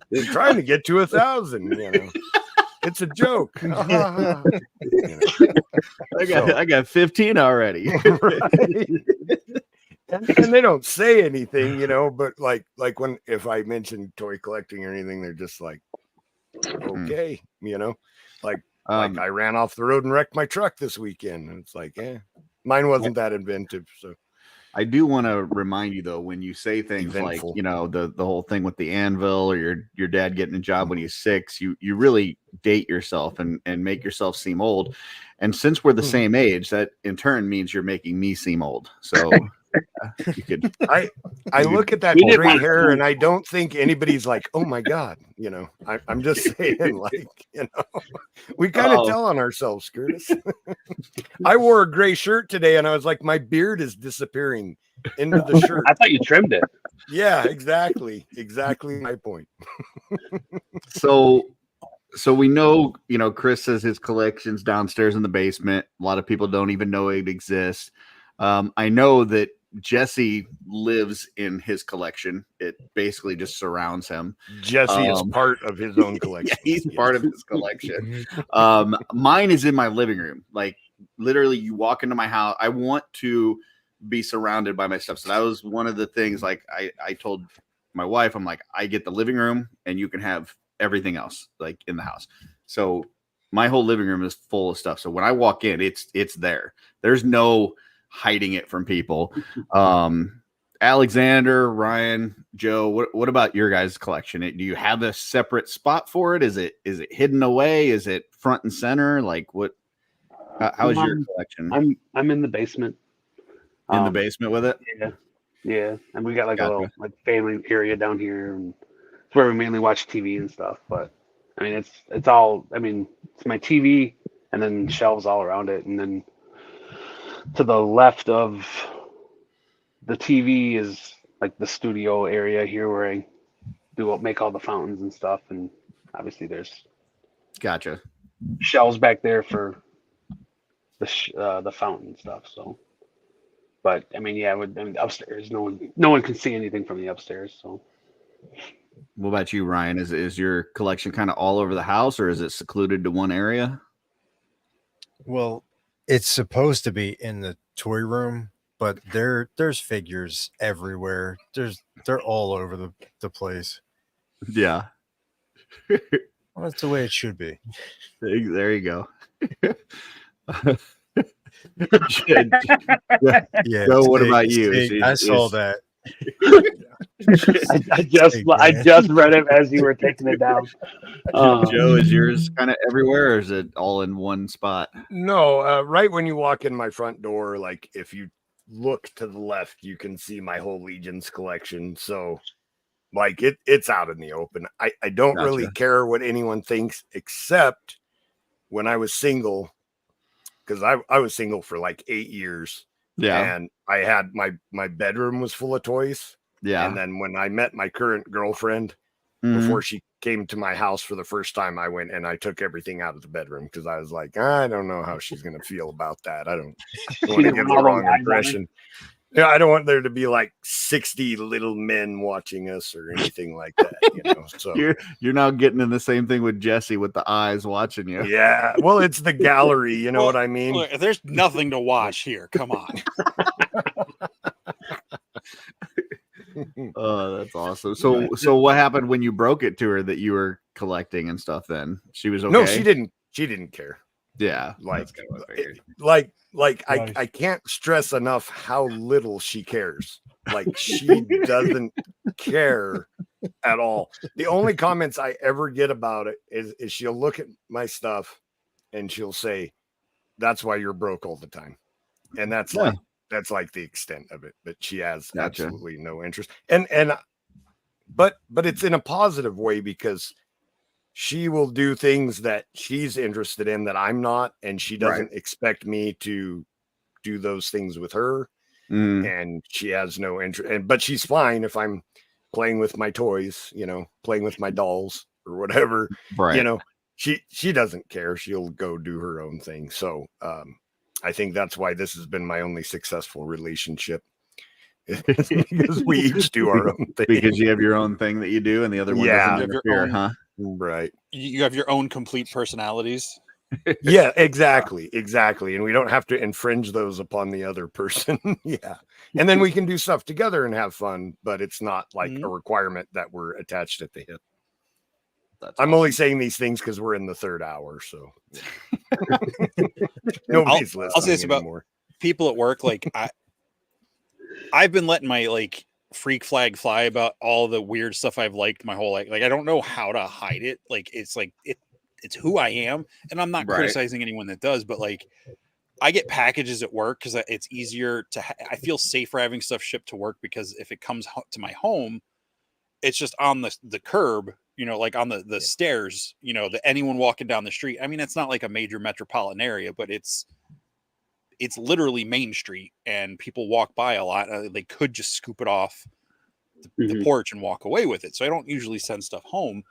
[SPEAKER 6] They're trying to get to 1,000, you know. It's a joke. You know.
[SPEAKER 3] I got 15 already.
[SPEAKER 6] Right. And they don't say anything, you know, but like if I mention toy collecting or anything, they're just like, okay, you know, like I ran off the road and wrecked my truck this weekend. And it's like, mine wasn't that inventive. So
[SPEAKER 3] I do want to remind you though, when you say things
[SPEAKER 6] eventful.
[SPEAKER 3] like, you know, the whole thing with the anvil or your dad getting a job when he's 6, you really date yourself and make yourself seem old. And since we're the same age, that in turn means you're making me seem old. So you could.
[SPEAKER 6] I look at that gray hair and I don't think anybody's like, oh my God, you know. I'm just saying, like, you know, we kind of tell on ourselves, Curtis. I wore a gray shirt today and I was like, my beard is disappearing. into the shirt.
[SPEAKER 5] I thought you trimmed it.
[SPEAKER 6] Yeah, exactly my point.
[SPEAKER 3] So we know, Chris says his collection's downstairs in the basement. A lot of people don't even know it exists. I know that Jesse lives in his collection. It basically just surrounds him.
[SPEAKER 6] Jesse is part of his own collection.
[SPEAKER 3] Yeah, he's part of his collection. Mine is in my living room. Like literally, you walk into my house. I want to be surrounded by my stuff. So that was one of the things. Like I told my wife, I'm like, I get the living room, and you can have everything else like in the house. So my whole living room is full of stuff. So when I walk in, it's there. There's no hiding it from people. Alexander, Ryan, Joe, what about your guys' collection? Do you have a separate spot for it? Is it hidden away? Is it front and center? Like what? How is your collection?
[SPEAKER 5] I'm in the basement.
[SPEAKER 3] In the basement with it?
[SPEAKER 5] Yeah, and we got like a little like family area down here, and it's where we mainly watch TV and stuff. But I mean, it's all. I mean, it's my TV, and then shelves all around it, and then to the left of the TV is like the studio area here where I make all the fountains and stuff, and obviously there's
[SPEAKER 3] gotcha
[SPEAKER 5] shelves back there for the fountain stuff. So, but I mean, yeah, upstairs, no one can see anything from the upstairs. So,
[SPEAKER 3] what about you, Ryan? Is your collection kind of all over the house, or is it secluded to one area?
[SPEAKER 2] Well, it's supposed to be in the toy room, but there's figures everywhere. They're all over the place.
[SPEAKER 3] Yeah.
[SPEAKER 2] Well, that's the way it should be.
[SPEAKER 3] There you go.
[SPEAKER 2] Yeah.
[SPEAKER 3] So what about you?
[SPEAKER 2] I saw that.
[SPEAKER 5] I just read it as you were taking it down.
[SPEAKER 3] Joe, is yours kind of everywhere, or is it all in one spot?
[SPEAKER 6] No, right when you walk in my front door, like if you look to the left, you can see my whole Legions collection. So like it's out in the open. I don't really care what anyone thinks, except when I was single, because I was single for like 8 years. Yeah. And I had my bedroom was full of toys. Yeah. And then when I met my current girlfriend, before she came to my house for the first time, I went and I took everything out of the bedroom because I was like, I don't know how she's going to feel about that. I don't want to give the wrong impression. Yeah, I don't want there to be like 60 little men watching us or anything like that. So
[SPEAKER 3] you're now getting in the same thing with Jesse with the eyes watching you.
[SPEAKER 6] Yeah. Well, it's the gallery. You know what I mean?
[SPEAKER 9] Look, there's nothing to watch here. Come on.
[SPEAKER 3] Oh, that's awesome. So what happened when you broke it to her that you were collecting and stuff? Then she was okay.
[SPEAKER 6] No, she didn't care.
[SPEAKER 3] Yeah.
[SPEAKER 6] I can't stress enough how little she cares. Like she doesn't care at all. The only comments I ever get about it is she'll look at my stuff and she'll say, "That's why you're broke all the time." And that's like the extent of it. But she has absolutely no interest. But it's in a positive way because she will do things that she's interested in that I'm not, and she doesn't expect me to do those things with her. And she has no interest. But she's fine if I'm playing with my toys, playing with my dolls or whatever. Right. She doesn't care. She'll go do her own thing. So I think that's why this has been my only successful relationship. Because we each do our own thing.
[SPEAKER 3] Because you have your own thing that you do, and the other one doesn't interfere, huh?
[SPEAKER 6] Right.
[SPEAKER 9] You have your own complete personalities.
[SPEAKER 6] Yeah, exactly. And we don't have to infringe those upon the other person. Yeah. And then we can do stuff together and have fun, but it's not like a requirement that we're attached at the hip. I'm only saying these things because we're in the third hour, so nobody's listening.
[SPEAKER 9] I'll say this about people at work. Like I've been letting my like freak flag fly about all the weird stuff I've liked my whole life. Like I don't know how to hide it. Like it's who I am, and I'm not criticizing anyone that does, but like I get packages at work because it's easier to. I feel safer having stuff shipped to work because if it comes to my home, it's just on the curb. Like on the stairs, that anyone walking down the street. I mean, it's not like a major metropolitan area, but it's it's literally Main Street, and people walk by a lot. They could just scoop it off the porch and walk away with it. So I don't usually send stuff home.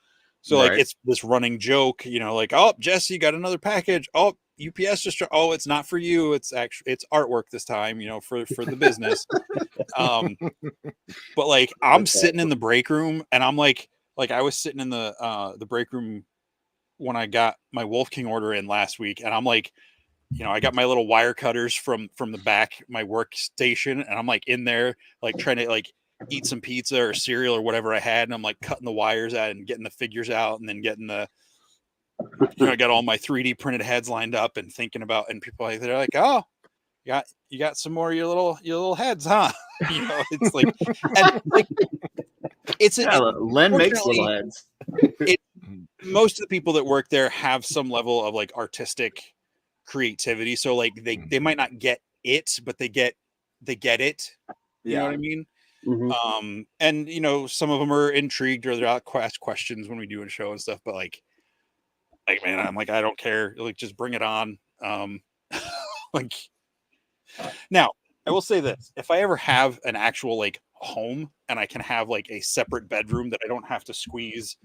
[SPEAKER 9] So like it's this running joke, you know, like, oh, Jesse got another package. Oh, UPS just, oh, it's not for you. It's actually, it's artwork this time, you know, for the business. But like, I'm sitting in the break room, and I'm like I was sitting in the break room when I got my Wolf King order in last week, and I'm like, you know, I got my little wire cutters from the back, my workstation, and I'm like in there, like trying to like eat some pizza or cereal or whatever I had, and I'm like cutting the wires out and getting the figures out, and then getting the, you know, I got all my 3D printed heads lined up and thinking about, and people like, they're like, oh, you got some more of your little heads, huh? You know, it's like, and like,
[SPEAKER 3] Len makes little heads.
[SPEAKER 9] Most of the people that work there have some level of like artistic creativity, so like they might not get it, but they get it. You know what I mean? And you know, some of them are intrigued, or they'll ask questions when we do a show and stuff, but like man, I'm like, I don't care, like just bring it on. Like, now I will say this, if I ever have an actual like home and I can have like a separate bedroom that I don't have to squeeze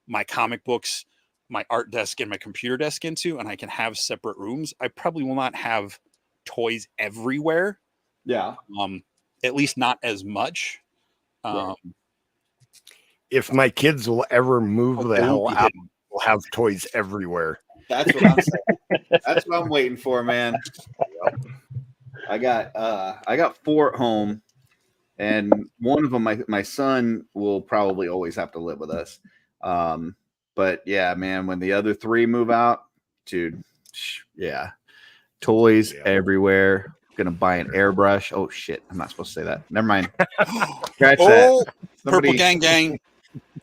[SPEAKER 9] my comic books, my art desk, and my computer desk into, and I can have separate rooms, I probably will not have toys everywhere.
[SPEAKER 3] Yeah.
[SPEAKER 9] At least not as much.
[SPEAKER 6] If my kids will ever move the hell out, we'll have toys everywhere.
[SPEAKER 3] That's what I'm saying. That's what I'm waiting for, man. Yep. I got 4 at home, and one of them, my son will probably always have to live with us. But yeah, man, when the other 3 move out, dude, yeah, toys everywhere. Gonna buy an airbrush. Oh shit, I'm not supposed to say that. Never mind. Scratch that.
[SPEAKER 9] Purple gang,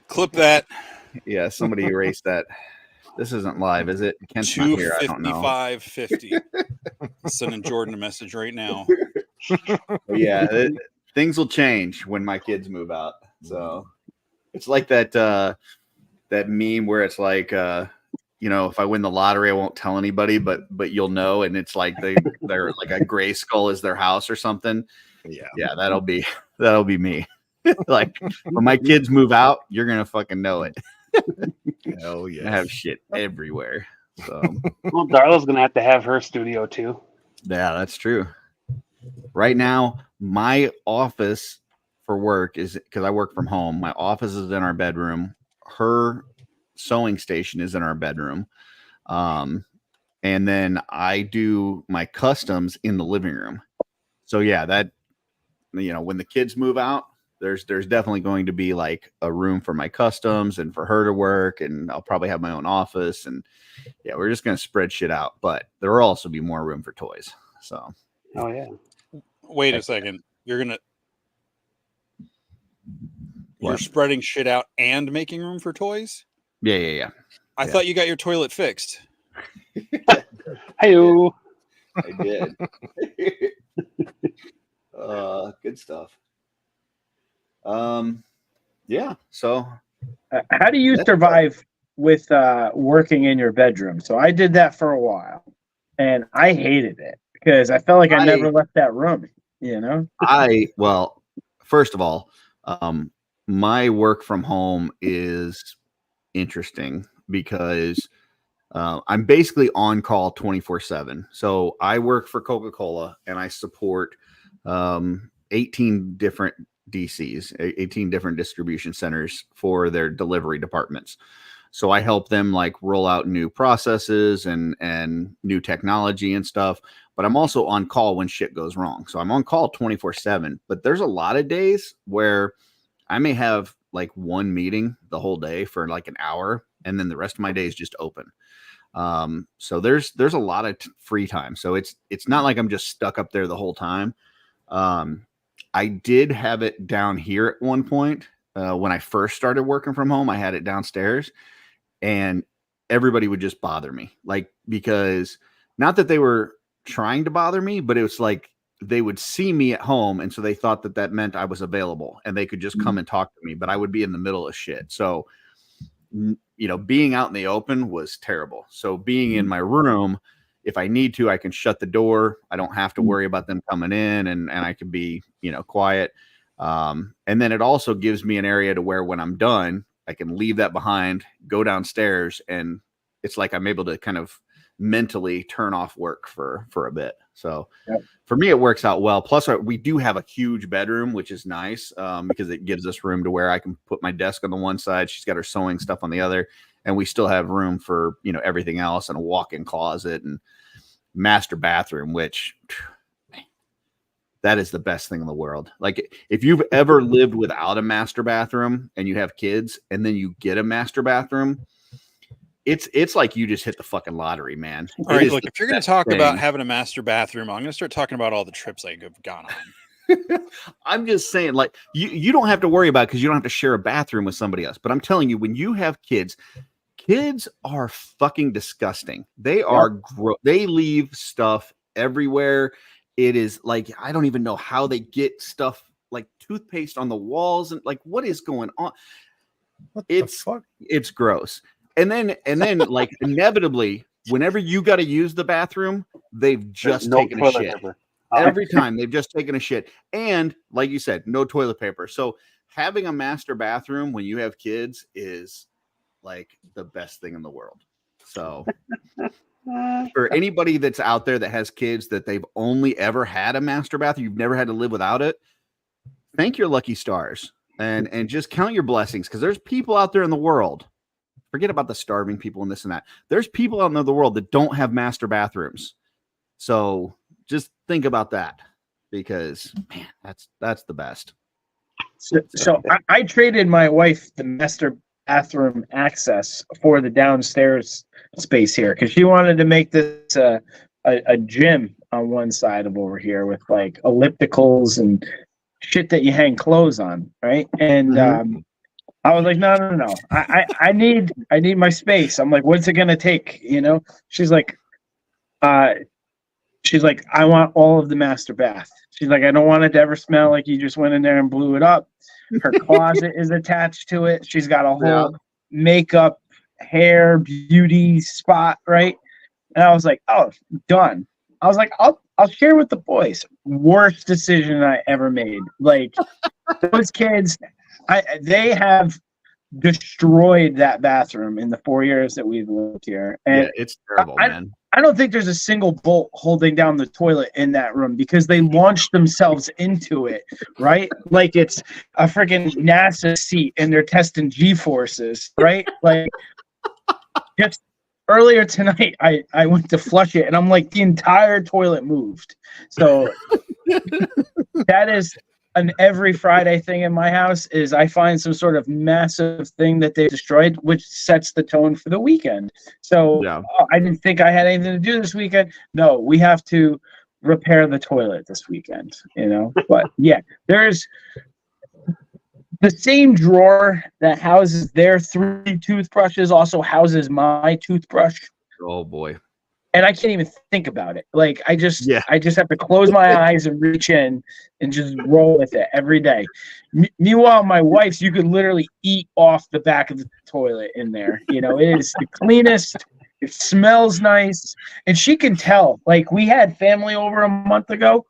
[SPEAKER 9] clip that.
[SPEAKER 3] Yeah, somebody erase that. This isn't live, is it? Ken's not here. I don't know.
[SPEAKER 9] 255.50. Sending Jordan a message right now.
[SPEAKER 3] Yeah, things will change when my kids move out. So it's like that meme where it's like, you know, if I win the lottery, I won't tell anybody, but you'll know. And it's like they're like a gray skull is their house or something. Yeah, that'll be me. Like when my kids move out, you're gonna fucking know it.
[SPEAKER 6] Hell yeah,
[SPEAKER 3] I have shit everywhere. So
[SPEAKER 5] well, Darla's gonna have to have her studio too.
[SPEAKER 3] Yeah, that's true. Right now, my office for work is, because I work from home, my office is in our bedroom. Her sewing station is in our bedroom. And then I do my customs in the living room. So yeah, that, you know, when the kids move out, there's definitely going to be like a room for my customs and for her to work, and I'll probably have my own office, and yeah, we're just going to spread shit out, but there will also be more room for toys. So,
[SPEAKER 5] oh yeah.
[SPEAKER 9] Wait a second. You're spreading shit out and making room for toys?
[SPEAKER 3] Yeah.
[SPEAKER 9] I thought you got your toilet fixed.
[SPEAKER 5] Hey-o.
[SPEAKER 3] I did. Good stuff. Yeah. So,
[SPEAKER 7] how do you survive with working in your bedroom? So I did that for a while, and I hated it because I felt like I never left that room. You know.
[SPEAKER 3] Well, first of all, my work from home is interesting because I'm basically on call 24/7. So I work for Coca-Cola and I support 18 different DCs, 18 different distribution centers for their delivery departments. So I help them like roll out new processes and new technology and stuff. But I'm also on call when shit goes wrong. So I'm on call 24/7. But there's a lot of days where I may have like one meeting the whole day for like an hour, and then the rest of my day is just open. So there's a lot of free time. So it's not like I'm just stuck up there the whole time. I did have it down here at one point. When I first started working from home, I had it downstairs, and everybody would just bother me. Like, because not that they were trying to bother me, but it was like they would see me at home, and so they thought that meant I was available and they could just come and talk to me, but I would be in the middle of shit. So, you know, being out in the open was terrible. So being in my room, if I need to, I can shut the door. I don't have to worry about them coming in, and I can be, quiet. And then it also gives me an area to where when I'm done, I can leave that behind, go downstairs, and it's like I'm able to kind of mentally turn off work for a bit. So for me, it works out well. Plus, we do have a huge bedroom, which is nice because it gives us room to where I can put my desk on the one side. She's got her sewing stuff on the other, and we still have room for, everything else, and a walk-in closet and master bathroom, which that is the best thing in the world. Like, if you've ever lived without a master bathroom and you have kids and then you get a master bathroom, it's like you just hit the fucking lottery, man.
[SPEAKER 9] All right, look, if you're going to talk about having a master bathroom, I'm going to start talking about all the trips I've gone on.
[SPEAKER 3] I'm just saying, like, you don't have to worry about it because you don't have to share a bathroom with somebody else. But I'm telling you, when you have kids are fucking disgusting. They are they leave stuff everywhere. It is like, I don't even know how they get stuff like toothpaste on the walls, and like, what is going on? It's gross. And then like, inevitably, whenever you got to use the bathroom, they've just taken a shit. Every time they've just taken a shit. And like you said, no toilet paper. So having a master bathroom when you have kids is like the best thing in the world. So for anybody that's out there that has kids that they've only ever had a master bathroom, you've never had to live without it, thank your lucky stars and just count your blessings, because there's people out there in the world. Forget about the starving people and this and that. There's people out in the world that don't have master bathrooms. So just think about that, because man, that's the best.
[SPEAKER 7] So I traded my wife the master bathroom access for the downstairs space here, because she wanted to make this a gym on one side of over here with like ellipticals and shit that you hang clothes on, right? And I was like, no. I need my space. I'm like, what's it gonna take? She's like, I want all of the master bath. She's like, I don't want it to ever smell like you just went in there and blew it up. Her closet is attached to it. She's got a whole makeup, hair, beauty spot, right? And I was like, oh, done. I was like, I'll share with the boys. Worst decision I ever made. Like, those kids, they have destroyed that bathroom in the 4 years that we've lived here. And
[SPEAKER 3] yeah, it's terrible, man.
[SPEAKER 7] I don't think there's a single bolt holding down the toilet in that room, because they launched themselves into it, right? Like it's a freaking NASA seat and they're testing G-forces, right? Like, just earlier tonight, I went to flush it and I'm like, the entire toilet moved. So that is an every Friday thing in my house, is I find some sort of massive thing that they destroyed, which sets the tone for the weekend. So I didn't think I had anything to do this weekend. No, we have to repair the toilet this weekend, But yeah, there's the same drawer that houses their 3 toothbrushes also houses my toothbrush.
[SPEAKER 3] Oh boy.
[SPEAKER 7] And I can't even think about it. Like, I just have to close my eyes and reach in and just roll with it every day. Meanwhile, my wife's, you could literally eat off the back of the toilet in there. It is the cleanest. It smells nice. And she can tell. Like, we had family over a month ago,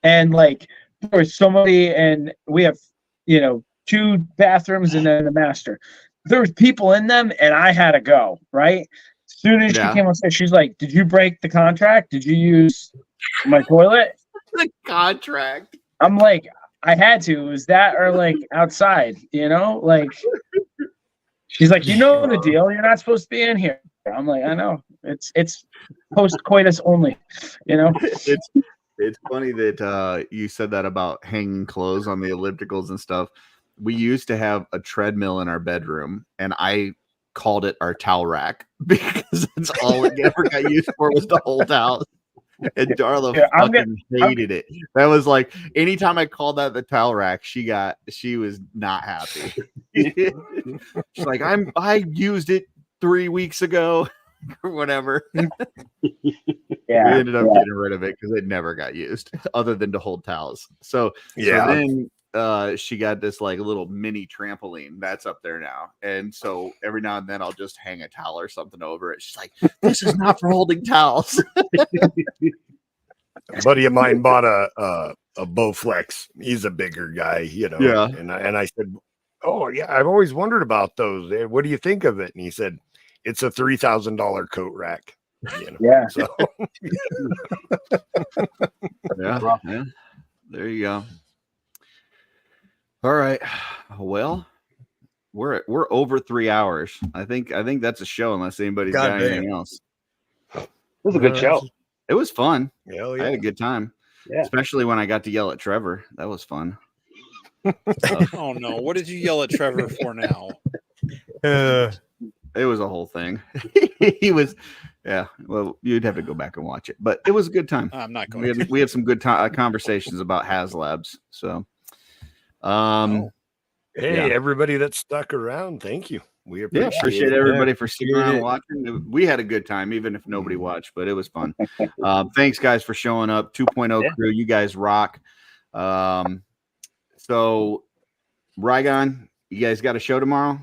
[SPEAKER 7] and like, there was somebody, and we have, 2 bathrooms and then the master. There was people in them, and I had to go, right? As soon as she came upstairs, she's like, did you break the contract? Did you use my toilet?
[SPEAKER 3] The contract.
[SPEAKER 7] I'm like, I had to. It was that or like outside, Like, she's like, the deal. You're not supposed to be in here. I'm like, I know. It's post-coitus only,
[SPEAKER 3] It's funny that you said that about hanging clothes on the ellipticals and stuff. We used to have a treadmill in our bedroom, and I called it our towel rack because that's all it ever got used for, was to hold towels. And Darla fucking hated it. That was like, anytime I called that the towel rack, she was not happy. She's like, I used it 3 weeks ago or whatever. We ended up getting rid of it because it never got used other than to hold towels. So then she got this like little mini trampoline that's up there now, and so every now and then I'll just hang a towel or something over it. She's like, "This is not for holding towels."
[SPEAKER 6] A buddy of mine bought a Bowflex. He's a bigger guy, you know.
[SPEAKER 3] Yeah.
[SPEAKER 6] And I said, "Oh yeah, I've always wondered about those. What do you think of it?" And he said, "It's a $3,000 coat rack." You know?
[SPEAKER 7] Yeah.
[SPEAKER 6] So
[SPEAKER 3] yeah. There you go. All right. Well, we're over 3 hours. I think that's a show unless anybody's got anything else.
[SPEAKER 5] It was a good show.
[SPEAKER 3] It was fun.
[SPEAKER 6] Hell
[SPEAKER 3] I had a good time.
[SPEAKER 5] Yeah.
[SPEAKER 3] Especially when I got to yell at Trevor. That was fun.
[SPEAKER 9] Oh no! What did you yell at Trevor for now?
[SPEAKER 3] It was a whole thing. He was, yeah. Well, you'd have to go back and watch it, but it was a good time.
[SPEAKER 9] I'm not going.
[SPEAKER 3] We had some good conversations about HasLabs. So,
[SPEAKER 6] hey, everybody that stuck around, thank you. We
[SPEAKER 3] appreciate everybody for sticking around and watching. We had a good time, even if nobody watched, but it was fun. Thanks, guys, for showing up. 2.0 crew, you guys rock. So, Rygon, you guys got a show tomorrow?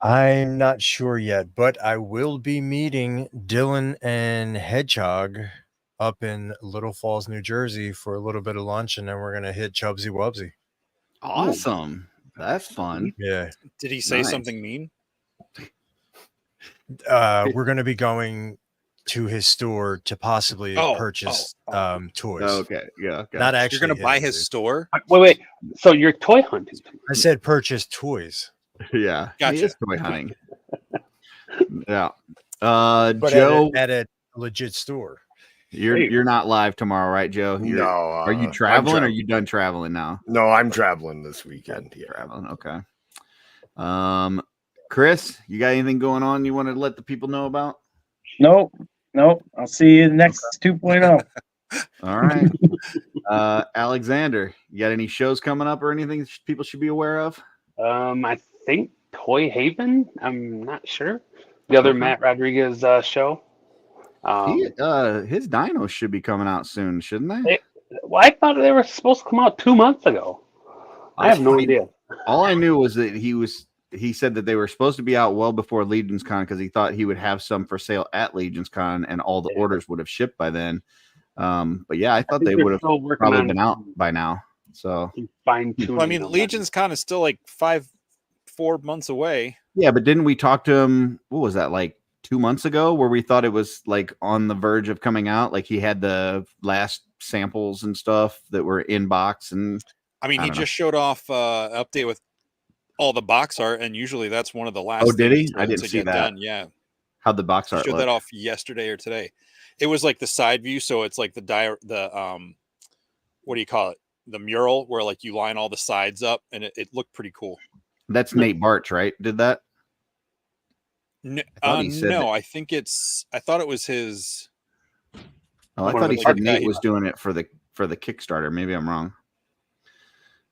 [SPEAKER 2] I'm not sure yet, but I will be meeting Dylan and Hedgehog up in Little Falls, New Jersey for a little bit of lunch, and then we're going to hit Chubsy Wubsy.
[SPEAKER 3] Awesome. That's fun.
[SPEAKER 2] Yeah.
[SPEAKER 9] Did he say something mean?
[SPEAKER 2] We're going to be going to his store to possibly purchase toys.
[SPEAKER 3] Okay. Yeah.
[SPEAKER 2] Not actually.
[SPEAKER 9] You're going to buy his store?
[SPEAKER 5] Wait. So you're toy hunting?
[SPEAKER 2] I said purchase toys.
[SPEAKER 3] Yeah.
[SPEAKER 9] Gotcha.
[SPEAKER 3] He is toy hunting. Yeah.
[SPEAKER 2] But
[SPEAKER 3] Joe,
[SPEAKER 2] at a legit store.
[SPEAKER 3] You're not live tomorrow, right, Joe?
[SPEAKER 6] No.
[SPEAKER 3] Are you traveling? Or are you done traveling now?
[SPEAKER 6] No, I'm traveling this weekend. Yeah.
[SPEAKER 3] Traveling. Okay. Chris, you got anything going on you want to let the people know about?
[SPEAKER 7] Nope. I'll see you next 2.0.
[SPEAKER 3] All right. Alexander, you got any shows coming up or anything people should be aware of?
[SPEAKER 5] I think Toy Haven. I'm not sure. The other Matt Rodriguez show.
[SPEAKER 3] His dinos should be coming out soon, shouldn't they?
[SPEAKER 5] Well, I thought they were supposed to come out 2 months ago. I have no idea.
[SPEAKER 3] All I knew was that he said that they were supposed to be out well before Legion's Con because he thought he would have some for sale at Legion's Con and all the orders would have shipped by then. But yeah, I thought they would have probably been out by now. So
[SPEAKER 5] fine-tuning.
[SPEAKER 9] Well, I mean, Legion's Con is still like 4 months away.
[SPEAKER 3] Yeah, but didn't we talk to him? What was that, like 2 months ago, where we thought it was like on the verge of coming out? Like he had the last samples and stuff that were in box, and
[SPEAKER 9] I mean, he just showed off an update with all the box art, and usually that's one of the last.
[SPEAKER 3] Oh, did he?
[SPEAKER 9] things
[SPEAKER 3] I didn't
[SPEAKER 9] to
[SPEAKER 3] see
[SPEAKER 9] get
[SPEAKER 3] that.
[SPEAKER 9] done. Yeah.
[SPEAKER 3] How'd the box art
[SPEAKER 9] showed
[SPEAKER 3] look?
[SPEAKER 9] that off yesterday or today. It was like the side view, so it's like what do you call it? The mural where like you line all the sides up, and it looked pretty cool.
[SPEAKER 3] That's Nate Bartsch, right? Did that?
[SPEAKER 9] No,
[SPEAKER 3] that.
[SPEAKER 9] I think I thought it was his.
[SPEAKER 3] Oh, I thought he said Nate was doing it for the Kickstarter. Maybe I'm wrong.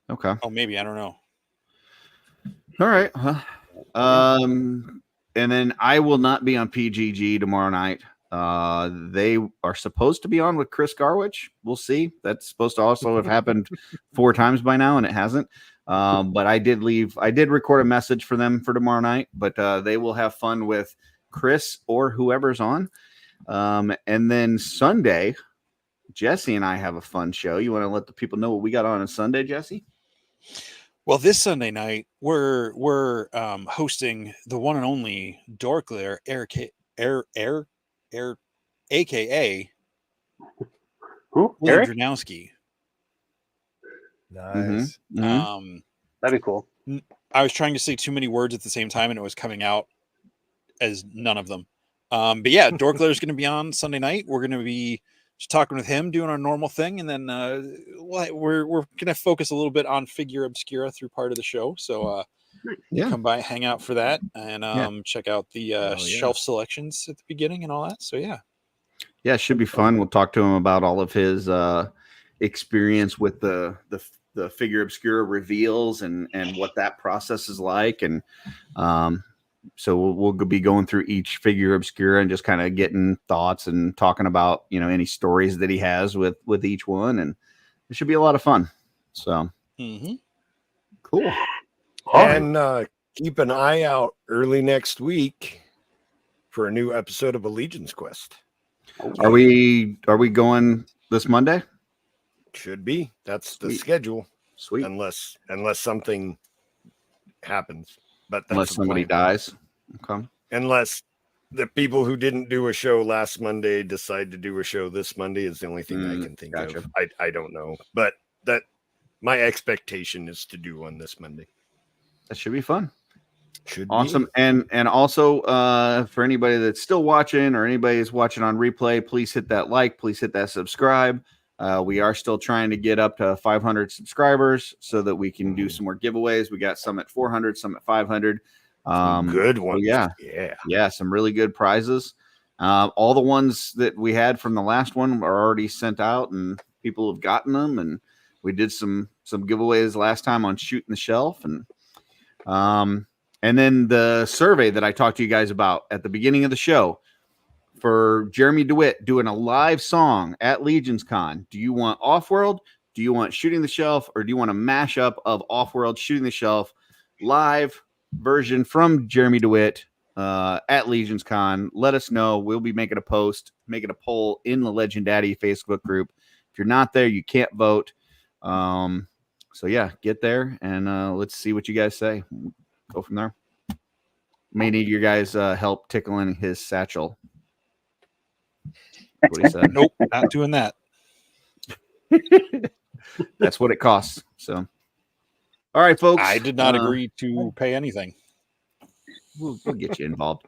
[SPEAKER 3] Okay.
[SPEAKER 9] Oh, maybe, I don't know.
[SPEAKER 3] All right. And then I will not be on PGG tomorrow night. They are supposed to be on with Chris Garwich. We'll see. That's supposed to also have happened 4 times by now, and it hasn't. But I did record a message for them for tomorrow night, but they will have fun with Chris or whoever's on. And then Sunday, Jesse and I have a fun show. You want to let the people know what we got on Sunday, Jesse?
[SPEAKER 9] Well, this Sunday night we're hosting the one and only Dorkler, aka
[SPEAKER 5] who?
[SPEAKER 9] William
[SPEAKER 5] Eric?
[SPEAKER 9] Dranowski.
[SPEAKER 2] Nice.
[SPEAKER 3] Mm-hmm.
[SPEAKER 5] That'd be cool.
[SPEAKER 9] I was trying to say too many words at the same time, and it was coming out as none of them. But yeah, Dorkler is going to be on Sunday night. We're going to be just talking with him, doing our normal thing, and then we're going to focus a little bit on Figure Obscura through part of the show. So come by, hang out for that, and check out the shelf selections at the beginning and all that. So yeah,
[SPEAKER 3] it should be fun. We'll talk to him about all of his experience with the Figure Obscura reveals and what that process is like, and so we'll be going through each Figure Obscura and just kind of getting thoughts and talking about any stories that he has with each one, and it should be a lot of fun. So
[SPEAKER 9] Mm-hmm.
[SPEAKER 3] cool.
[SPEAKER 6] And keep an eye out early next week for a new episode of Allegiance Quest.
[SPEAKER 3] Are we going this Monday?
[SPEAKER 6] Should be. That's the
[SPEAKER 3] Sweet.
[SPEAKER 6] schedule.
[SPEAKER 3] Sweet.
[SPEAKER 6] Unless something happens. But that's
[SPEAKER 3] Unless
[SPEAKER 6] the
[SPEAKER 3] somebody
[SPEAKER 6] plan.
[SPEAKER 3] dies. Okay.
[SPEAKER 6] Unless the people who didn't do a show last Monday decide to do a show this Monday is the only thing I can think
[SPEAKER 3] gotcha.
[SPEAKER 6] of. I don't know. But that my expectation is to do one this Monday.
[SPEAKER 3] That should be fun.
[SPEAKER 6] Should
[SPEAKER 3] Awesome.
[SPEAKER 6] be.
[SPEAKER 3] And also for anybody that's still watching or anybody is watching on replay, please hit that like, please hit that subscribe. We are still trying to get up to 500 subscribers so that we can do some more giveaways. We got some at 400, some at 500.
[SPEAKER 6] Good ones.
[SPEAKER 3] Yeah, some really good prizes. All the ones that we had from the last one are already sent out and people have gotten them. And we did some giveaways last time on Shooting the Shelf. And then the survey that I talked to you guys about at the beginning of the show for Jeremy DeWitt doing a live song at Legions Con. Do you want OffWorld? Do you want Shooting the Shelf? Or do you want a mashup of OffWorld, Shooting the Shelf, live version from Jeremy DeWitt at Legions Con? Let us know. We'll be making a post, making a poll in the Legend Daddy Facebook group. If you're not there, you can't vote. So yeah, get there and let's see what you guys say. Go from there. May need your guys' help tickling his satchel. What he said.
[SPEAKER 9] Nope, not doing that.
[SPEAKER 3] That's what it costs. So, all right, folks.
[SPEAKER 9] I did not agree to pay anything.
[SPEAKER 3] We'll get you involved.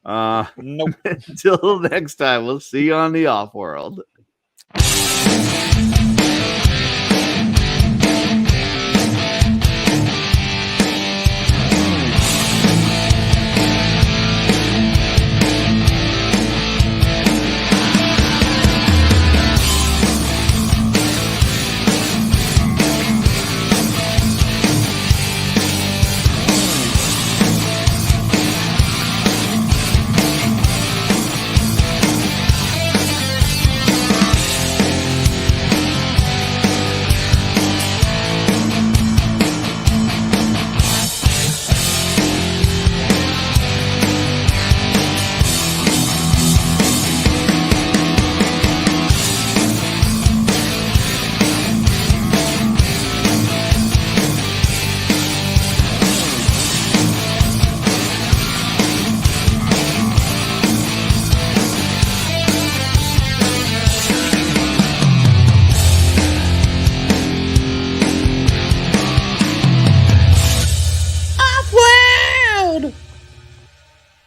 [SPEAKER 9] Nope.
[SPEAKER 3] Until next time, we'll see you on the OffWorld.